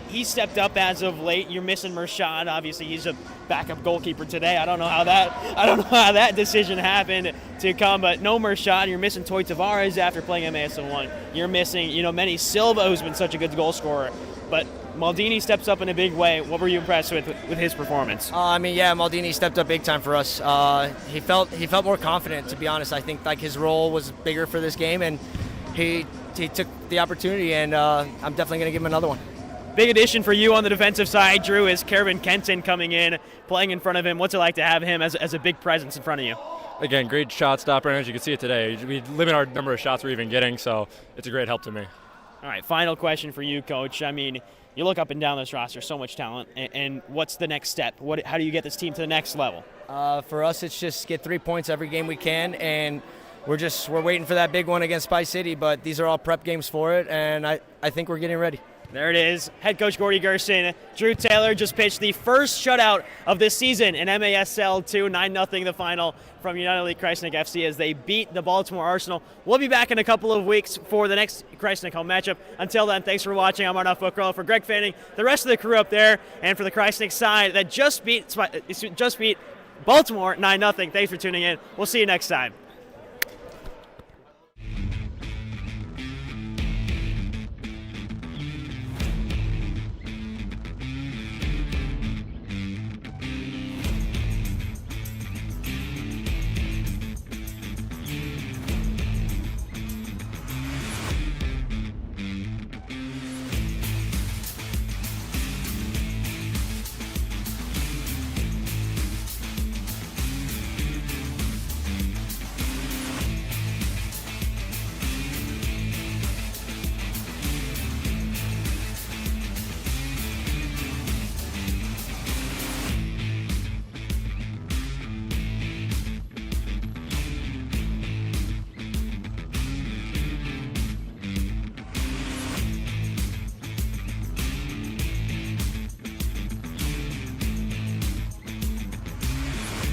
He stepped up as of late. You're missing Mershad. Obviously, he's a backup goalkeeper today. I don't know how that decision happened to come, but no Mershad. You're missing Toy Tavares after playing MASL1. You're missing, Manny Silva, who's been such a good goal scorer. But Maldini steps up in a big way. What were you impressed with his performance? Maldini stepped up big time for us. He felt more confident, to be honest. I think his role was bigger for this game, and he took the opportunity, and I'm definitely going to give him another one. Big addition for you on the defensive side, Drew, is Kevin Kenton coming in, playing in front of him. What's it like to have him as a big presence in front of you? Again, great shot stopper, and as you can see it today, we limit our number of shots we're even getting, so it's a great help to me. All right, final question for you, Coach. You look up and down this roster, so much talent, and what's the next step? How do you get this team to the next level? For us, it's just get 3 points every game we can, and we're waiting for that big one against Spice City, but these are all prep games for it, and I think we're getting ready. There it is. Head coach Gordy Gerson. Drew Taylor just pitched the first shutout of this season in MASL2, 9-0 the final from United League Krajisnik FC as they beat the Baltimore Arsenal. We'll be back in a couple of weeks for the next Krajisnik home matchup. Until then, thanks for watching. I'm Arnaud Foucault for Greg Fanning, the rest of the crew up there, and for the Krajisnik side that just beat Baltimore 9-0. Thanks for tuning in. We'll see you next time.